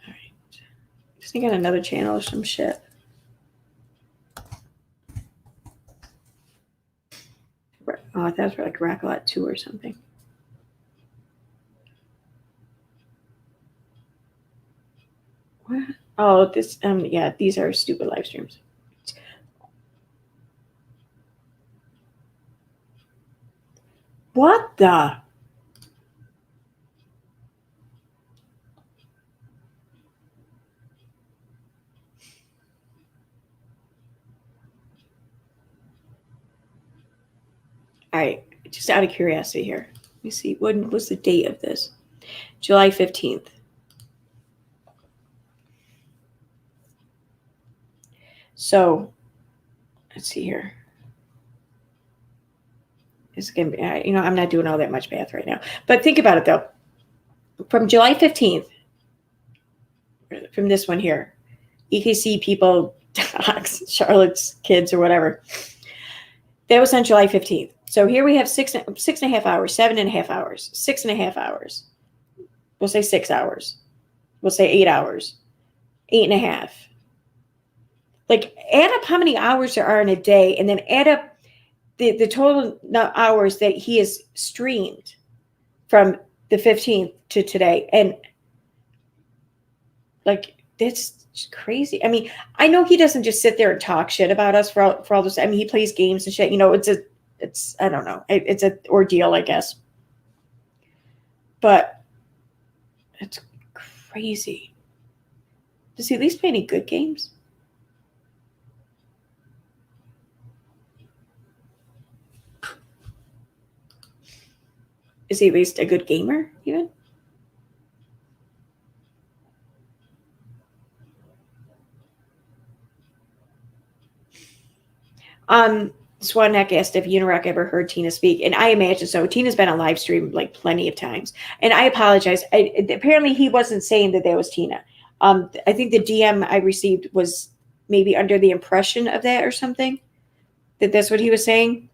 right. Just think on another channel or some shit. Oh, that was like Rackalot 2 or something. What? Oh, this, yeah, these are stupid live streams. What the? All right, just out of curiosity here. Let me see. When was the date of this? July 15th. So, let's see here. It's going to be, I'm not doing all that much math right now. But think about it, though. From July 15th, from this one here, EKC people, dogs, Charlotte's kids or whatever, that was on July 15th. So here we have 6.5 hours, 7.5 hours, 6.5 hours. We'll say 6 hours. We'll say 8 hours, 8.5. Like, add up how many hours there are in a day, and then add up the total hours that he has streamed from the 15th to today. And, like, that's crazy. I mean, I know he doesn't just sit there and talk shit about us for all this. I mean, he plays games and shit. You know, it's I don't know. It's an ordeal, I guess. But it's crazy. Does he at least play any good games? Is he at least a good gamer, even? Swanneck asked if Unirock ever heard Tina speak, and I imagine so. Tina's been on live stream like plenty of times, and I apologize. Apparently, he wasn't saying that was Tina. I think the DM I received was maybe under the impression of that or something, that that's what he was saying.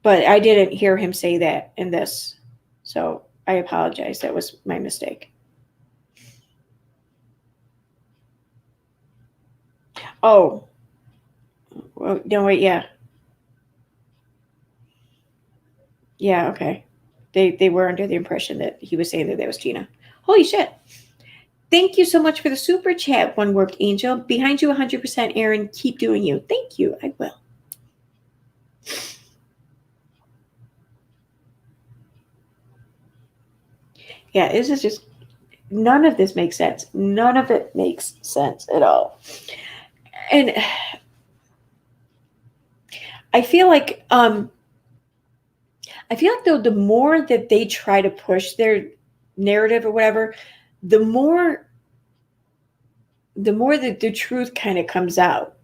But I didn't hear him say that in this, so I apologize. That was my mistake. Oh. Well, no, wait, yeah. Yeah, okay. They were under the impression that he was saying that was Tina. Holy shit. Thank you so much for the super chat, One Worked Angel. Behind you 100%, Aaron. Keep doing you. Thank you. I will. Yeah, this is just, none of this makes sense. None of it makes sense at all. And I feel like though the more that they try to push their narrative or whatever, the more that the truth kind of comes out.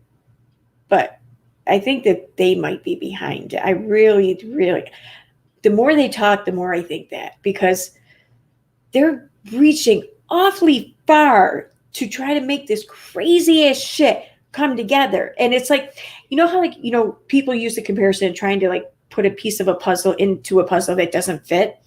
But I think that they might be behind it. I really, really, the more they talk, the more I think that, because they're reaching awfully far to try to make this crazy ass shit come together. And it's like, you know how, like, you know, people use the comparison of trying to like put a piece of a puzzle into a puzzle that doesn't fit.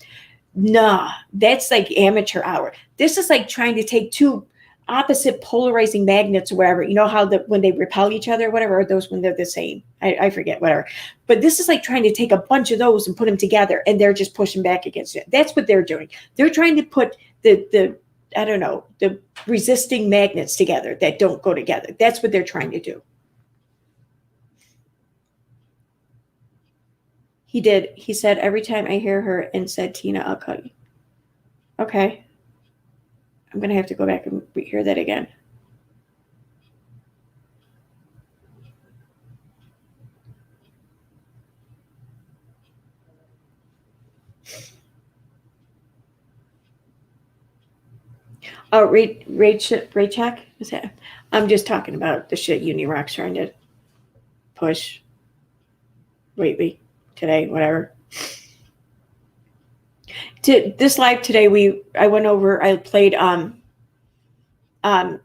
Nah, that's like amateur hour. This is like trying to take two opposite polarizing magnets or whatever. You know how when they repel each other or whatever, or those when they're the same. I forget, whatever. But this is like trying to take a bunch of those and put them together, and they're just pushing back against it. That's what they're doing. They're trying to put the I don't know, the resisting magnets together that don't go together. That's what they're trying to do. He did. He said, every time I hear her and said, Tina, I'll call you. Okay. I'm going to have to go back and hear that again. Oh, Ray check? Is that? I'm just talking about the shit Unirock's trying to push lately, today, whatever. To this live today, I played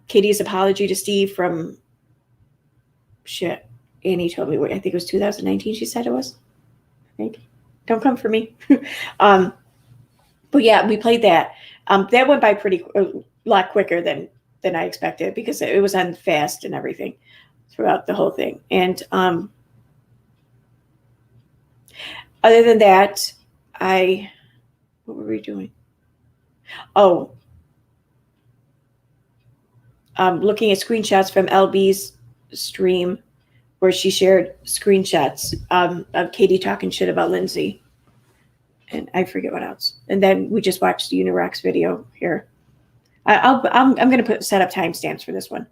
Katie's apology to Steve from shit. Annie told me, I think it was 2019. She said it was. Right? Don't come for me. But yeah, we played that. That went by a lot quicker than I expected because it was on fast and everything throughout the whole thing. And other than that, what were we doing? Oh, looking at screenshots from Elle Bee's stream where she shared screenshots of Katie talking shit about Lindsay. And I forget what else. And then we just watched Unirock's video here. I'm going to set up timestamps for this one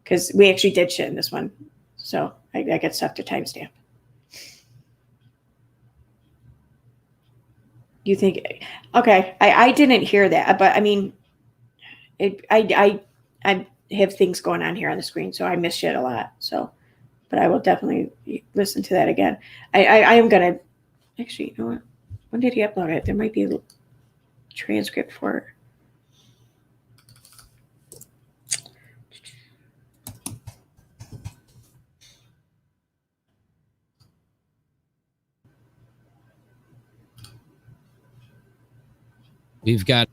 because we actually did shit in this one. So I got stuff to timestamp. You think, okay, I didn't hear that, but I mean, I have things going on here on the screen, so I miss shit a lot. So, but I will definitely listen to that again. I am going to, actually, you know what? When did he upload it? There might be a transcript for it. We've got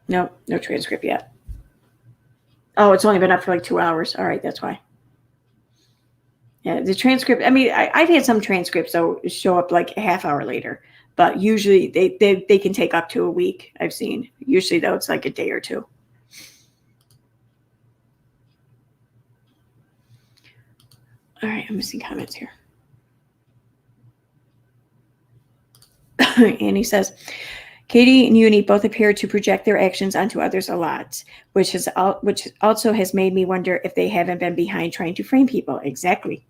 no transcript yet. Oh, it's only been up for like 2 hours. All right, that's why. Yeah, the transcript. I mean, I've had some transcripts though show up like a half hour later, but usually they can take up to a week. I've seen. Usually though, it's like a day or two. All right, I'm missing comments here. Annie says, Katie and Uni both appear to project their actions onto others a lot, which also has made me wonder if they haven't been behind trying to frame people. Exactly.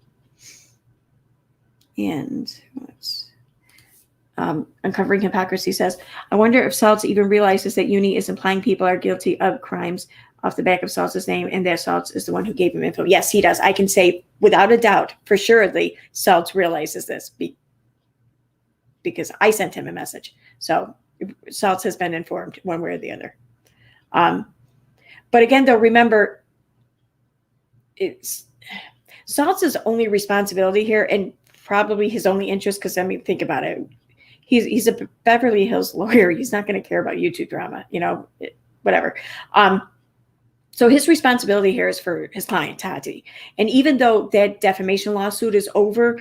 And Uncovering Hypocrisy says, I wonder if Saltz even realizes that Uni is implying people are guilty of crimes off the back of Saltz's name and that Saltz is the one who gave him info. Yes, he does. I can say without a doubt, for surely, Saltz realizes this because I sent him a message. So Saltz has been informed one way or the other. But again, though, remember, it's Saltz's only responsibility here and probably his only interest, because I mean, think about it. He's a Beverly Hills lawyer. He's not going to care about YouTube drama, whatever. So his responsibility here is for his client, Tati. And even though that defamation lawsuit is over,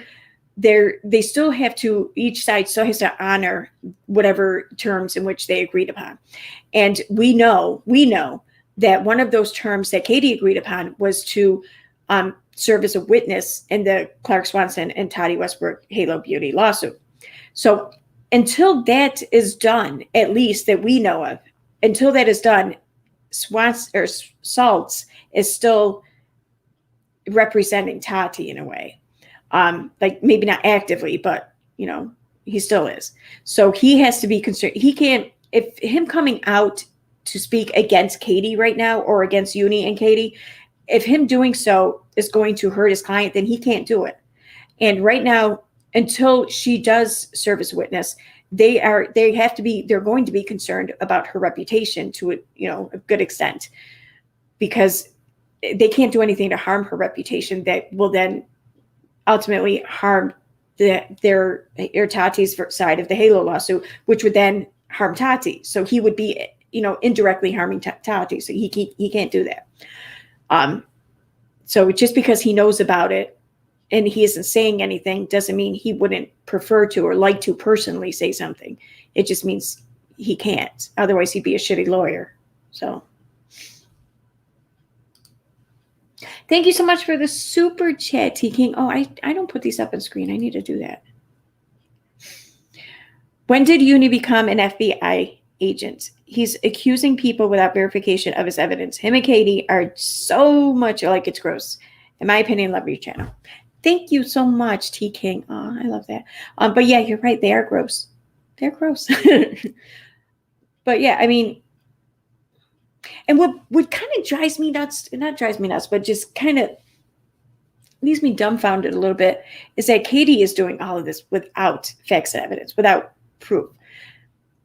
they still have to, each side still has to honor whatever terms in which they agreed upon. And we know that one of those terms that Katie agreed upon was to serve as a witness in the Clark Swanson and Toddy Westbrook Halo Beauty lawsuit. So until that is done, at least that we know of, until that is done, Saltz is still representing Tati in a way. Like maybe not actively, but he still is. So he has to be concerned. He can't, if him coming out to speak against Katie right now or against Uni and Katie, if him doing so is going to hurt his client, then he can't do it. And right now, until she does serve as a witness, they're going to be concerned about her reputation to a good extent, because they can't do anything to harm her reputation that will then ultimately harm their Tati's side of the Halo lawsuit, which would then harm Tati. So he would be, indirectly harming Tati. So he can't do that. So just because he knows about it and he isn't saying anything doesn't mean he wouldn't prefer to or like to personally say something. It just means he can't. Otherwise, he'd be a shitty lawyer. So thank you so much for the super chat, T King. Oh, I don't put these up on screen. I need to do that. When did Uni become an FBI agent? He's accusing people without verification of his evidence. Him and Katie are so much alike, it's gross. In my opinion, love your channel. Thank you so much, T King. Oh, I love that. But yeah, you're right. They are gross. They're gross. But yeah, I mean, And what kind of drives me nuts, not drives me nuts, but just kind of leaves me dumbfounded a little bit, is that Katie is doing all of this without facts and evidence, without proof.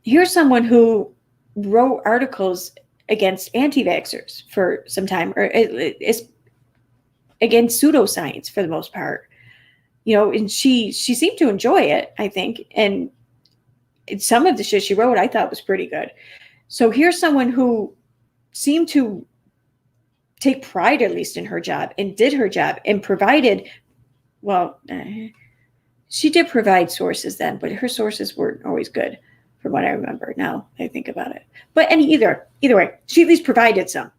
Here's someone who wrote articles against anti-vaxxers for some time, or is against pseudoscience for the most part, and she seemed to enjoy it, I think. And some of the shit she wrote, I thought was pretty good. So here's someone who seemed to take pride, at least in her job, and did her job and provided, she did provide sources then, but her sources weren't always good from what I remember now I think about it. But either way, she at least provided some.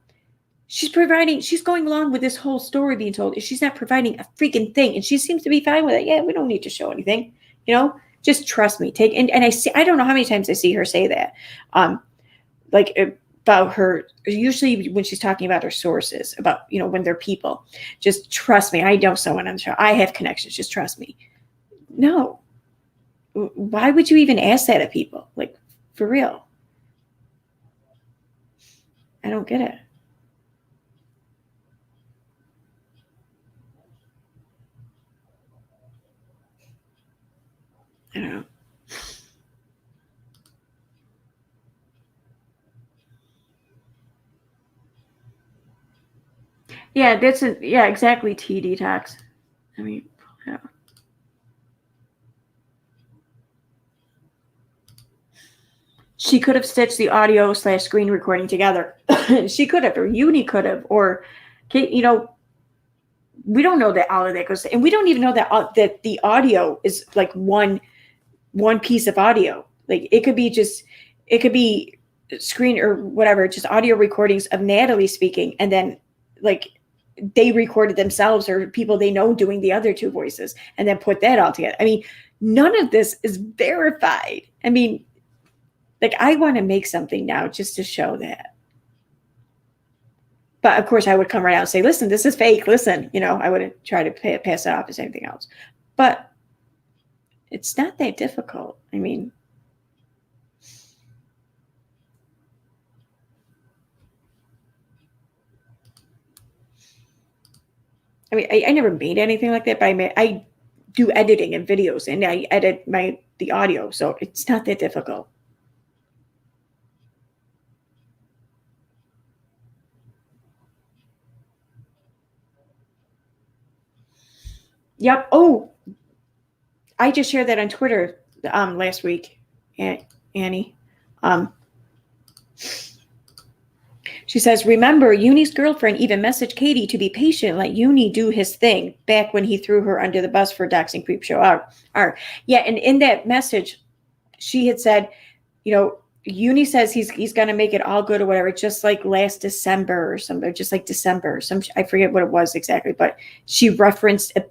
She's going along with this whole story being told. She's not providing a freaking thing, and she seems to be fine with it. Yeah, we don't need to show anything, just trust me. I don't know how many times I see her say that. About her, usually when she's talking about her sources, about, when they're people, just trust me. I know someone on the show. I have connections. Just trust me. No. Why would you even ask that of people? Like, for real? I don't get it. I don't know. Yeah, exactly. Tea detox. I mean, yeah. She could have stitched the audio / screen recording together. She could have, or Uni could have, or, we don't know that all of that goes, and we don't even know that the audio is like one piece of audio. Like it could be screen or whatever, just audio recordings of Natalie speaking, and then like they recorded themselves or people they know doing the other two voices, and then put that all together. I mean, none of this is verified. I mean, like, I want to make something now just to show that. But of course, I would come right out and say, listen, this is fake. Listen, I wouldn't try to pass it off as anything else. But it's not that difficult. I mean, I never made anything like that, but I do editing and videos, and I edit the audio, so it's not that difficult. Yep. Oh, I just shared that on Twitter last week, Annie. She says, remember, Uni's girlfriend even messaged Katie to be patient, let Uni do his thing back when he threw her under the bus for doxing Creepshow R. Yeah, and in that message, she had said, Uni says he's going to make it all good or whatever, just like last December or something, just like December. I forget what it was exactly, but she referenced a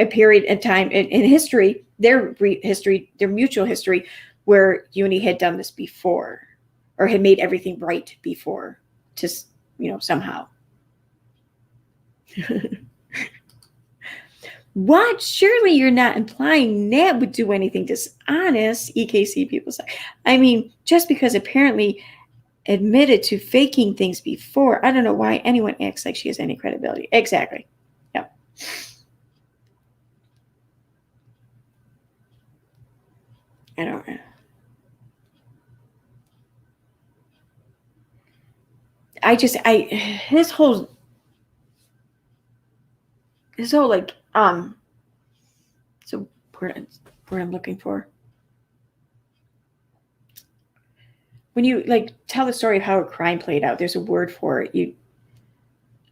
period of time in history, their mutual history, where Uni had done this before, or had made everything right before, just, somehow. What? Surely you're not implying Nat would do anything dishonest, EKC people say. I mean, just because apparently admitted to faking things before, I don't know why anyone acts like she has any credibility. Exactly. Yep. I don't know. His whole like, so word I'm looking for. When you like tell the story of how a crime played out, there's a word for it.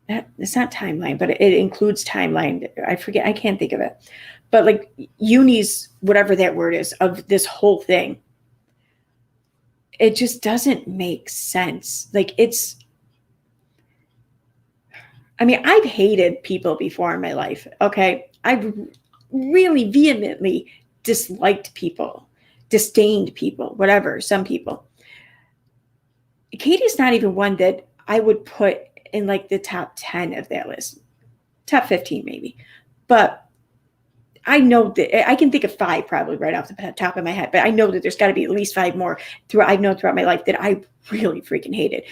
It's not timeline, but it includes timeline. I forget, I can't think of it. But like Uni's, whatever that word is, of this whole thing, it just doesn't make sense. Like I've hated people before in my life, okay? I've really vehemently disliked people, disdained people, whatever, some people. Katie's not even one that I would put in like the top 10 of that list. Top 15 maybe. But I know that I can think of 5 probably right off the top of my head, but I know that there's got to be at least 5 more I've known throughout my life that I really freaking hated.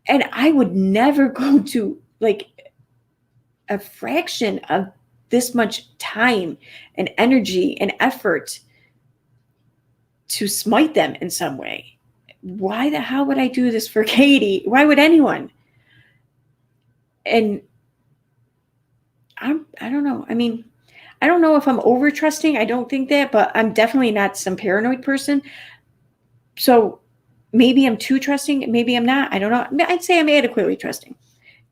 And I would never go to like a fraction of this much time and energy and effort to smite them in some way. Why the hell would I do this for Katie? Why would anyone? And I don't know. I mean, I don't know if I'm over trusting. I don't think that, but I'm definitely not some paranoid person. So maybe I'm too trusting. Maybe I'm not. I don't know. I'd say I'm adequately trusting.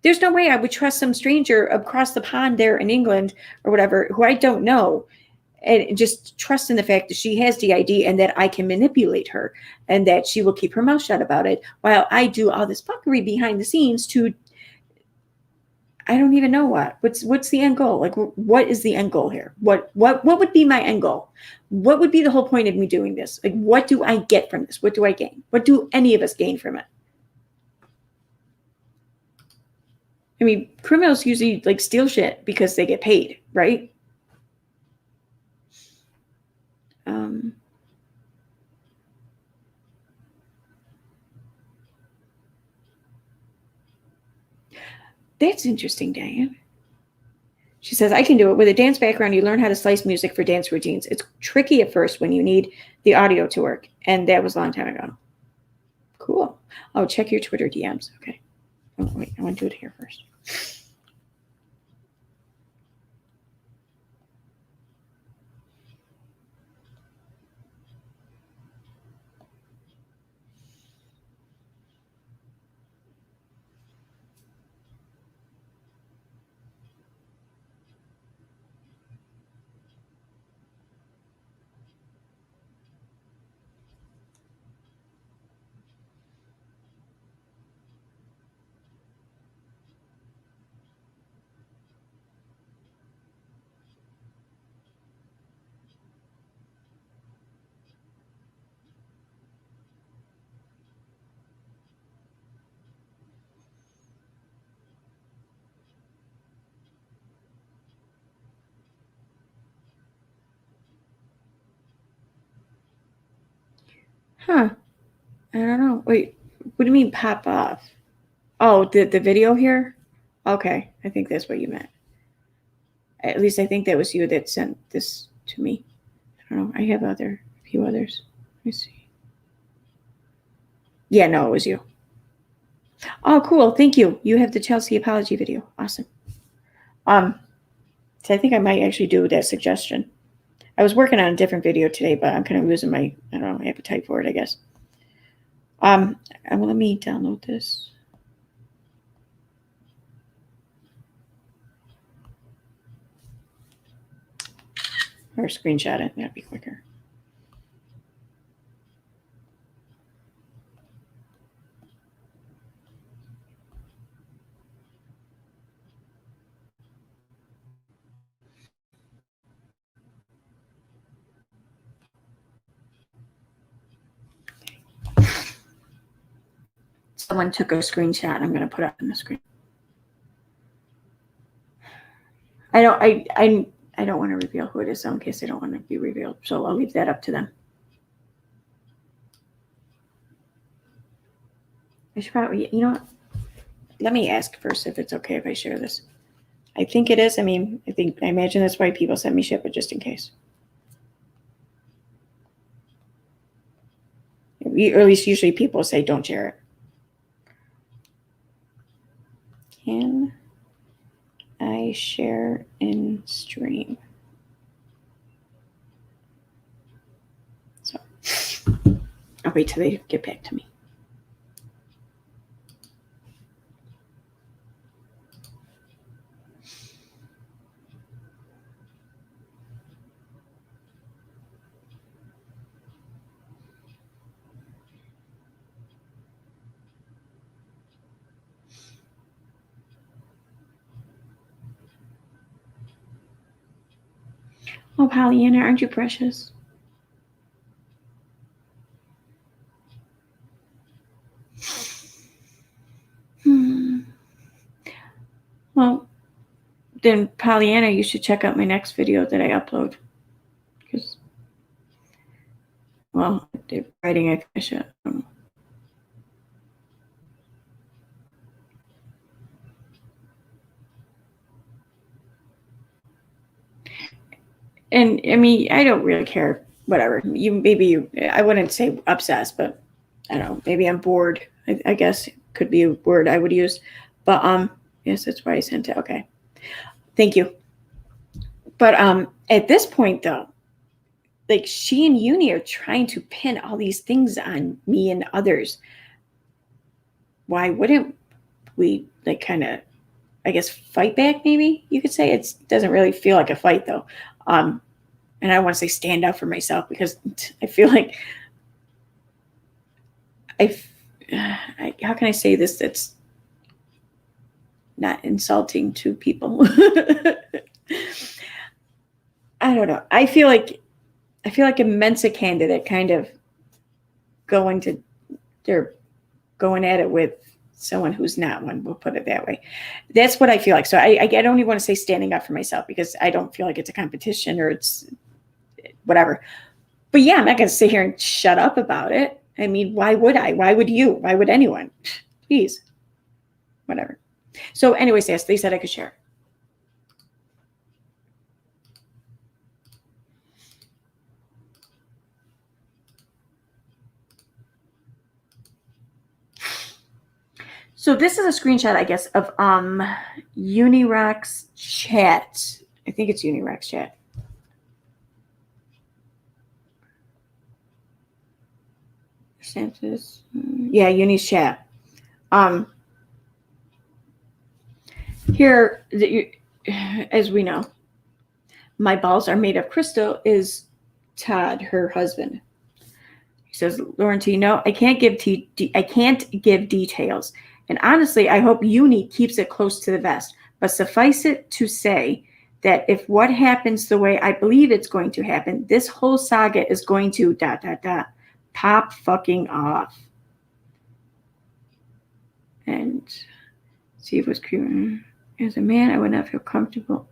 There's no way I would trust some stranger across the pond there in England or whatever, who I don't know, and just trust in the fact that she has DID and that I can manipulate her and that she will keep her mouth shut about it while I do all this fuckery behind the scenes to, I don't even know what's the end goal? Like, what is the end goal here? What would be my end goal? What would be the whole point of me doing this? Like, what do I get from this? What do I gain? What do any of us gain from it? I mean, criminals usually like steal shit because they get paid, right? That's interesting, Diane. She says, I can do it. With a dance background, you learn how to slice music for dance routines. It's tricky at first when you need the audio to work. And that was a long time ago. Cool. Oh, check your Twitter DMs. Okay. Oh, wait, I want to do it here first. Huh. I don't know. Wait, what do you mean pop off? Oh, the video here? Okay. I think that's what you meant. At least I think that was you that sent this to me. I don't know. I have a few others. Let me see. Yeah, no, it was you. Oh, cool. Thank you. You have the Chelsea apology video. Awesome. So I think I might actually do that suggestion. I was working on a different video today, but I'm kind of losing my, I don't know, appetite for it, I guess. Let me download this. Or screenshot it. That'd be quicker. Someone took a screenshot. I'm going to put up on the screen. I don't want to reveal who it is, so in case they don't want to be revealed. So I'll leave that up to them. I should probably, you know what? Let me ask first if it's okay if I share this. I think it is. I mean, I imagine that's why people send me shit, but just in case. Or at least usually people say don't share it. Can I share in stream? So I'll wait till they get back to me. Oh, Pollyanna, aren't you precious? Well, then Pollyanna, you should check out my next video that I upload. Because, well, they're writing I finish it. And I mean, I don't really care. Whatever. I wouldn't say obsessed, but I don't know. Maybe I'm bored. I guess could be a word I would use. But yes, that's why I sent it. Okay. Thank you. But at this point though, like she and Uni are trying to pin all these things on me and others. Why wouldn't we like kind of, I guess, fight back? Maybe you could say. It doesn't really feel like a fight though. And I want to say stand up for myself because I feel like how can I say this that's not insulting to people? I don't know. I feel like a Mensa candidate kind of they're going at it with someone who's not one. We'll put it that way. That's what I feel like. So I don't even want to say standing up for myself because I don't feel like it's a competition or it's whatever. But yeah, I'm not going to sit here and shut up about it. I mean, why would I? Why would you? Why would anyone? Please. Whatever. So anyways, yes, they said I could share. So this is a screenshot, I guess, of Unirock's chat. I think it's Unirock's chat. Yeah, Uni's chat. Here, as we know, my balls are made of crystal is Todd, her husband. He says, Laurentino, I can't give details. And honestly, I hope Uni keeps it close to the vest. But suffice it to say that if what happens the way I believe it's going to happen, this whole saga is going to ... pop fucking off. And Steve was cute. As a man, I would not feel comfortable.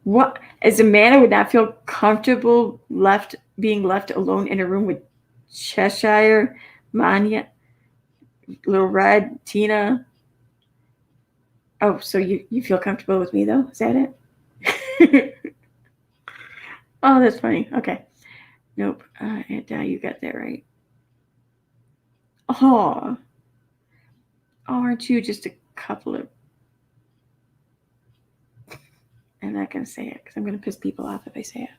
What? As a man, I would not feel comfortable being left alone in a room with Cheshire, Manya, Little Red, Tina. Oh, so you feel comfortable with me though? Is that it? Oh, that's funny. Okay. Nope. You got that right. Oh, aren't you just a couple of... I'm not going to say it because I'm going to piss people off if I say it.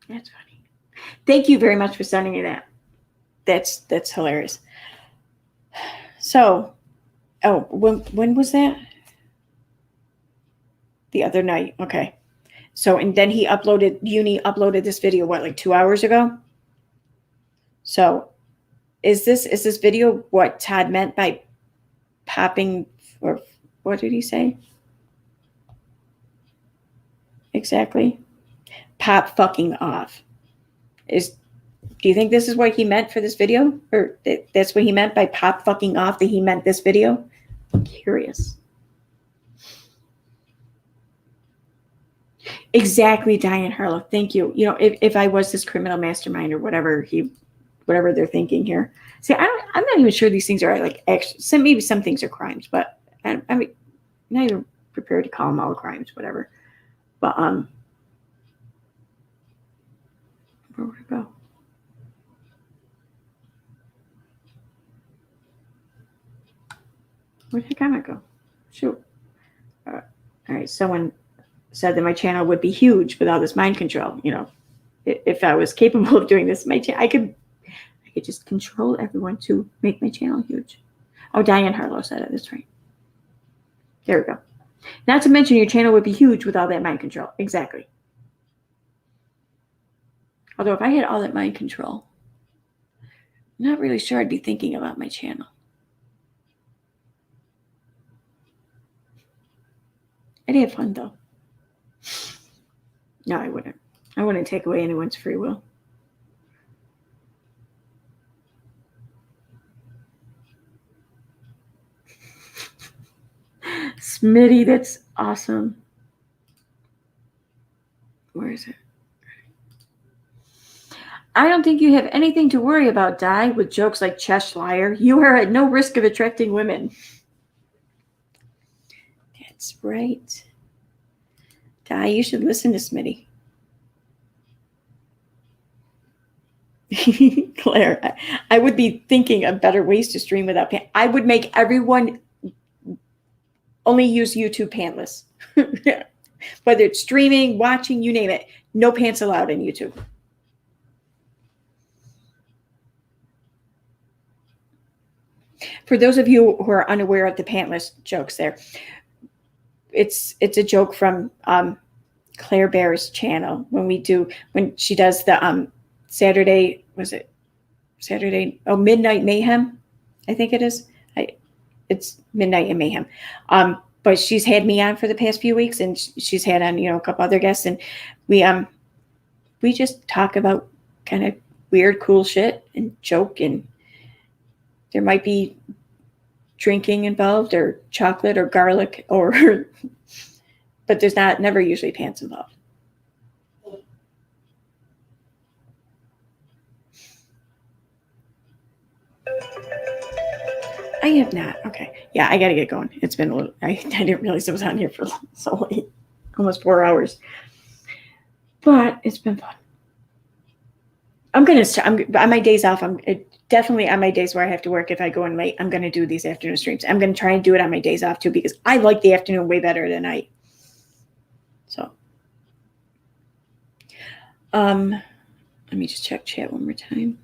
That's funny. Thank you very much for sending me that. That's hilarious. So, when was that? The other night. Okay. So, and then Uni uploaded this video, what, like 2 hours ago? So is this video what Todd meant by popping, or what did he say? Exactly. Pop fucking off. Do you think this is what he meant for this video? Or that's what he meant by pop fucking off, that he meant this video? I'm curious. Exactly, Diane Harlow. Thank you. You know, if I was this criminal mastermind or whatever they're thinking here. See, I'm not even sure these things are like maybe some things are crimes, but I'm not even prepared to call them all crimes, whatever. But where would it go? Where did the comment go? Shoot. All right. Someone said that my channel would be huge without this mind control. You know, if I was capable of doing this, I could just control everyone to make my channel huge. Oh, Diane Harlow said it. That's right. There we go. Not to mention your channel would be huge with all that mind control. Exactly. Although if I had all that mind control, I'm not really sure I'd be thinking about my channel. I'd have fun though. No, I wouldn't. I wouldn't take away anyone's free will. Smitty, that's awesome. Where is it? I don't think you have anything to worry about, Di, with jokes like Cheshire. You are at no risk of attracting women. That's right. Di, you should listen to Smitty. Claire, I would be thinking of better ways to stream without pants. I would make everyone only use YouTube pantless. Whether it's streaming, watching, you name it. No pants allowed in YouTube. For those of you who are unaware of the pantless jokes there, it's a joke from Claire Bear's channel when she does the Saturday, was it Saturday? Oh, Midnight Mayhem, I think it is. It's Midnight and Mayhem. But she's had me on for the past few weeks, and she's had on, a couple other guests, and we just talk about kind of weird, cool shit and joke, and there might be drinking involved or chocolate or garlic but there's never usually pants involved. I have not. Okay. Yeah, I got to get going. It's been a little, I didn't realize it was on here for so late, almost 4 hours, but it's been fun. I'm on my days off. Definitely on my days where I have to work, if I go in late, I'm going to do these afternoon streams. I'm going to try and do it on my days off too, because I like the afternoon way better than night. So, let me just check chat one more time.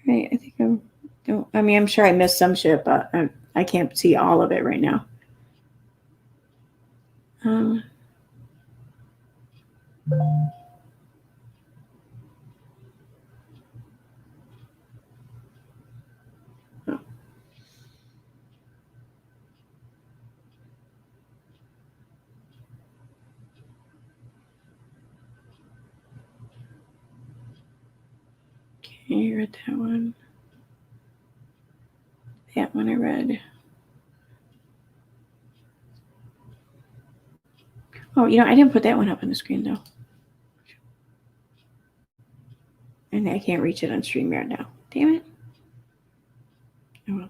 Right, I think I'm sure I missed some shit, but I can't see all of it right now. Okay, you read that one. That one I read. Oh, I didn't put that one up on the screen though. And I can't reach it on StreamYard now. Damn it. Oh well.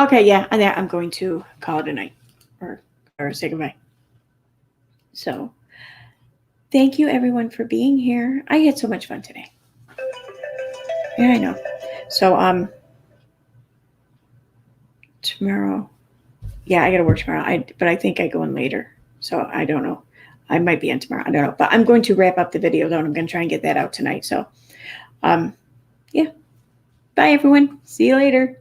Okay, yeah, and that I'm going to call it a night or say goodbye. So thank you everyone for being here. I had so much fun today. Yeah, I know. So tomorrow, yeah, I gotta work tomorrow. But I think I go in later. So I don't know. I might be in tomorrow. I don't know. But I'm going to wrap up the video though, and I'm gonna try and get that out tonight. So yeah. Bye everyone. See you later.